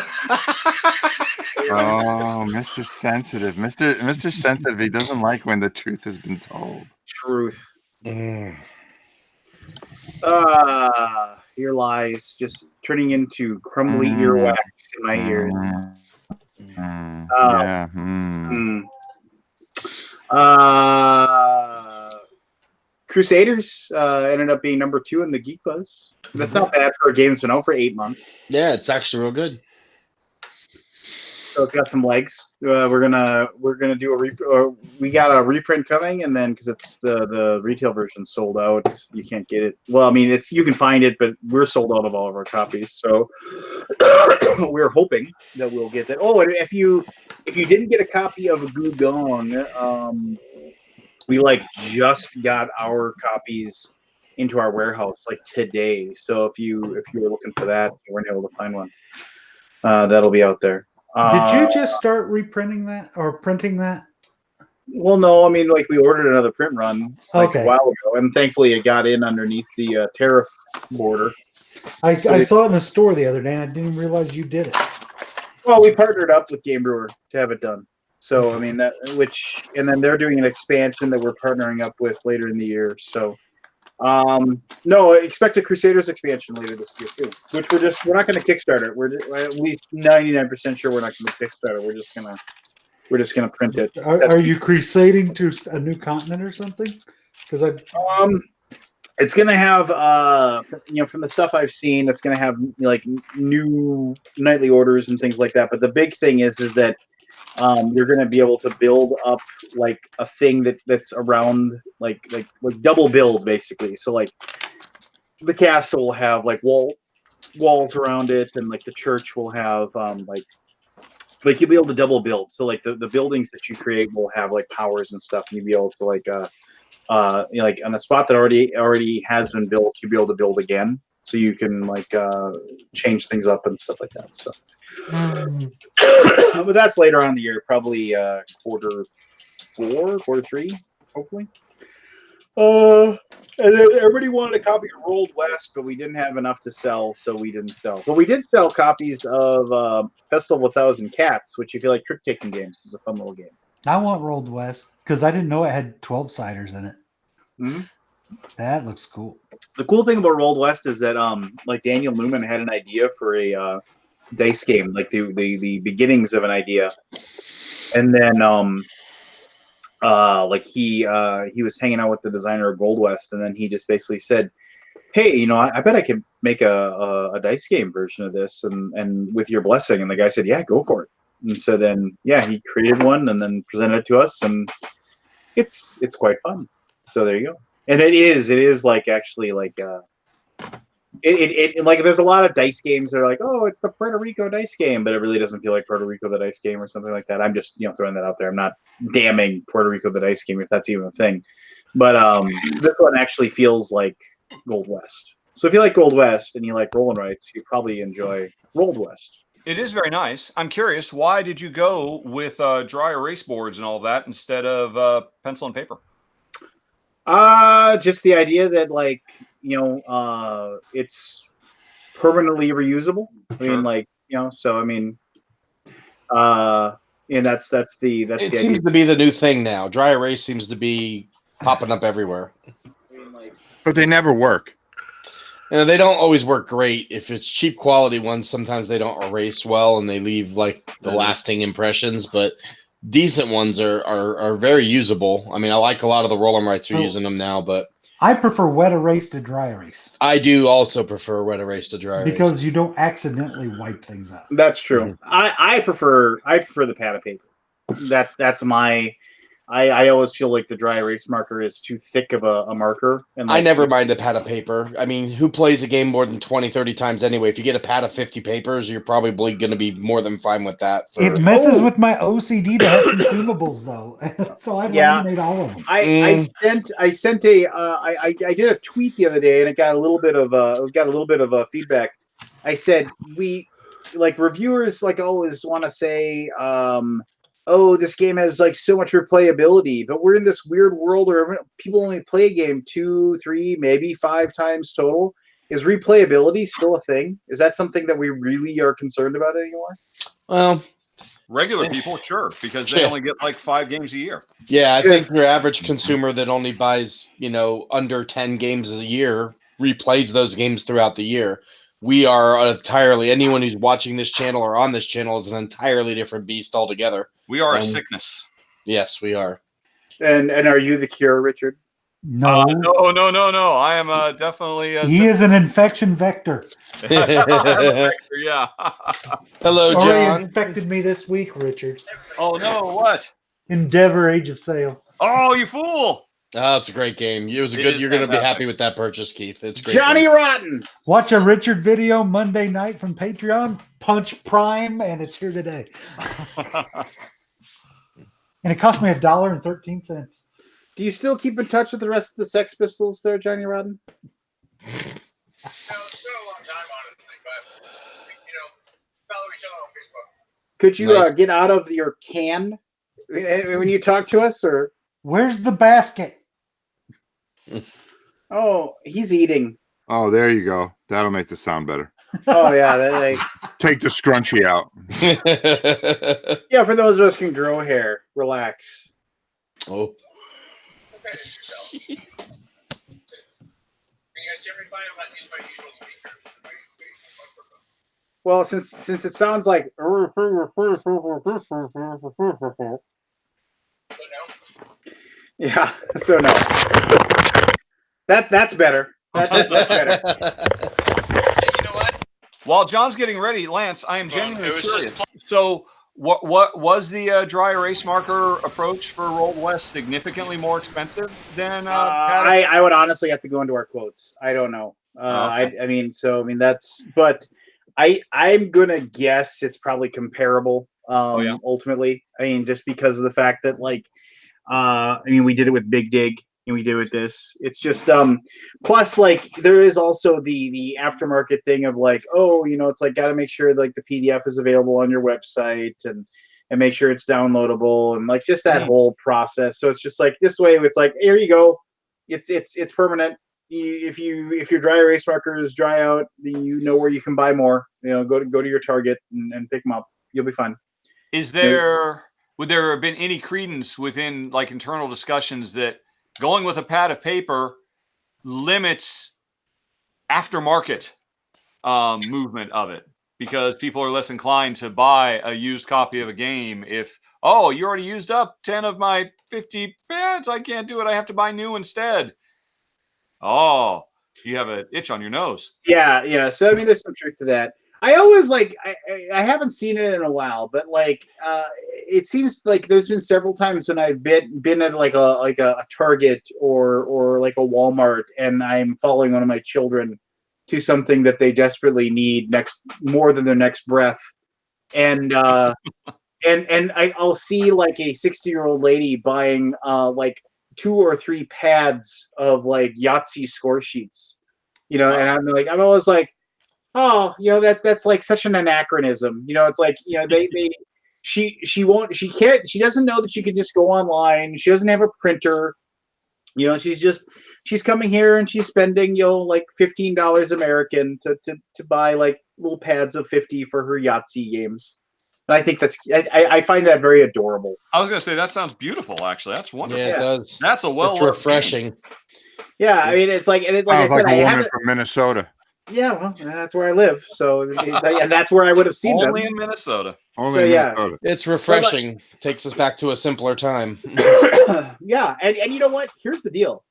Oh, Mr. Sensitive. Mr. Sensitive, he doesn't like when the truth has been told. Truth. Here lies just turning into crumbly earwax in my ears. Yeah. Crusaders ended up being number 2 in the Geek Buzz. That's not bad for a game that's been out for 8 months. Yeah, it's actually real good. So it's got some legs. We're gonna do we got a reprint coming, and then because it's the retail version sold out, you can't get it. Well, I mean, you can find it, but we're sold out of all of our copies. So we're hoping that we'll get that. Oh, and if you didn't get a copy of Gugong, we just got our copies into our warehouse today. So if you were looking for that, you weren't able to find one. That'll be out there. Did you just start reprinting that or printing that? Well, no. I mean, we ordered another print run a while ago, and thankfully it got in underneath the tariff border. I saw it in the store the other day, and I didn't realize you did it. Well, we partnered up with Game Brewer to have it done. So I mean and then they're doing an expansion that we're partnering up with later in the year. So no, expect a Crusaders expansion later this year too. Which we're not going to Kickstarter. We're at least 99% sure we're not going to Kickstarter. We're just gonna print it. Are you crusading to a new continent or something? Because it's gonna have from the stuff I've seen, it's gonna have new nightly orders and things like that. But the big thing is that you're going to be able to build up a thing that's around like double build basically. So the castle will have walls around it, and the church will have you'll be able to double build. So the buildings that you create will have powers and stuff, and you'll be able to on a spot that already has been built, you'll be able to build again. So you can change things up and stuff like that. So. But that's later on in the year, probably quarter 3, hopefully. And then everybody wanted a copy of Rolled West, but we didn't have enough to sell, so we didn't sell. But we did sell copies of Festival of 1,000 Cats, which, if you like trick-taking games, is a fun little game. I want Rolled West because I didn't know it had 12-siders in it. Mm-hmm. That looks cool. The cool thing about Rolled West is that Daniel Newman had an idea for a dice game, the beginnings of an idea, and then he was hanging out with the designer of Gold West, and then he just basically said, hey, I bet I could make a dice game version of this, and with your blessing. And the guy said, yeah, go for it. And so then he created one and then presented it to us, and it's quite fun. So there you go. And it is actually there's a lot of dice games that are oh, it's the Puerto Rico dice game, but it really doesn't feel like Puerto Rico the dice game or something like that. I'm just throwing that out there. I'm not damning Puerto Rico the dice game if that's even a thing, but this one actually feels like Gold West. So if you like Gold West and you like roll and writes, you probably enjoy Rolled West. It is very nice. I'm curious, why did you go with dry erase boards and all that instead of pencil and paper? Just the idea that it's permanently reusable. Sure. And that's the It the seems idea. to be the new thing now. Dry erase seems to be popping up everywhere. But they never work. They don't always work great. If it's cheap quality ones, sometimes they don't erase well and they leave the lasting impressions. But decent ones are very usable. I mean, I like a lot of the roll and writes are using them now, but I prefer wet erase to dry erase. I do also prefer wet erase to dry erase because you don't accidentally wipe things out. That's true. Mm-hmm. I prefer the pad of paper. That's my. I always feel like the dry erase marker is too thick of a marker. And I never mind a pad of paper. I mean, who plays a game more than 20, 30 times anyway? If you get a pad of 50 papers, you're probably going to be more than fine with that. It messes with my OCD to have consumables, though. So I laminate all of them. I did a tweet the other day, and it got a little bit of feedback. I said reviewers always want to say. Oh, this game has so much replayability, but we're in this weird world where people only play a game 2, 3, maybe 5 times total. Is replayability still a thing? Is that something that we really are concerned about anymore? Well, regular people, sure, because they only get 5 games a year. Yeah, I think your average consumer that only buys, under 10 games a year replays those games throughout the year. We are entirely, anyone who's watching this channel or on this channel is an entirely different beast altogether. We are a sickness. Yes, we are. And are you the cure, Richard? No. No. I am definitely. He is an infection vector. I'm a vector, yeah. Hello, John. Already infected me this week, Richard. Oh no! What? Endeavor: Age of Sail. Oh, you fool! Oh, it's a great game. It was a good. You're going to be happy with that purchase, Keith. It's great. Johnny game. Rotten. Watch a Richard video Monday night from Patreon. Punch Prime, and it's here today. And it cost me $1.13. Do you still keep in touch with the rest of the Sex Pistols there, Johnny Rotten? No, it's been a long time, honestly, but follow each other on Facebook. Could you get out of your can when you talk to us, or where's the basket? Oh, he's eating. Oh, there you go. That'll make the sound better. Oh yeah, Take the scrunchie out. Yeah, for those of us who can grow hair, relax. Oh. Okay, you guys generally find I'm not using my usual speaker. Well, since it sounds like yeah, so no. That's better. That's better. You know what? While John's getting ready, Lance, I am genuinely curious. So, what was the dry erase marker approach for Rolled West significantly more expensive than? I would honestly have to go into our quotes. I don't know. I mean, that's. But I'm gonna guess it's probably comparable. Ultimately, I mean, just because of the fact that we did it with Big Dig. And we do with this. It's just plus there is also the aftermarket thing of it's got to make sure the PDF is available on your website and make sure it's downloadable and just that whole process. So it's just this way it's here you go. It's permanent. If your dry erase markers dry out, you know where you can buy more. Go to your Target and pick them up. You'll be fine. Would there have been any credence within internal discussions that going with a pad of paper limits aftermarket movement of it because people are less inclined to buy a used copy of a game if, you already used up 10 of my 50 pads, I can't do it, I have to buy new instead. Oh, you have an itch on your nose. Yeah. So, there's some truth to that. I always I haven't seen it in a while, but it seems like there's been several times when I've been at a Target or a Walmart, and I'm following one of my children to something that they desperately need more than their next breath, and I'll see a 60-year-old lady buying 2 or 3 pads of Yahtzee score sheets, and I'm always oh, that's such an anachronism. She doesn't know that she can just go online. She doesn't have a printer. She's coming here and she's spending, $15 American to buy little pads of 50 for her Yahtzee games. And I think I find that very adorable. I was going to say, that sounds beautiful, actually. That's wonderful. Yeah, it does. That's it's refreshing. Game. Yeah, it's like I said, a woman from Minnesota. Yeah, well, that's where I live. So, and that's where I would have seen only them. in Minnesota. Only in Minnesota. It's refreshing. Takes us back to a simpler time. Yeah, and you know what? Here's the deal.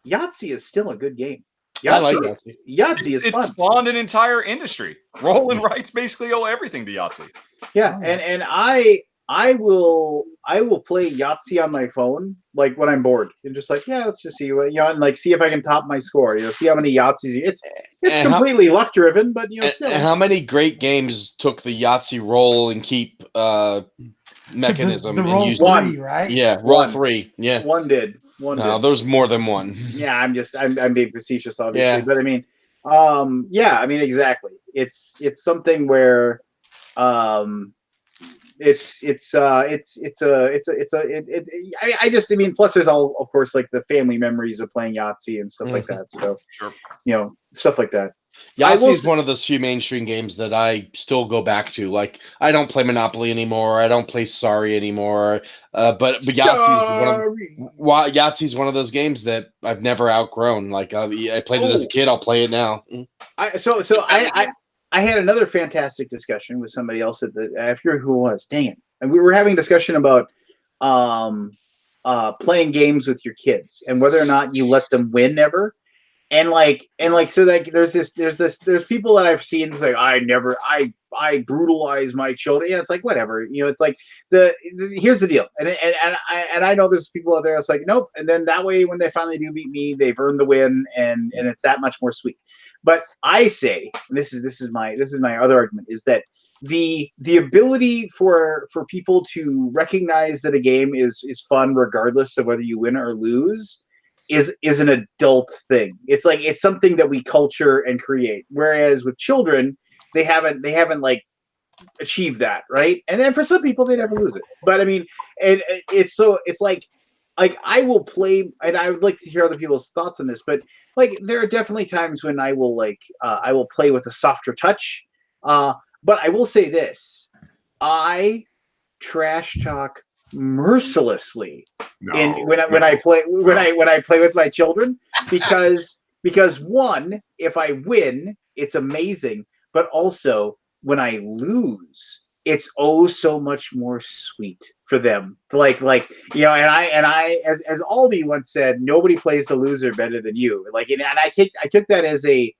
Yahtzee is still a good game. I like Yahtzee. Yahtzee is fun. It spawned an entire industry. Roll and rights basically owe everything to Yahtzee. Yeah, and I will play Yahtzee on my phone when I'm bored and just let's just see what and see if I can top my score. See how many Yahtzees. It's completely luck driven, but still. And how many great games took the Yahtzee roll and keep mechanism the and roll used three, right? Yeah, roll 3. Yeah, one did. No, there's more than one. Yeah, I'm being facetious, obviously, but exactly. It's something where I mean, plus there's all, of course, like the family memories of playing Yahtzee and stuff like that. So, stuff like that. Yahtzee is one of those few mainstream games that I still go back to. Like, I don't play Monopoly anymore. I don't play Sorry anymore. But Yahtzee's one of those games that I've never outgrown. Like, I played it as a kid. I'll play it now. I had another fantastic discussion with somebody else I forget who it was. Dang it! And we were having a discussion about playing games with your kids and whether or not you let them win ever. And so there's people that I've seen it's like I brutalize my children. Yeah, it's like whatever, it's like here's the deal. And I know there's people out there that's like, nope. And then that way when they finally do beat me, they've earned the win and it's that much more sweet. But I say, and this is my other argument, is that the ability for people to recognize that a game is fun regardless of whether you win or lose is an adult thing. It's like it's something that we culture and create. Whereas with children, they haven't like achieved that, right? And then for some people, they never lose it. But I mean, it's like I will play, and I would like to hear other people's thoughts on this. But like, there are definitely times when I will play with a softer touch. But I will say this: I trash talk mercilessly when I play with my children because one, if I win, it's amazing, but also when I lose, it's oh so much more sweet for them. Like and I as Aldi once said, nobody plays the loser better than you. Like, and I took that as a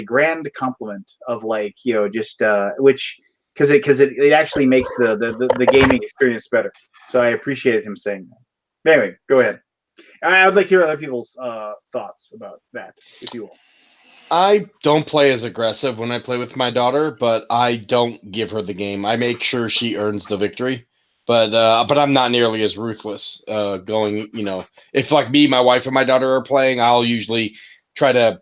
grand compliment of like, just which. Because it actually makes the gaming experience better. So I appreciated him saying that. Anyway, go ahead. I would like to hear other people's thoughts about that, if you will. I don't play as aggressive when I play with my daughter, but I don't give her the game. I make sure she earns the victory. But I'm not nearly as ruthless. If like me, my wife, and my daughter are playing, I'll usually try to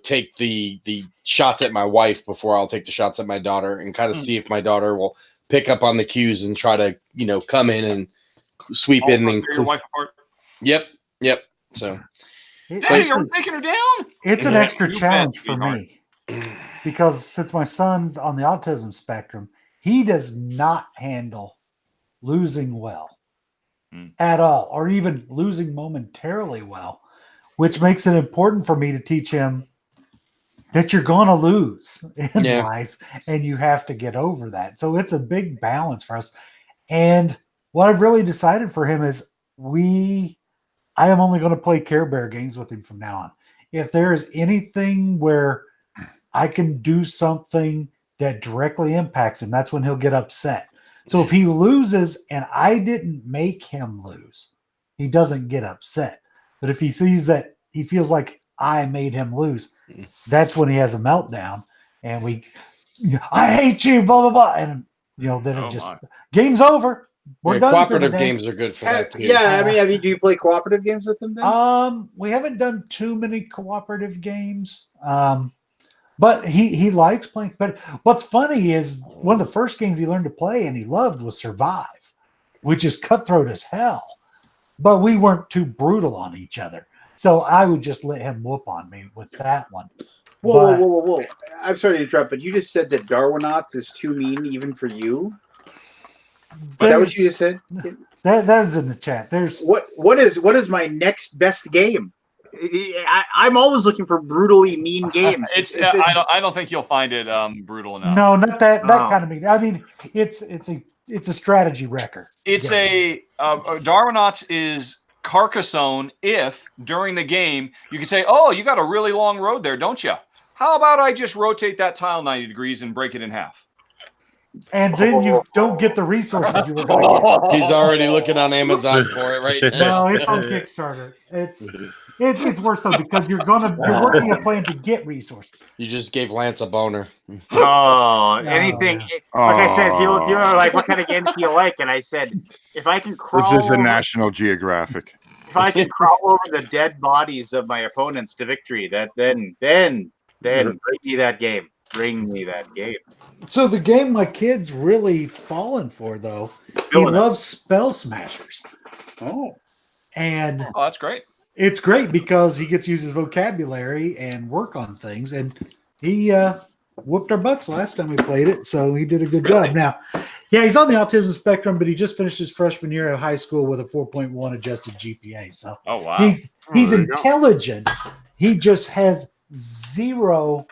take the shots at my wife before I'll take the shots at my daughter and kind of see if my daughter will pick up on the cues and try to, come in and sweep in and your wife apart. Yep. So Daddy, are we taking her down? It's an extra challenge for me because since my son's on the autism spectrum, he does not handle losing well at all, or even losing momentarily well, which makes it important for me to teach him that you're going to lose in life and you have to get over that. So it's a big balance for us. And what I've really decided for him is I am only going to play Care Bear games with him from now on. If there is anything where I can do something that directly impacts him, that's when he'll get upset. So if he loses and I didn't make him lose, he doesn't get upset. But if he sees that he feels like I made him lose, that's when he has a meltdown and I hate you, blah, blah, blah. And, then game's over. We're done. Cooperative games are good for that too. Yeah, I mean, do you play cooperative games with him then? We haven't done too many cooperative games. But he likes playing. But what's funny is one of the first games he learned to play and he loved was Survive, which is cutthroat as hell. But we weren't too brutal on each other. So I would just let him whoop on me with that one. Whoa. I'm sorry to interrupt, but you just said that Darwinauts is too mean even for you? Is that what you just said? That was in the chat. There's what is my next best game? I'm always looking for brutally mean games. I don't think you'll find it brutal enough. No, not that kind of mean. I mean, it's a strategy wrecker. It's Darwinauts is Carcassonne if during the game you can say, "Oh, you got a really long road there, don't you? How about I just rotate that tile 90 degrees and break it in half?" And then you don't get the resources you were going to get. He's already looking on Amazon for it right now. No, it's on Kickstarter. It's worse though because you're working a plan to get resources. You just gave Lance a boner. Anything. Like I said, you're like, what kind of games do you like? And I said, if I can crawl. This is a National Geographic. If I can crawl over the dead bodies of my opponents to victory, then bring me that game. bring me that game. So the game my kid's really fallen for, though, he Feeling it. loves Spell Smashers. Oh. And Oh, that's great. it's great because he gets to use his vocabulary and work on things. And he whooped our butts last time we played it, so he did a good job. Now, yeah, he's on the autism spectrum, but he just finished his freshman year of high school with a 4.1 adjusted GPA. So Oh wow. he's there you go. intelligent. He just has zero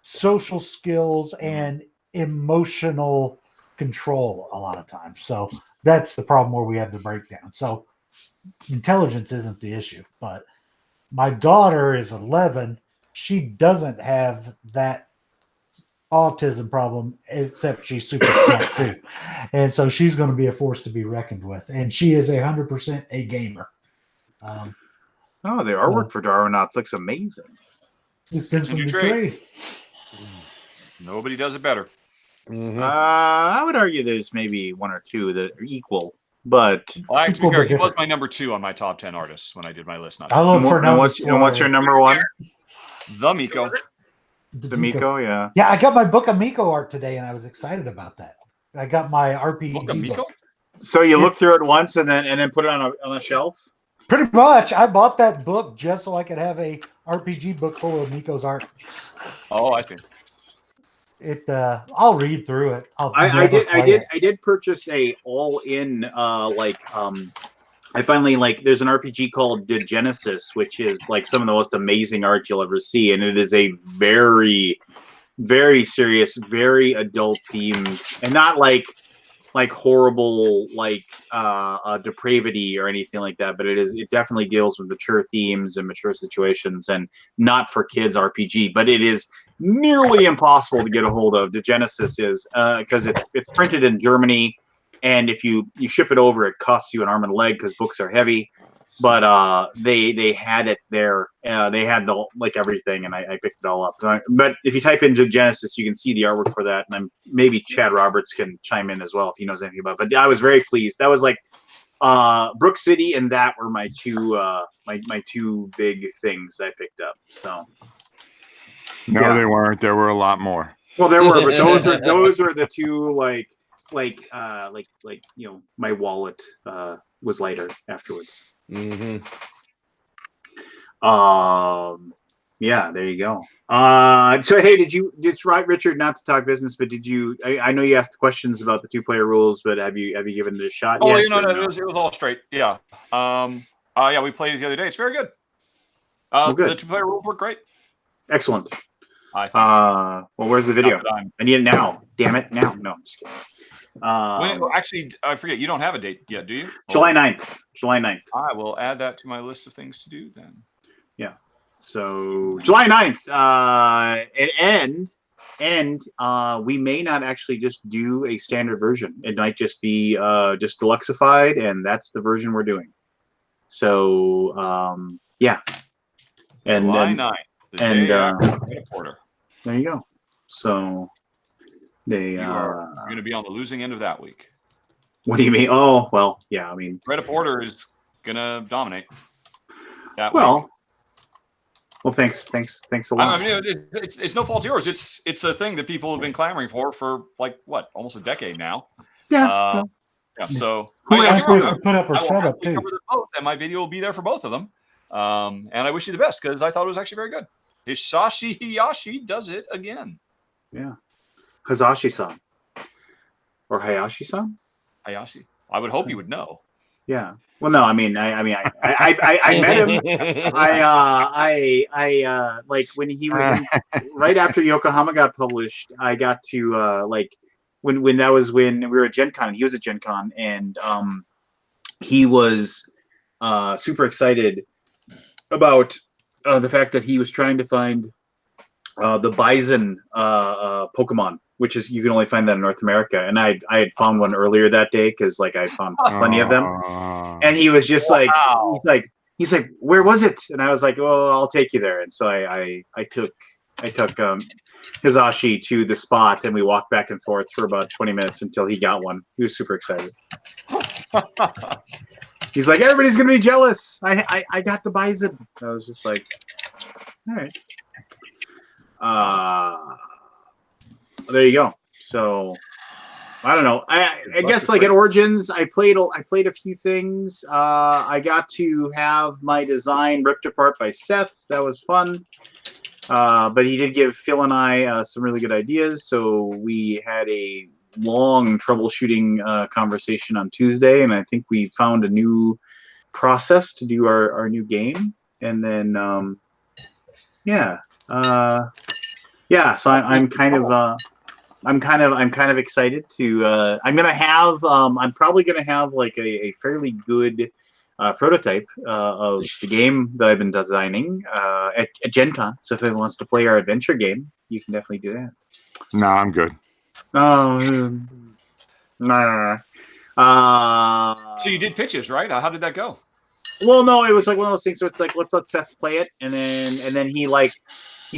social skills and emotional control a lot of times. So that's the problem where we have the breakdown. So intelligence isn't the issue, but my daughter is 11. She doesn't have that autism problem, except she's super smart too. And so she's going to be a force to be reckoned with. And she is 100% a gamer. Oh, the artwork for Darwinauts looks amazing. It's been from New the trade. trade. Nobody does it better. I would argue there's maybe one or two that are equal, but Well, to be Equal fair, but he was different. my number 2 on my top 10 artists when I did my list. Not I love and Fernando what's your number one? the Miko. The Miko, yeah. Yeah, I got my book of Miko art today, and I was excited about that. I got my RPG Book of Miko? book. So you look through it once and then put it on a shelf. Pretty much, I bought that book just so I could have a RPG book full of Miko's art. Oh, I see. I'll read through it. I did purchase a all-in I finally there's an RPG called The Genesis, which is like some of the most amazing art you'll ever see, and it is a very, very serious, very adult themed, and not like horrible depravity or anything like that, but it definitely deals with mature themes and mature situations, and not for kids RPG, but it is nearly impossible to get a hold of. The Genesis is because it's printed in Germany, and if you ship it over, it costs you an arm and a leg because books are heavy. But they had it there. They had everything, and I picked it all up. But if you type into Genesis, you can see the artwork for that, and maybe Chad Roberts can chime in as well if he knows anything about it. But I was very pleased. That was Brook City, and that were my two my two big things I picked up. So No, they weren't. There were a lot more. well, there were, but those are the two my wallet was lighter afterwards. Yeah, there you go. So hey, it's right, Richard, not to talk business, but I know you asked questions about the 2-player rules, but have you given it a shot Oh, yet? no, it was all straight. Yeah. Yeah, we played it the other day. It's very good. Good. The 2-player rules work great. Excellent. I think. Well, where's the video? Not that I'm- I need it now. Damn it, now. No, I'm just kidding. Actually, I forget. You don't have a date yet, do you? July 9th. July 9th. I will add that to my list of things to do then. Yeah. So July 9th, we may not actually just do a standard version. It might just be just deluxeified, and that's the version we're doing. So yeah. And July 9th. The day after Greta Porter. There you go. So they You are going to be on the losing end of that week. What do you mean? Oh, well, yeah. I mean, Greta Porter is going to dominate. That well, week. well, thanks a lot. I mean, it's no fault of yours. It's a thing that people have been clamoring for almost a decade now. Yeah. Yeah. So Who else you're wants right. to put up her I will setup happily too? cover them both, and my video will be there for both of them. And I wish you the best because I thought it was actually very good. Hisashi Hayashi does it again. Yeah. Hazashi-san. Or Hayashi-san? Hayashi. I would hope you would know. Yeah. Well, no, I mean, I met him. Like when he was right after Yokohama got published, I got to when that was when we were at Gen Con, and he was at Gen Con, and he was super excited about the fact that he was trying to find the bison Pokemon, which is you can only find that in North America, and I had found one earlier that day because I had found plenty of them, and he was just he's like, where was it? And I was like, well, I'll take you there, and so I took Hisashi to the spot, and we walked back and forth for about 20 minutes until he got one. He was super excited. He's like, everybody's gonna be jealous. I got the bison. I was just like, all right. there you go. So I don't know. I guess like at Origins, I played a few things. I got to have my design ripped apart by Seth. That was fun. But he did give Phil and I some really good ideas. So we had a long troubleshooting conversation on Tuesday, and I think we found a new process to do our new game. And then yeah. So I'm kind of excited to. I'm probably gonna have like a fairly good prototype of the game that I've been designing at Gen Con. So if anyone wants to play our adventure game, you can definitely do that. No, I'm good. Oh, nah. So you did pitches, right? How did that go? Well, no, it was like one of those things where it's like, let's let Seth play it, and then he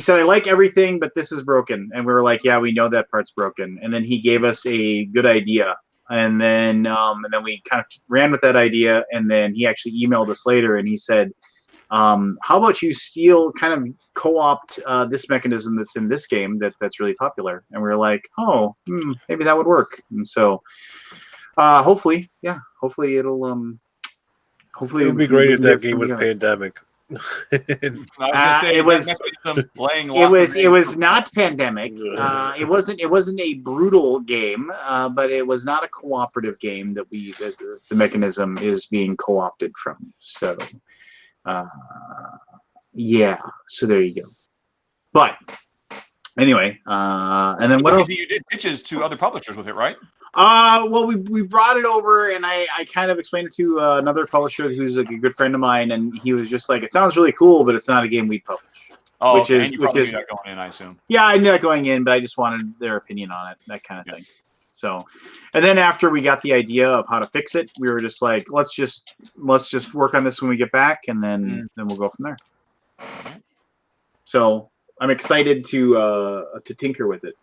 said, I like everything, but this is broken. And we were like, yeah, we know that part's broken. And then he gave us a good idea. And then we kind of ran with that idea. And then he actually emailed us later and he said, how about you kind of co-opt this mechanism that's in this game that's really popular? And we were like, maybe that would work. And so hopefully it'll Hopefully, it would be great if that game was pandemic. I was gonna say it was not pandemic. It wasn't a brutal game, but it was not a cooperative game that the mechanism is being co-opted from. So yeah, so there you go. But anyway, and then what else? You did pitches to other publishers with it, right? Well, we brought it over, and I kind of explained it to another publisher who's a good friend of mine, and he was just like, "It sounds really cool, but it's not a game we publish." Oh, which is knew that going in, I assume. Yeah, I knew that going in, but I just wanted their opinion on it, that kind of thing. So, and then after we got the idea of how to fix it, we were just like, let's just work on this when we get back, and then we'll go from there. So I'm excited to tinker with it.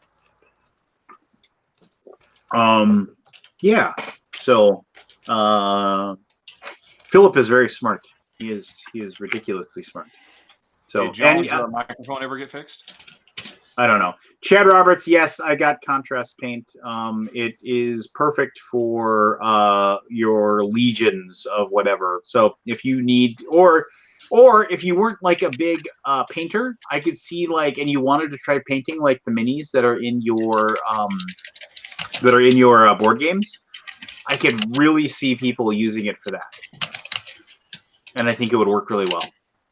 Yeah. So Philip is very smart. He is ridiculously smart. So did your microphone ever get fixed? I don't know. Chad Roberts, yes, I got contrast paint. It is perfect for your legions of whatever. So if you need or if you weren't like a big painter, I could see and you wanted to try painting like the minis that are in your board games, I could really see people using it for that. And I think it would work really well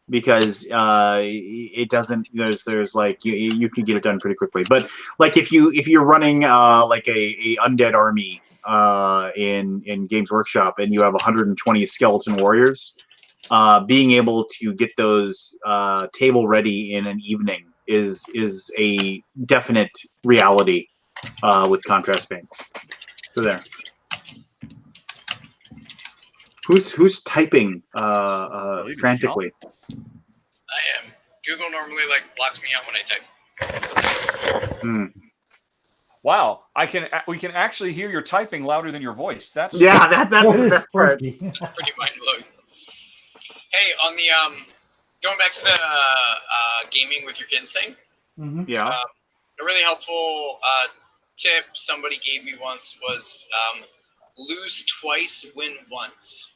because it doesn't, there's like, you can get it done pretty quickly. But like if you're running like a undead army in Games Workshop and you have 120 skeleton warriors, being able to get those table ready in an evening is a definite reality with contrast paints. So there. Who's typing frantically? I am. Google normally blocks me out when I type. Wow, we can actually hear your typing louder than your voice. That's the best part. That's pretty mind blowing. Hey, on the going back to the gaming with your kids thing. Yeah. A really helpful tip somebody gave me once was lose twice, win once.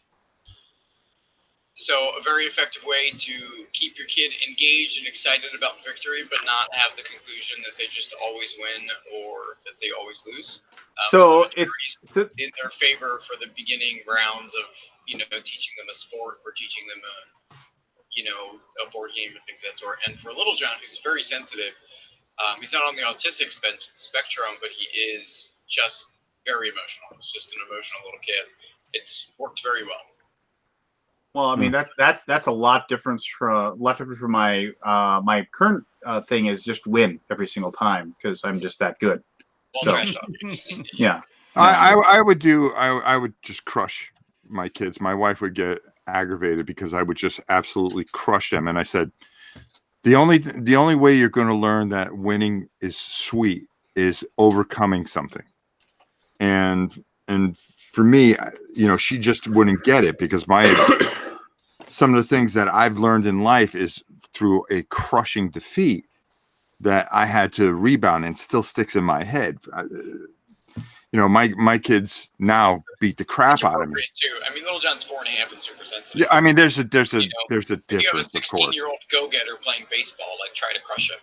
So a very effective way to keep your kid engaged and excited about victory, but not have the conclusion that they just always win or that they always lose. So it's in their favor for the beginning rounds of teaching them a sport or teaching them a board game and things of that sort. And for Little John, who's very sensitive, he's not on the autistic spectrum, but he is just very emotional. He's just an emotional little kid. It's worked very well. Well, I mean that's a lot different from my my current thing is just win every single time because I'm just that good. Well, so, yeah. I would just crush my kids. My wife would get aggravated because I would just absolutely crush them. And I said, the only way you're going to learn that winning is sweet is overcoming something. And for me, she just wouldn't get it because some of the things that I've learned in life is through a crushing defeat that I had to rebound and still sticks in my head. My kids now beat the crap out of me. Too. I mean, Little John's 4.5 and super sensitive. Yeah, I mean, there's a If you have a difference, of course. 16-year-old go-getter playing baseball, like try to crush him,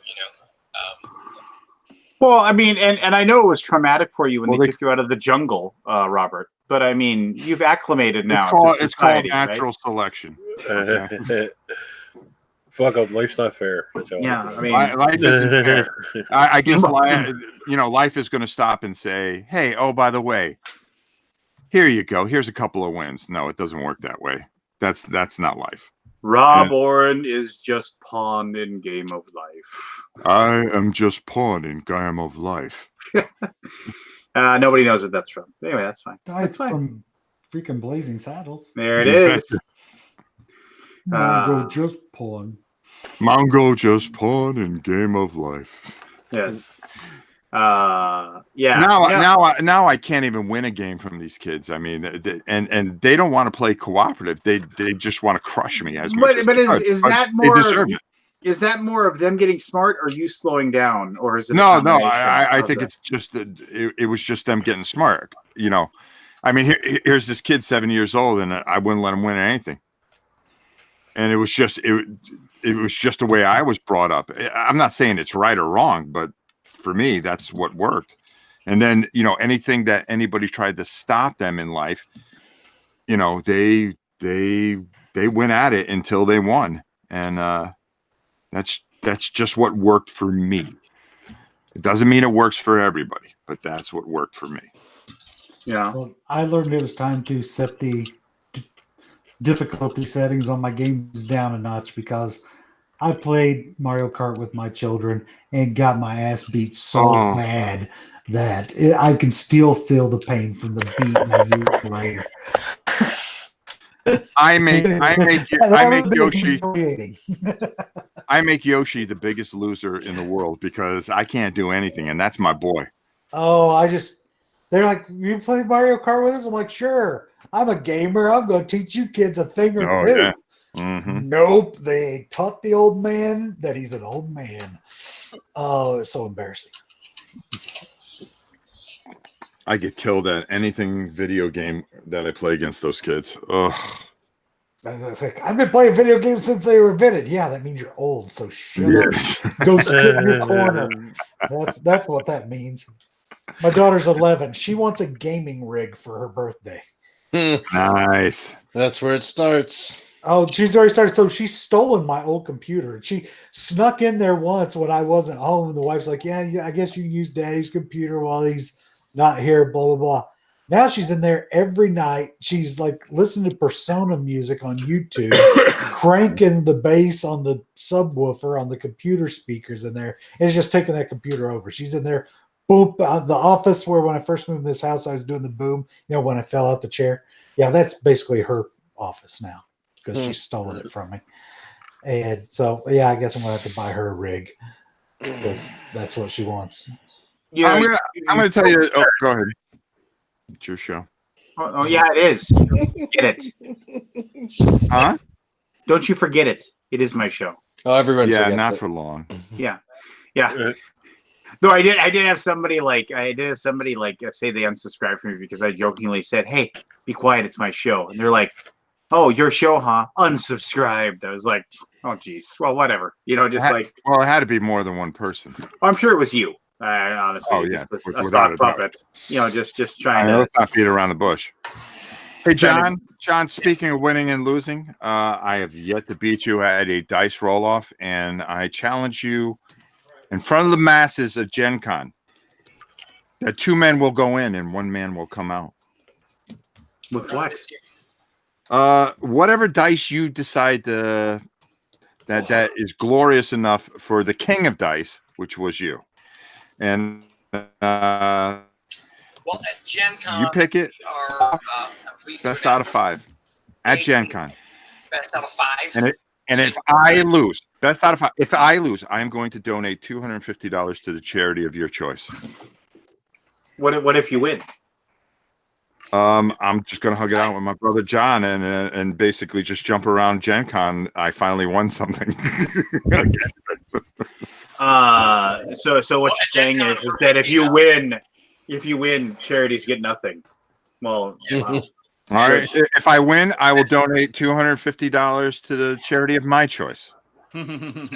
Well, I mean, and I know it was traumatic for you when they took you out of the jungle, Robert. But I mean, you've acclimated now. It's called natural selection. Okay? Fuck up. Life's not fair. Yeah, I mean, life isn't fair. I guess life is going to stop and say, "Hey, oh, by the way, here you go. Here's a couple of wins." No, it doesn't work that way. That's not life. Rob Oren is just pawn in Game of Life. I am just pawn in Game of Life. Nobody knows what that's from. Anyway, that's fine. That's from freaking Blazing Saddles. There it is. Mongo just pawn. Mongo just pawn in Game of Life. Yes. Yeah. Now I can't even win a game from these kids. I mean, and they don't want to play cooperative. They just want to crush me as much. But is that more? They deserve it. Is that more of them getting smart, or you slowing down, or is it? No. I think it's just it was just them getting smart. I mean, here's this kid 7 years old, and I wouldn't let him win anything. And it was just the way I was brought up. I'm not saying it's right or wrong, but for me, that's what worked. And then, anything that anybody tried to stop them in life, they went at it until they won. And that's just what worked for me. It doesn't mean it works for everybody, but that's what worked for me. Yeah. Well, I learned it was time to set the difficulty settings on my games down a notch because I played Mario Kart with my children and got my ass beat so bad that I can still feel the pain from the beat a year later. I make Yoshi the biggest loser in the world because I can't do anything, and that's my boy. They're like, you play Mario Kart with us? I'm like, sure. I'm a gamer. I'm going to teach you kids a thing or two. Yeah. Mm-hmm. Nope. They taught the old man that he's an old man. Oh, it's so embarrassing. I get killed at anything video game that I play against those kids. Ugh. I've been playing video games since they were invented. Yeah, that means you're old. So shut up. Go sit in your corner. That's what that means. My daughter's 11. She wants a gaming rig for her birthday. Nice. That's where it starts. Oh, she's already started. So she's stolen my old computer. She snuck in there once when I wasn't home. The wife's like, yeah, I guess you can use Daddy's computer while he's not here, blah, blah, blah. Now she's in there every night. She's like listening to Persona music on YouTube, cranking the bass on the subwoofer on the computer speakers in there. And it's just taking that computer over. She's in there. Boom, the office where when I first moved in this house, I was doing the boom, when I fell out the chair. Yeah, that's basically her office now because she stole it from me. And so, yeah, I guess I'm going to have to buy her a rig because that's what she wants. Yeah, I'm going to tell you. Oh, go ahead. It's your show. Oh, yeah, it is. Get it. Huh? Don't you forget it. It is my show. Oh, everyone. Yeah, not for long. Yeah. No, I did have somebody say they unsubscribed from me because I jokingly said, "Hey, be quiet, it's my show," and they're like, "Oh, your show, huh? Unsubscribed." I was like, "Oh, geez, well, whatever." Well, it had to be more than one person. I'm sure it was you. Honestly, oh yeah, a stock puppet. Just trying to. Let's not beat around the bush. Hey, John. John, speaking of winning and losing, I have yet to beat you at a dice roll-off, and I challenge you in front of the masses at Gen Con that 2 men will go in and 1 man will come out. With what? Whatever dice you decide that is glorious enough for the king of dice, which was you. And well, at Gen Con, you pick it. Best out of 5 at Gen Con. Best out of 5. And if I lose, best out of 5. If I lose, I am going to donate $250 to the charity of your choice. What if you win? I'm just gonna hug it out with my brother John and basically just jump around Gen Con. I finally won something. So what you're saying is that if you win, charities get nothing. Well, wow. All right. If I win, I will donate $250 to the charity of my choice. Hey,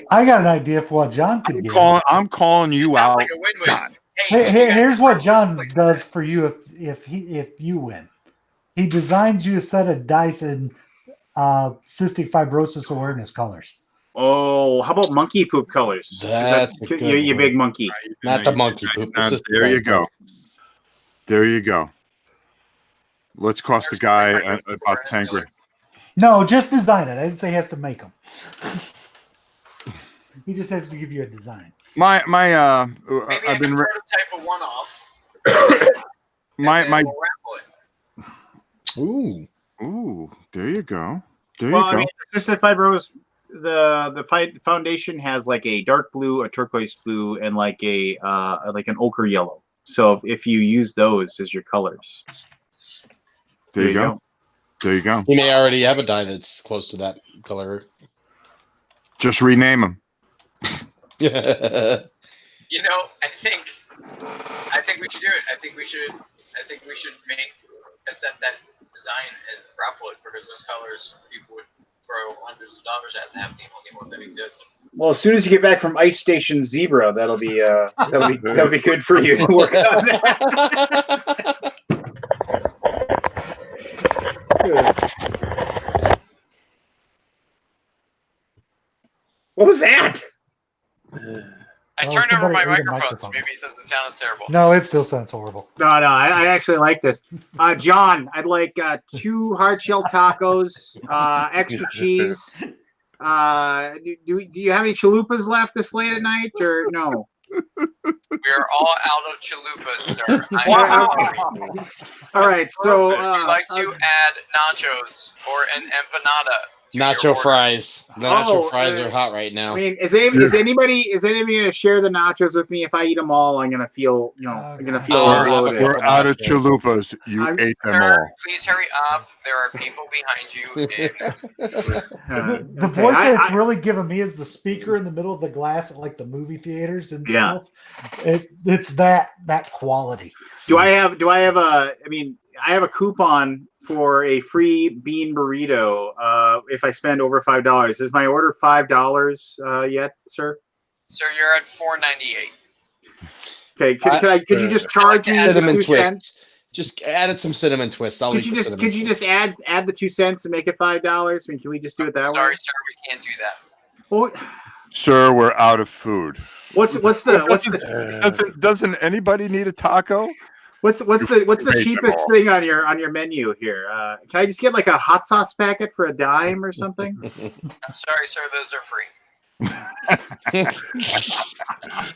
I got an idea for what John could give. I'm calling you out. Like a win-win. John. Here's what John does for you if you win. He designs you a set of dice in cystic fibrosis awareness colors. Oh, how about monkey poop colors? That's a good you big monkey. Not the monkey poop. There you go. There you go. Let's cost the guy about 10 grand. No, just design it. I didn't say he has to make them. He just has to give you a design. Maybe I've been prototype a one-off. my Ooh, there you go. There Well, you go. I mean, cystic fibrosis. The foundation has like a dark blue, a turquoise blue, and like an ochre yellow. So if you use those as your colors, there you go. There you go. You may already have a die that's close to that color. Just rename them. You know, I think we should do it. I think we should make a set that design and raffle it, because those colors people would throw hundreds of dollars at, and have the only one that exists. well, as soon as you get back from Ice Station Zebra, that'll be good for you to work on that. What was that? I turned over my somebody ate a microphones. microphone. Maybe it doesn't sound as terrible. No, it still sounds horrible. No, I actually like this. John, I'd like 2 hard shell tacos, extra cheese. Do you have any chalupas left this late at night, or no? We are all out of chalupas, sir. All right, so would you like to add nachos or an empanada? Nacho fries. The nacho fries are hot right now. I mean, is anybody gonna share the nachos with me? If I eat them all, I'm gonna feel, overloaded. We're out of chalupas. You ate them all. Please hurry up. There are people behind you. The voice that's really giving me is the speaker in the middle of the glass at like the movie theaters and stuff. It's that quality. I have a coupon for a free bean burrito if I spend over $5. Is my order $5 yet, sir? Sir, you're at $4.98. Okay, could you just charge me cinnamon 2 twist? cents? Just added some cinnamon twist. Could you just add the 2 cents and make it $5? I mean, can we just do it that way? Sorry, sir, we can't do that. Well, Sir, we're out of food. Doesn't anybody need a taco? What's the cheapest thing on your menu here? Can I just get like a hot sauce packet for $10 or something? I'm sorry, sir. Those are free.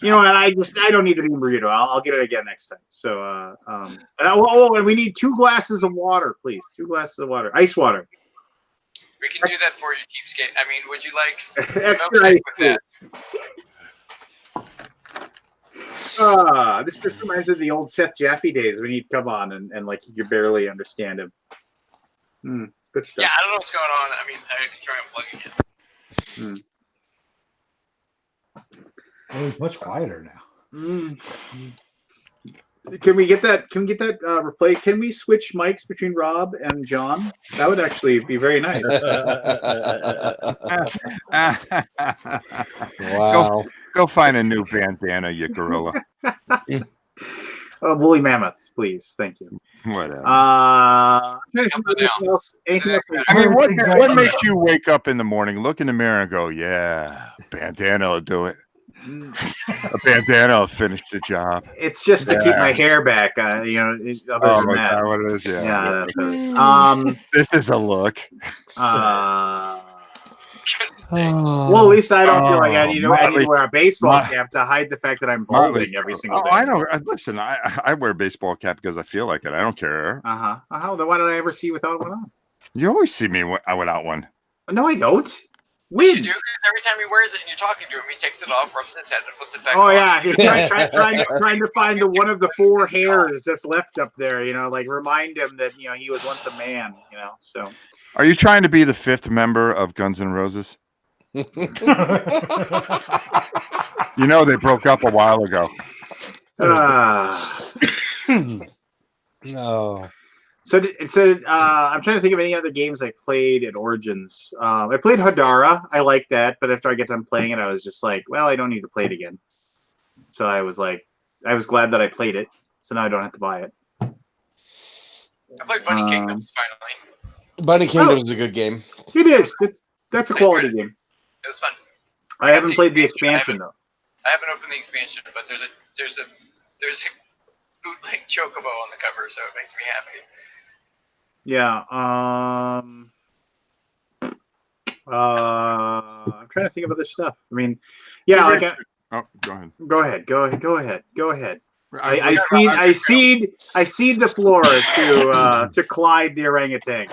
You know what? I don't need the bean burrito. I'll get it again next time. So, and we need 2 glasses of water, please. 2 glasses of water, ice water. We can do that for you, cheapskate. I mean, would you like extra ice with that? This just reminds me of the old Seth Jaffe days when he'd come on and like you could barely understand him. Good stuff. Yeah, I don't know what's going on. I mean, I can try unplugging it. Oh, he's much quieter now. Can we get that replay? Can we switch mics between Rob and John? That would actually be very nice. Wow. Go find a new bandana, you gorilla. Woolly mammoth, please. Thank you. Whatever. Anything else? I mean, what makes you wake up in the morning, look in the mirror, and go, "Yeah, bandana will do it. A bandana will finish the job." It's just to keep my hair back. Other than that. That what it is? Yeah. This is a look. Well, at least I don't feel like I need to wear a baseball cap to hide the fact that I'm balding every single day. I don't. Listen, I wear a baseball cap because I feel like it. I don't care. Then why did I ever see you without one on? You always see me without one. No, I don't. When? You do, because every time he wears it and you're talking to him, he takes it off, rubs his head, and puts it back on. Oh, yeah. He's trying to find one of the 4 hairs that's left up there, like remind him that, he was once a man, so. Are you trying to be the 5th member of Guns N' Roses? You know they broke up a while ago. No. So I'm trying to think of any other games I played at Origins. I played Hadara. I liked that, but after I get done playing it, I was just like, well, I don't need to play it again. So I was glad that I played it. So now I don't have to buy it. I played Bunny Kingdoms finally. Bunny Kingdoms is a good game. It is. That's a quality game. It was fun. I haven't played the expansion though. I haven't opened the expansion, but there's a bootleg chocobo on the cover, so it makes me happy. Yeah. I'm trying to think of other stuff. I mean, yeah. Like, go ahead. Go ahead. I cede the floor to Clyde the orangutan.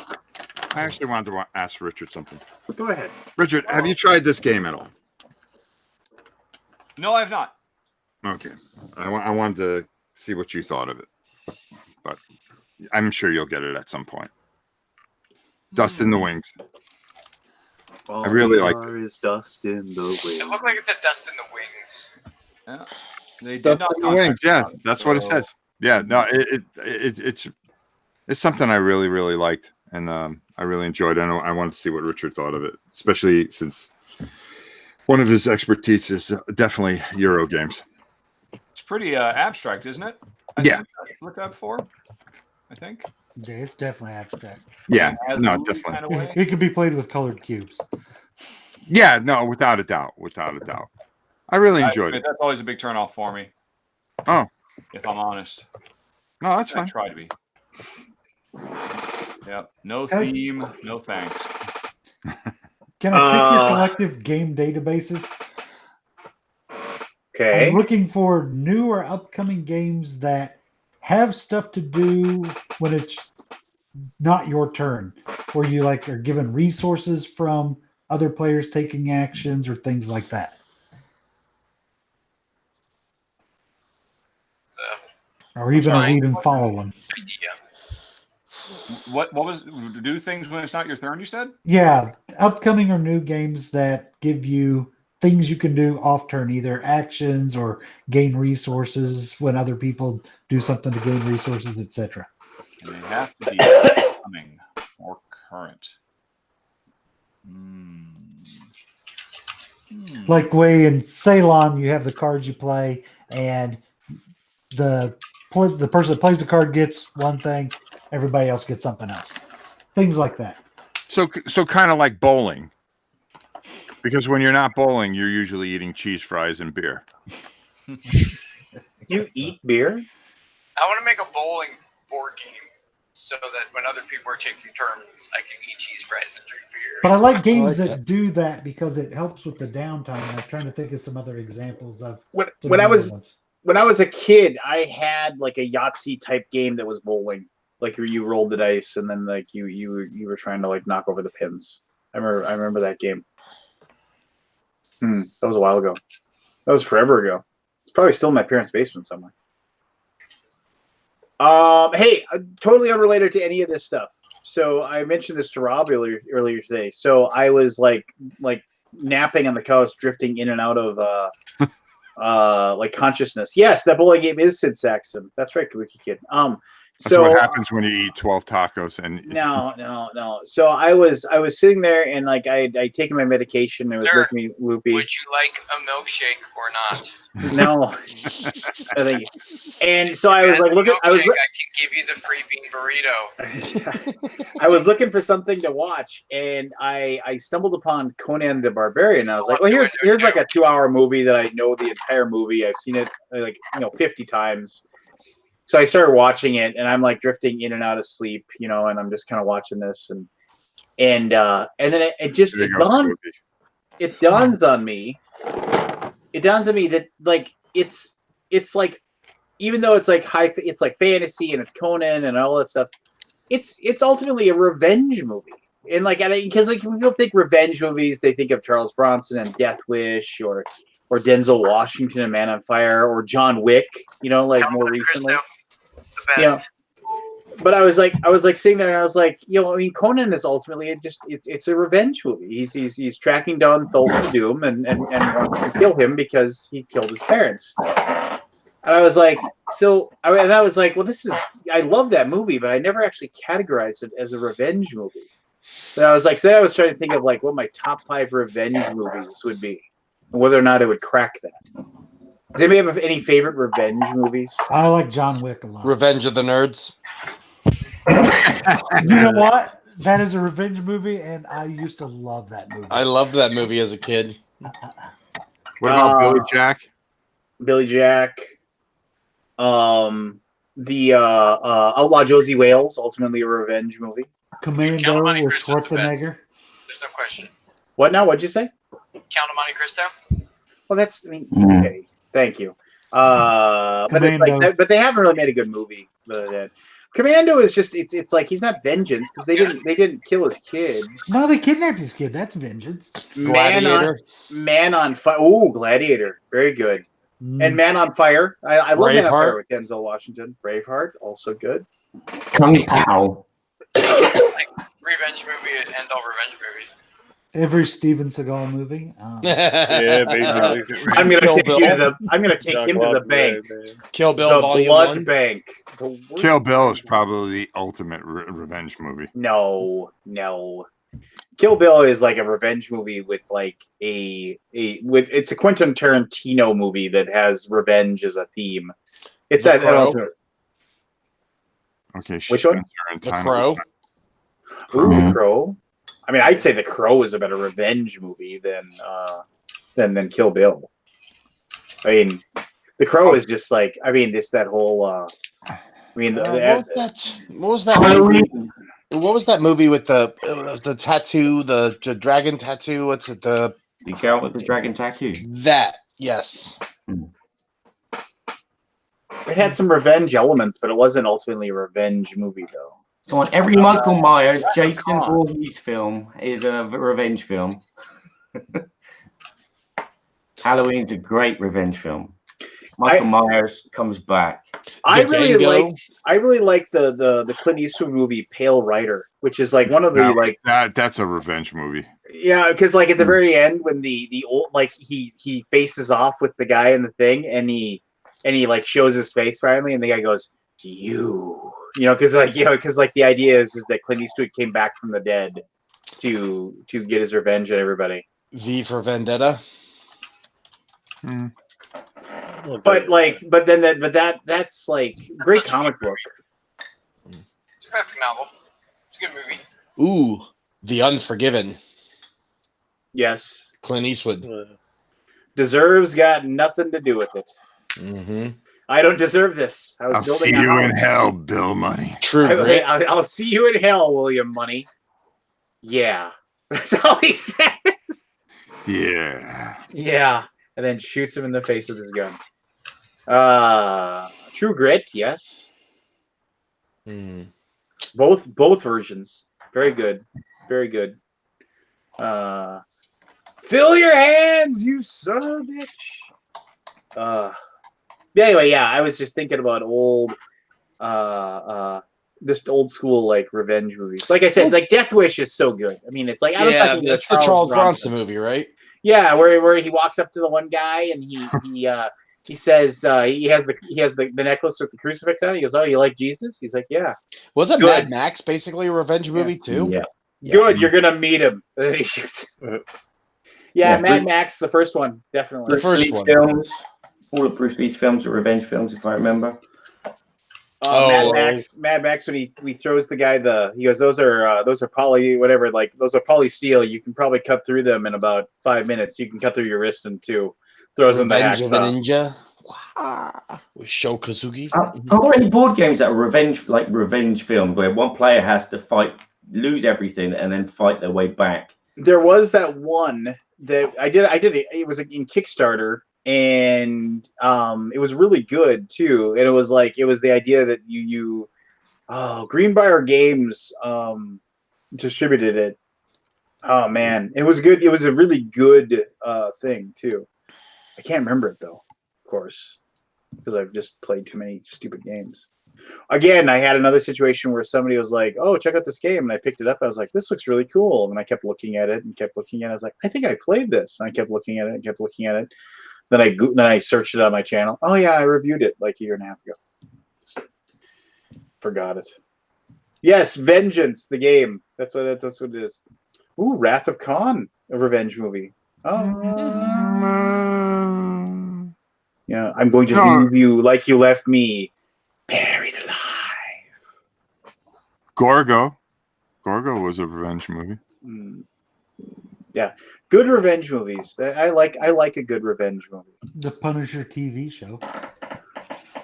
I actually wanted to ask Richard something. Go ahead. Richard, have you tried this game at all? No, I have not. Okay. I wanted to see what you thought of it. But I'm sure you'll get it at some point. Dust in the Wings. I really like it. Is dust in the wings. It looked like it said dust in the wings. Yeah. They did Dust not in the Wings. Yeah, that's what it says. Yeah, no, it's something I really, really liked. And I really enjoyed it. I wanted to see what Richard thought of it, especially since one of his expertise is definitely Euro games. It's pretty abstract, isn't it? Yeah. Looked at before, I think. Yeah, it's definitely abstract. Yeah, no, definitely. Kind of it could be played with colored cubes. Yeah, no, without a doubt. I really enjoyed it. That's always a big turnoff for me. Oh. If I'm honest. No, that's fine. I try to be. Yep. No theme, no thanks. Can I pick your collective game databases? Okay. I'm looking for new or upcoming games that have stuff to do when it's not your turn, where you are given resources from other players taking actions or things like that. Or even a lead and follow one. What was do things when it's not your turn, you said? Yeah, upcoming or new games that give you things you can do off turn, either actions or gain resources when other people do something to gain resources, etc. And they have to be upcoming or current. Like the way in Ceylon you have the cards you play, and the person that plays the card gets one thing, everybody else gets something else. Things like that. So kind of like bowling. Because when you're not bowling, you're usually eating cheese fries and beer. You eat beer? I want to make a bowling board game so that when other people are taking turns, I can eat cheese fries and drink beer. But I like games that do that because it helps with the downtime. I'm trying to think of some other examples of when I was a kid, I had like a Yahtzee type game that was bowling. Like you rolled the dice and then like you were trying to like knock over the pins. I remember that game. That was a while ago. That was forever ago. It's probably still in my parents' basement somewhere. Hey, totally unrelated to any of this stuff. So I mentioned this to Rob earlier today. So I was like napping on the couch, drifting in and out of like consciousness. Yes, that bowling game is Sid Saxon. That's right, Kabuki Kid. That's what happens when you eat 12 tacos and no. So I was sitting there and like I'd taken my medication and it was making me loopy. Would you like a milkshake or not? No. Thank you. And so I was like I can give you the free bean burrito. I was looking for something to watch and I stumbled upon Conan the Barbarian. I was like, well, here's like a 2-hour movie that I know the entire movie. I've seen it 50 times. So I started watching it, and I'm like drifting in and out of sleep, and I'm just kind of watching this, and then it dawns on me that like it's like, even though it's like it's like fantasy and it's Conan and all that stuff, it's ultimately a revenge movie, and like because like when people think revenge movies, they think of Charles Bronson and Death Wish or Denzel Washington and Man on Fire or John Wick, like more recently. It's the best. but I was like sitting there and I was like, you know, I mean, Conan is ultimately it's a revenge movie. He's tracking down Thulsa Doom and wants to kill him because he killed his parents. And I was like, I was like, well, I love that movie, but I never actually categorized it as a revenge movie. But I was like, I was trying to think of like what my top 5 revenge movies would be, and whether or not it would crack that. Does anybody have any favorite revenge movies? I like John Wick a lot. Revenge of the Nerds. You know what? That is a revenge movie, and I used to love that movie. I loved that movie as a kid. What about Billy Jack? Billy Jack. The Outlaw Josie Wales, ultimately a revenge movie. Commando with Schwarzenegger. There's no question. What now? What'd you say? Count of Monte Cristo. Well, that's, I mean, okay. Thank you. But it's like, but they haven't really made a good movie. Commando is just it's like he's not vengeance because they didn't kill his kid. No, they kidnapped his kid. That's vengeance. Man on Fire. Oh, Gladiator, very good. And Man on Fire. I love Man on Fire with Denzel Washington. Braveheart, also good. Kung Pao. Like revenge movie and end all revenge movies. Every Steven Seagal movie. Yeah, basically. I'm gonna take him to the bank. Kill Bill the Volume Blood 1. Bank. Kill Bill is probably the ultimate revenge movie. No. Kill Bill is like a revenge movie with like it's a Quentin Tarantino movie that has revenge as a theme. It's The that Crow. Okay, which one? The Crow. Ooh, The Crow. I mean, I'd say The Crow is a better revenge movie than Kill Bill. I mean, The Crow is just like, I mean, it's that whole. I mean, what was that movie? What was that movie with the tattoo, the dragon tattoo? What's it? The girl with the dragon tattoo. That, yes. It had some revenge elements, but it wasn't ultimately a revenge movie, though. Come on, every Michael Myers, Jason Voorhees film is a revenge film. Halloween's a great revenge film. Michael Myers comes back. I really like the Clint Eastwood movie Pale Rider, which is like one of the that's a revenge movie. Yeah, because like at the very end when the old like he faces off with the guy in the thing and he like shows his face finally and the guy goes, because the idea is that Clint Eastwood came back from the dead to get his revenge on everybody. V for Vendetta. But that's like great comic book. It's a graphic novel. It's a good movie. Ooh, The Unforgiven. Yes. Clint Eastwood. Deserves got nothing to do with it. Mm-hmm. I don't deserve this. I'll see you in hell, Bill Money. True. I'll see you in hell, William Money. Yeah. That's all he says. Yeah. Yeah. And then shoots him in the face with his gun. True Grit, yes. Both versions. Very good. Very good. Fill your hands, you son of a bitch. Anyway, yeah, I was just thinking about just old school like revenge movies. Like I said, like Death Wish is so good. I mean, it's like that's the Charles Bronson movie, right? Yeah, where he walks up to the one guy and he says he has the necklace with the crucifix on it. He goes, "Oh, you like Jesus?" He's like, "Yeah." Wasn't Mad Max basically a revenge movie too? Yeah. Good, you're gonna meet him. He shoots. Yeah, Mad Max, the first one, definitely. The first one. Films. All of Bruce Lee's films are revenge films, if I remember. Mad Max when he throws the guy he goes, those are poly whatever, like those are poly steel. You can probably cut through them in about 5 minutes. You can cut through your wrist in 2. Throws in the Revenge of a hacksaw. Ninja. Wow. With Sho Kazuki. Are there any board games that are revenge film where one player has to lose everything and then fight their way back? There was that one that I did. It was in Kickstarter. And it was really good too. And it was the idea that Greenbrier Games distributed it. Oh man, it was good. It was a really good thing too. I can't remember it though, of course, because I've just played too many stupid games. Again, I had another situation where somebody was like, "Oh, check out this game," and I picked it up. I was like, "This looks really cool," and I kept looking at it and kept looking at it. I was like, "I think I played this," and I kept looking at it and kept looking at it. Then I searched it on my channel. Oh yeah, I reviewed it like a year and a half ago. Just forgot it. Yes, Vengeance, the game. That's what it is. Ooh, Wrath of Khan, a revenge movie. Yeah, I'm going to leave you like you left me, buried alive. Gorgo was a revenge movie. Yeah, good revenge movies. I like a good revenge movie. The Punisher TV show.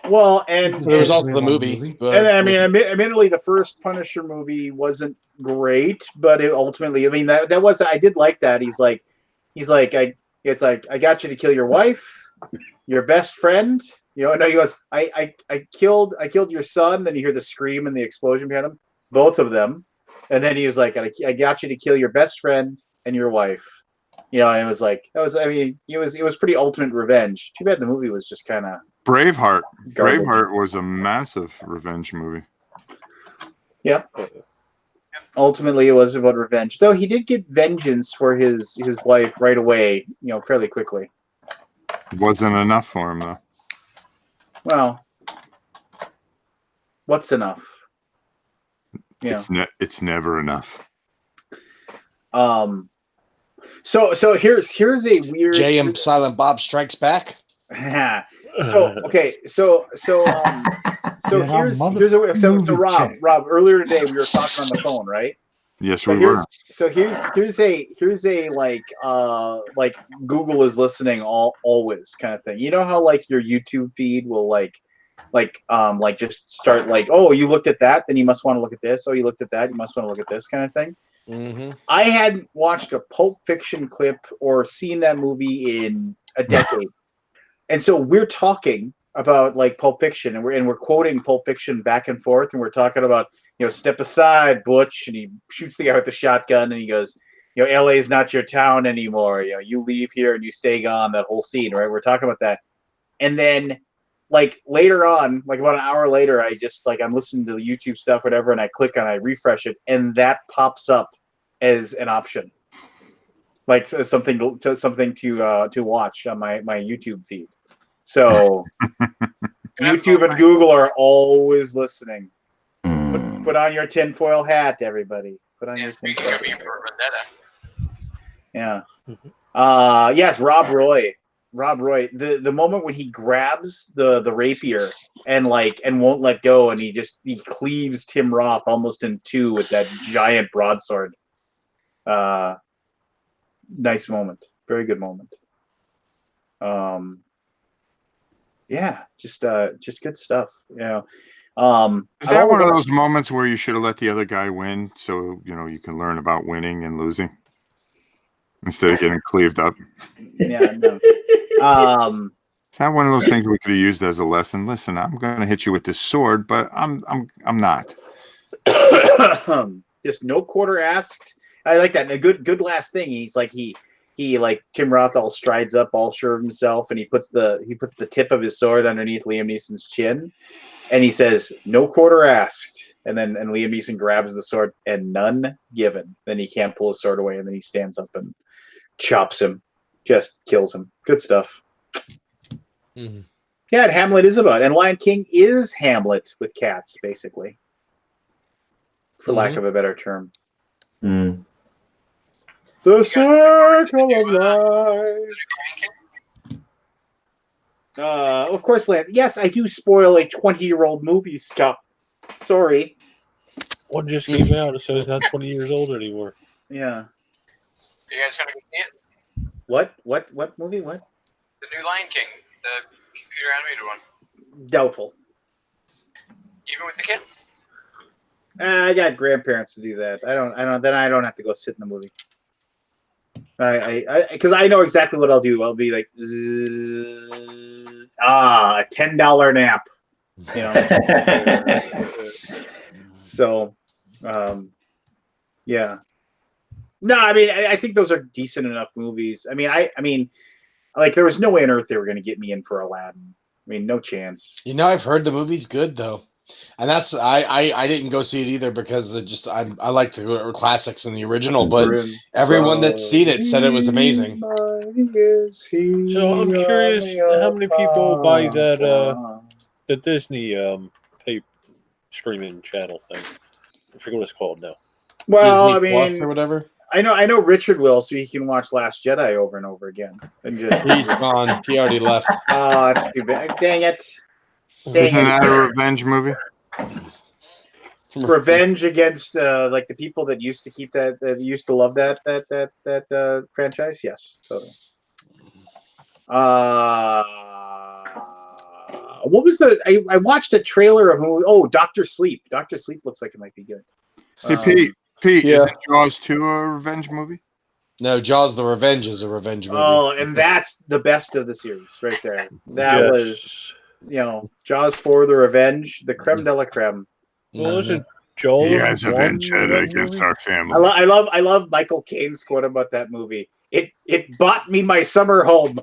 Well, and there was also the movie. And I mean, admittedly, the first Punisher movie wasn't great, but it ultimately, I mean, that was, I did like that. He's like, I got you to kill your wife, your best friend. You know, no, he goes, I killed your son. Then you hear the scream and the explosion behind him, both of them, and then he was like, I got you to kill your best friend and your wife. You know, and it was like, I mean, it was pretty ultimate revenge. Too bad the movie was just kind of Braveheart. garbage. Braveheart was a massive revenge movie. Yep. Ultimately, it was about revenge. Though he did get vengeance for his wife right away, you know, fairly quickly. Wasn't enough for him, though. Well, what's enough? Yeah. It's never enough. So here's a weird J.M. Silent Bob Strikes Back. So Rob, earlier today we were talking on the phone, right? Yes, we were. So here's a like Google is listening always kind of thing. You know how like your YouTube feed will like just start like, oh, you looked at that, then you must want to look at this. Oh, you looked at that, you must want to look at this kind of thing. Mm-hmm. I hadn't watched a Pulp Fiction clip or seen that movie in a decade. And so we're talking about like Pulp Fiction, and we're quoting Pulp Fiction back and forth, and we're talking about, you know, step aside, Butch, and he shoots the guy with the shotgun, and he goes, you know, LA is not your town anymore. You know, you leave here and you stay gone. That whole scene, right? We're talking about that, and then like later on, like about an hour later, I just like I'm listening to the YouTube stuff, whatever, and I click on, I refresh it, and that pops up as an option, like something to watch on my YouTube feed. So YouTube and Google are always listening. Put on your tinfoil hat, everybody. Put on your tinfoil hat. Yeah. Yes, Rob Roy. The moment when he grabs the rapier and won't let go, and he cleaves Tim Roth almost in two with that giant broadsword. Nice moment. Very good moment. Yeah, just good stuff. You know. Is that one of those moments where you should have let the other guy win, so you know you can learn about winning and losing instead of getting cleaved up? Yeah, no. Is that one of those things we could have used as a lesson? Listen, I'm going to hit you with this sword, but I'm not. Just no quarter asked. I like that. A good last thing. He's like he like Tim Roth all strides up, all sure of himself, and he puts the tip of his sword underneath Liam Neeson's chin, and he says, "No quarter asked." And Liam Neeson grabs the sword, and none given. Then he can't pull his sword away, and then he stands up and chops him, just kills him. Good stuff. Mm-hmm. Yeah, and Hamlet is about, and Lion King is Hamlet with cats, basically, for lack of a better term. Mm. The circle of life. Of course, Land. Yes, I do spoil a 20-year-old movie, Scott. Sorry. One just came out, so it's not 20 years old anymore. Yeah. You guys gonna see it? What movie? What? The new Lion King, the computer animated one. Doubtful. Even with the kids? I got grandparents to do that. I don't. Then I don't have to go sit in the movie. Because I know exactly what I'll do. I'll be like, a $10 nap. You know. So, yeah. No, I mean, I think those are decent enough movies. I mean, like there was no way on earth they were going to get me in for Aladdin. I mean, no chance. You know, I've heard the movie's good though. And that's I didn't go see it either because it just I like the classics and the original, but everyone that's seen it said it was amazing. So I'm curious, how many people buy that the Disney tape streaming channel thing? I forget what it's called now. Well, Disney I Plus mean, or whatever. I know Richard will, so he can watch Last Jedi over and over again. And just He's gone. He already left. Oh, that's too bad. Dang it. Isn't that a revenge movie? Revenge against like the people that used to keep that used to love that franchise. Yes, totally. What was the? I watched a trailer of Doctor Sleep. Doctor Sleep looks like it might be good. Hey, Pete, yeah. isn't Jaws 2 a revenge movie? No, Jaws the Revenge is a revenge movie. Oh, and that's the best of the series right there. That was, Jaws 4 the Revenge, the creme de la creme. Well, isn't Jaws? He has a vendetta against our family. I love Michael Caine's quote about that movie. It bought me my summer home.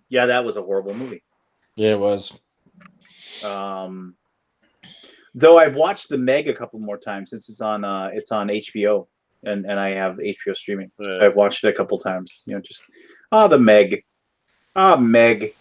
Yeah, that was a horrible movie. Yeah, it was. Though I've watched The Meg a couple more times since it's on HBO and I have HBO streaming. So I've watched it a couple times. The Meg. Meg.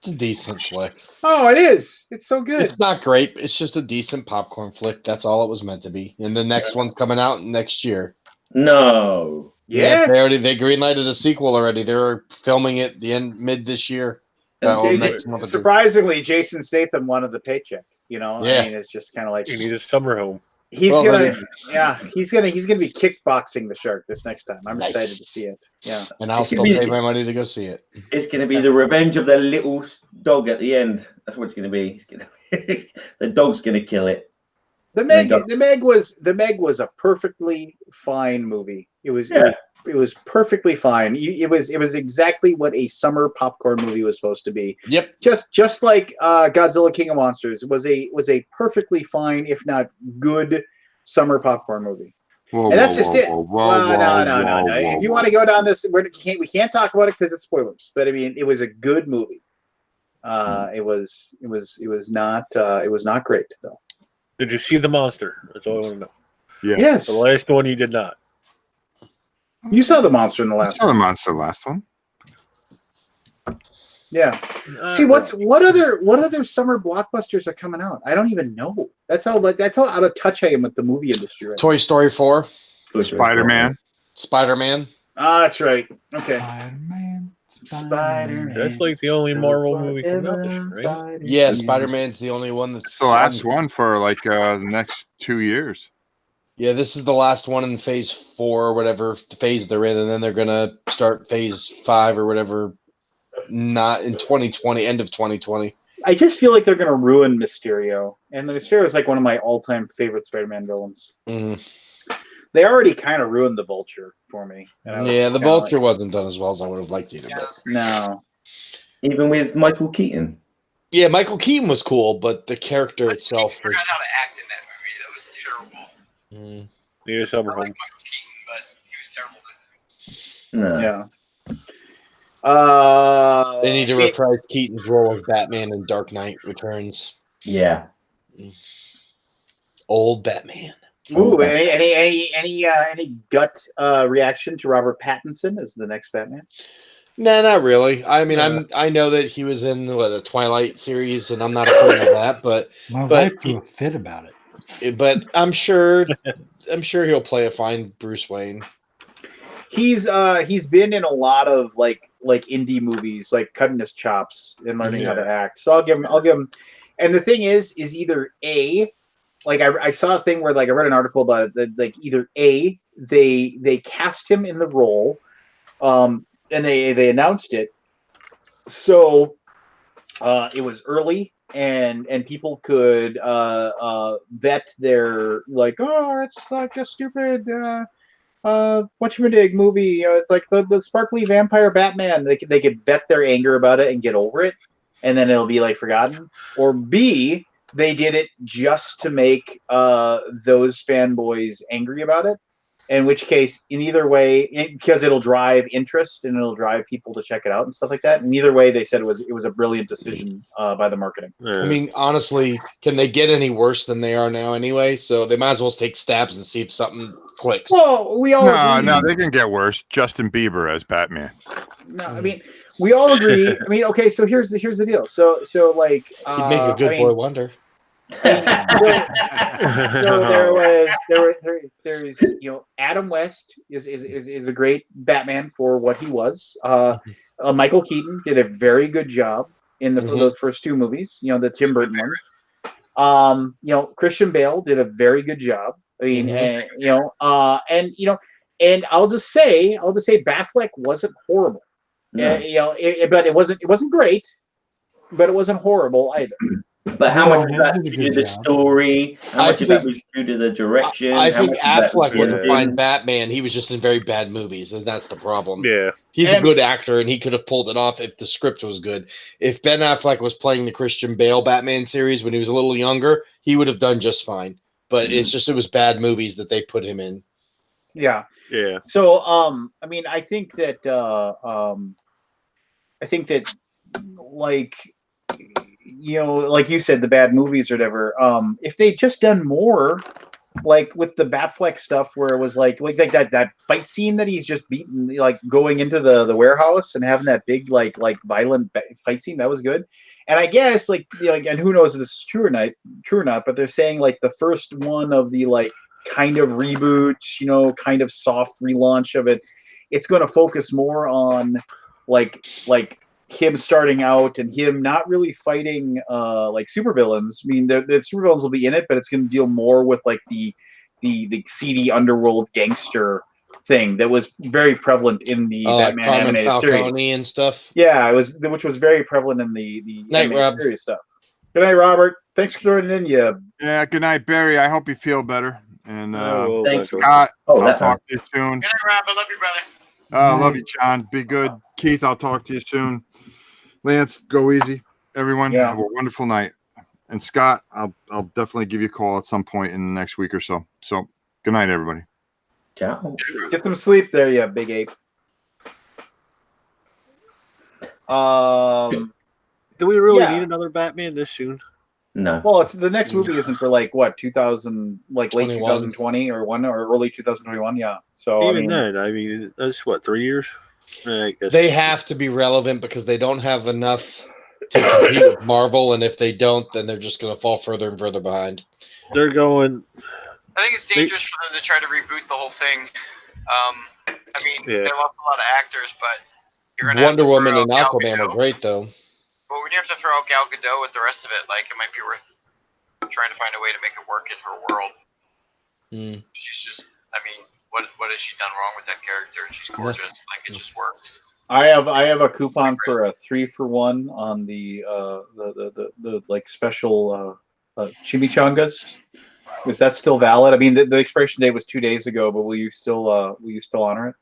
It's a decent flick. Oh, it is. It's so good. It's not great. It's just a decent popcorn flick. That's all it was meant to be. And the next one's coming out next year. No. Yes. Yeah, they greenlighted a sequel already. They're filming it mid this year. Next month surprisingly, Jason Statham wanted the paycheck. Yeah. I mean, it's just kind of like he needs a summer home. He's gonna be kickboxing the shark this next time. I'm excited to see it. Yeah, and I'll still pay my money to go see it. It's gonna be the revenge of the little dog at the end. That's what it's gonna be. The dog's gonna kill it. The Meg was a perfectly fine movie. It was perfectly fine. It was exactly what a summer popcorn movie was supposed to be. Yep. Just like Godzilla King of Monsters, it was a perfectly fine, if not good, summer popcorn movie. And that's just it. No. If you want to go down this, we can't talk about it because it's spoilers. But I mean, it was a good movie. It was not great though. Did you see The Monster? That's all I want to know. Yes. The last one you did not. You saw The Monster in the last one. I saw The Monster last one. Yeah. See, what other summer blockbusters are coming out? I don't even know. That's how out of touch I am with the movie industry right Toy Story 4. Spider-Man. Spider-Man. That's right. Okay. Spider-Man. That's like the only Marvel movie coming out this year, right? Yeah, Spider-Man's the only one that's the last one for like the next 2 years. Yeah, this is the last one in phase 4 or whatever phase they're in, and then they're gonna start phase 5 or whatever. Not in 2020, end of 2020. I just feel like they're gonna ruin Mysterio, and Mysterio is like one of my all-time favorite Spider-Man villains. Mm. They already kind of ruined the Vulture for me. Yeah, the Vulture wasn't done as well as I would have liked it. No. Even with Michael Keaton. Yeah, Michael Keaton was cool, but the character itself. I forgot how to act in that movie. That was terrible. Need a summer home. Michael Keaton, but he was terrible. Yeah. They need to reprise Keaton's role as Batman in Dark Knight Returns. Yeah. Old Batman. Ooh, any gut reaction to Robert Pattinson as the next Batman? No, not really. I mean, I know that he was in the Twilight series, and I'm not a fan of that. But my wife threw a fit about it. But I'm sure he'll play a fine Bruce Wayne. He's been in a lot of like indie movies, like cutting his chops and learning how to act. So I'll give him. And the thing is either A. Like I saw a thing where I read an article about it that either A, they cast him in the role, and they announced it, so it was early and people could vet their it's like a stupid whatchamadick movie. It's like the sparkly vampire Batman. They could vet their anger about it and get over it, and then it'll be forgotten. Or B. They did it just to make those fanboys angry about it, In which case, in either way, because it'll drive interest and it'll drive people to check it out and stuff like that. In either way, they said it was a brilliant decision by the marketing. I mean, honestly, can they get any worse than they are now anyway? So they might as well take stabs and see if something clicks. Well, we all agree. No, they can get worse. Justin Bieber as Batman. No, I mean, we all agree. I mean, okay, so here's the deal. So like, he'd make a good boy wonder. So there's Adam West is a great Batman for what he was. Michael Keaton did a very good job in those first two movies, the Tim Burton ones. Christian Bale did a very good job. I mean, and I'll just say Batfleck wasn't horrible. But it wasn't great, but it wasn't horrible either. But how much of that due to the story? How much of that was due to the direction? I think Affleck was a fine Batman. He was just in very bad movies, and that's the problem. Yeah. He's a good actor, and he could have pulled it off if the script was good. If Ben Affleck was playing the Christian Bale Batman series when he was a little younger, he would have done just fine. But it was bad movies that they put him in. Yeah. Yeah. So, I mean, I think that like you said, the bad movies or whatever. If they just done more, like with the Batfleck stuff, where it was like that fight scene that he's just beaten, like going into the warehouse and having that big like violent fight scene, that was good. And I guess and who knows if this is true or not, but they're saying like the first one of the like kind of reboot, kind of soft relaunch of it, it's going to focus more on like him starting out and him not really fighting like supervillains. I mean, the supervillains will be in it, but it's going to deal more with like the seedy underworld gangster thing that was very prevalent in the Batman animated series and stuff. Yeah, which was very prevalent in the Night, Rob. series stuff. Good night, Robert. Thanks for joining in. Yeah. Good night, Barry. I hope you feel better. And thanks, Scott. I'll talk to you soon. Good night, Rob. I love you, brother. Love you, John. Be good. Keith, I'll talk to you soon. Lance, go easy. Everyone, have a wonderful night. And Scott, I'll definitely give you a call at some point in the next week or so. So, good night, everybody. Ciao. Get some sleep there, you big ape. Do we really need another Batman this soon? No. Well, it's the next movie isn't for like what 2000, like late 2020 or early 2021. Yeah. So even then, I mean, that's what 3 years. I guess. They have to be relevant because they don't have enough to compete with Marvel, and if they don't, then they're just going to fall further and further behind. They're going. I think it's dangerous for them to try to reboot the whole thing. I mean, they lost a lot of actors, but you're gonna Wonder have to Woman throw and out Gal Aquaman Gadot. are great, though. But when you have to throw out Gal Gadot with the rest of it, like it might be worth trying to find a way to make it work in her world. She's just, I mean, what has she done wrong with that character? She's gorgeous. Like it just works. I have a coupon for a 3-for-1 on the like special chimichangas. Is that still valid? I mean, the expiration date was 2 days ago, but will you still honor it?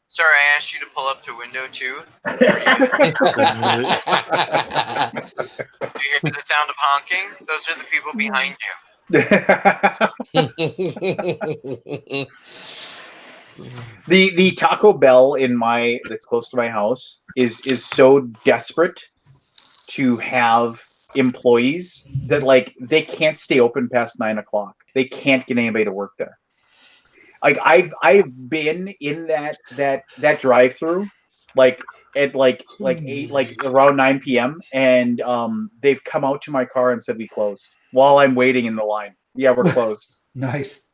Sorry, I asked you to pull up to window 2. Do you hear the sound of honking? Those are the people behind you. The Taco Bell that's close to my house is so desperate to have employees that like they can't stay open past 9 o'clock. They can't get anybody to work there. Like I've been in that drive-through like at like 8 like around 9 p.m. and they've come out to my car and said we closed while I'm waiting in the line. Yeah, we're closed. Nice.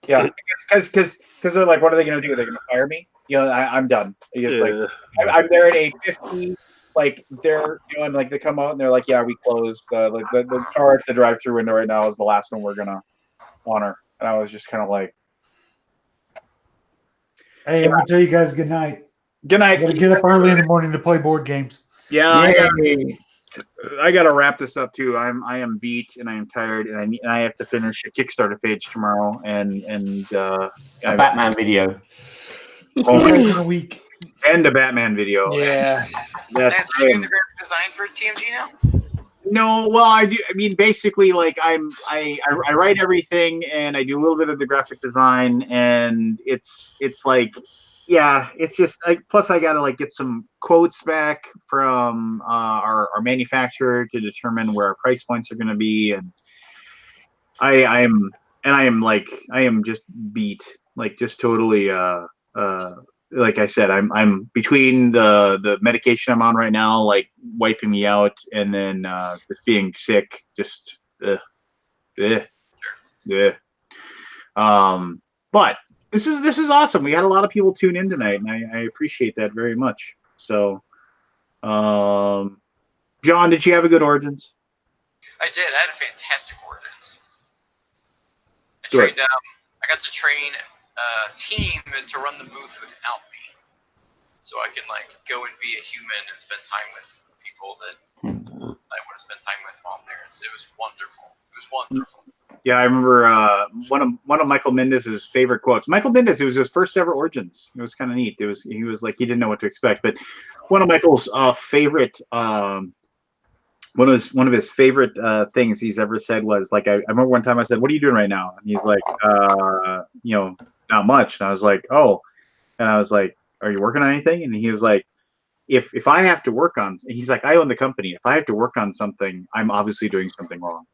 Yeah, because they're like, what are they going to do? They're going to fire me? I'm done. It's like I'm there at 8:50. Like they're doing like they come out and they're like, yeah, we closed. The car at the drive-through window right now is the last one we're gonna honor. And I was just kind of like, hey, I'm gonna tell you guys good night. Good night. I gotta get up early in the morning to play board games. Yeah. I gotta wrap this up too. I am beat and I am tired and I have to finish a Kickstarter page tomorrow and a Batman video. In a week. And a Batman video. Yeah. Are you doing the graphic design for TMG now? No, well, I do. I mean, basically, like I write everything, and I do a little bit of the graphic design, and it's like, yeah, it's just. Plus, I gotta like get some quotes back from our manufacturer to determine where our price points are going to be, and I am just beat, like just totally like I said, I'm between the medication I'm on right now, like wiping me out, and then just being sick, just but this is awesome. We had a lot of people tune in tonight, and I appreciate that very much. So John, did you have a good Origins? I did. I had a fantastic Origins. Good. I got to train a team to run the booth without me, so I can like go and be a human and spend time with people that I would have spent time with while I'm there. It was wonderful. It was wonderful. Yeah, I remember one of Michael Mendez's favorite quotes. Michael Mendez, it was his first ever Origins. It was kind of neat. He was like, he didn't know what to expect, but one of Michael's favorite one of his favorite things he's ever said was like, I remember one time I said, "What are you doing right now?" And he's like, not much. And I was like, "Oh," and I was like, "Are you working on anything?" And he was like, if I have to work on," he's like, "I own the company. If I have to work on something, I'm obviously doing something wrong."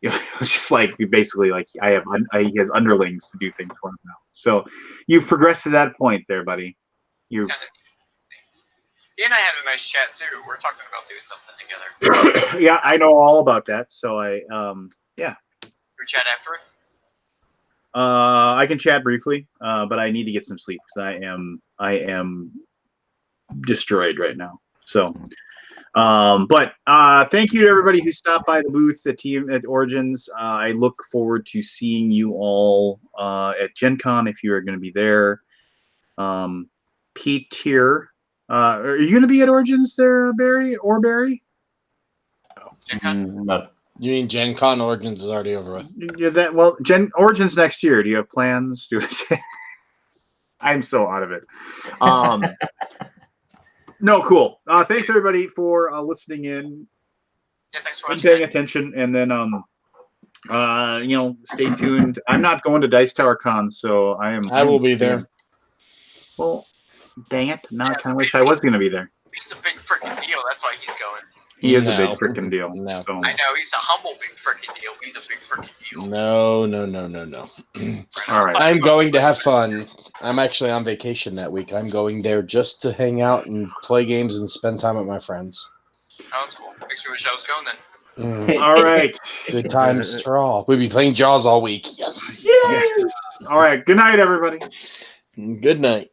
It's just like basically like he has underlings to do things for him now. So you've progressed to that point there, buddy. You. He and I had a nice chat too. We're talking about doing something together. Yeah, I know all about that. So yeah. We chat after it. I can chat briefly, but I need to get some sleep because I am destroyed right now. So, but thank you to everybody who stopped by the booth, the team at Origins. I look forward to seeing you all at Gen Con if you are going to be there. Pete here. Are you going to be at Origins there, Barry? No. You mean Gen Con? Origins is already over with. Is that well? Origins next year. Do you have plans? I'm so out of it. No, cool. Thanks everybody for listening in. Yeah, thanks for watching. Paying attention, and then stay tuned. I'm not going to Dice Tower Con, so I will be there. Well, dang it! Now I kind of wish I was going to be there. It's a big freaking deal. That's why he's going. He is a big freaking deal. No. So. I know he's a humble big freaking deal. He's a big freaking deal. No. All right. I'm going to have fun. I'm actually on vacation that week. I'm going there just to hang out and play games and spend time with my friends. Oh, that's cool. Makes me wish I was going then. All right. Good times for all. We'll be playing Jaws all week. Yes. All right. Good night, everybody. Good night.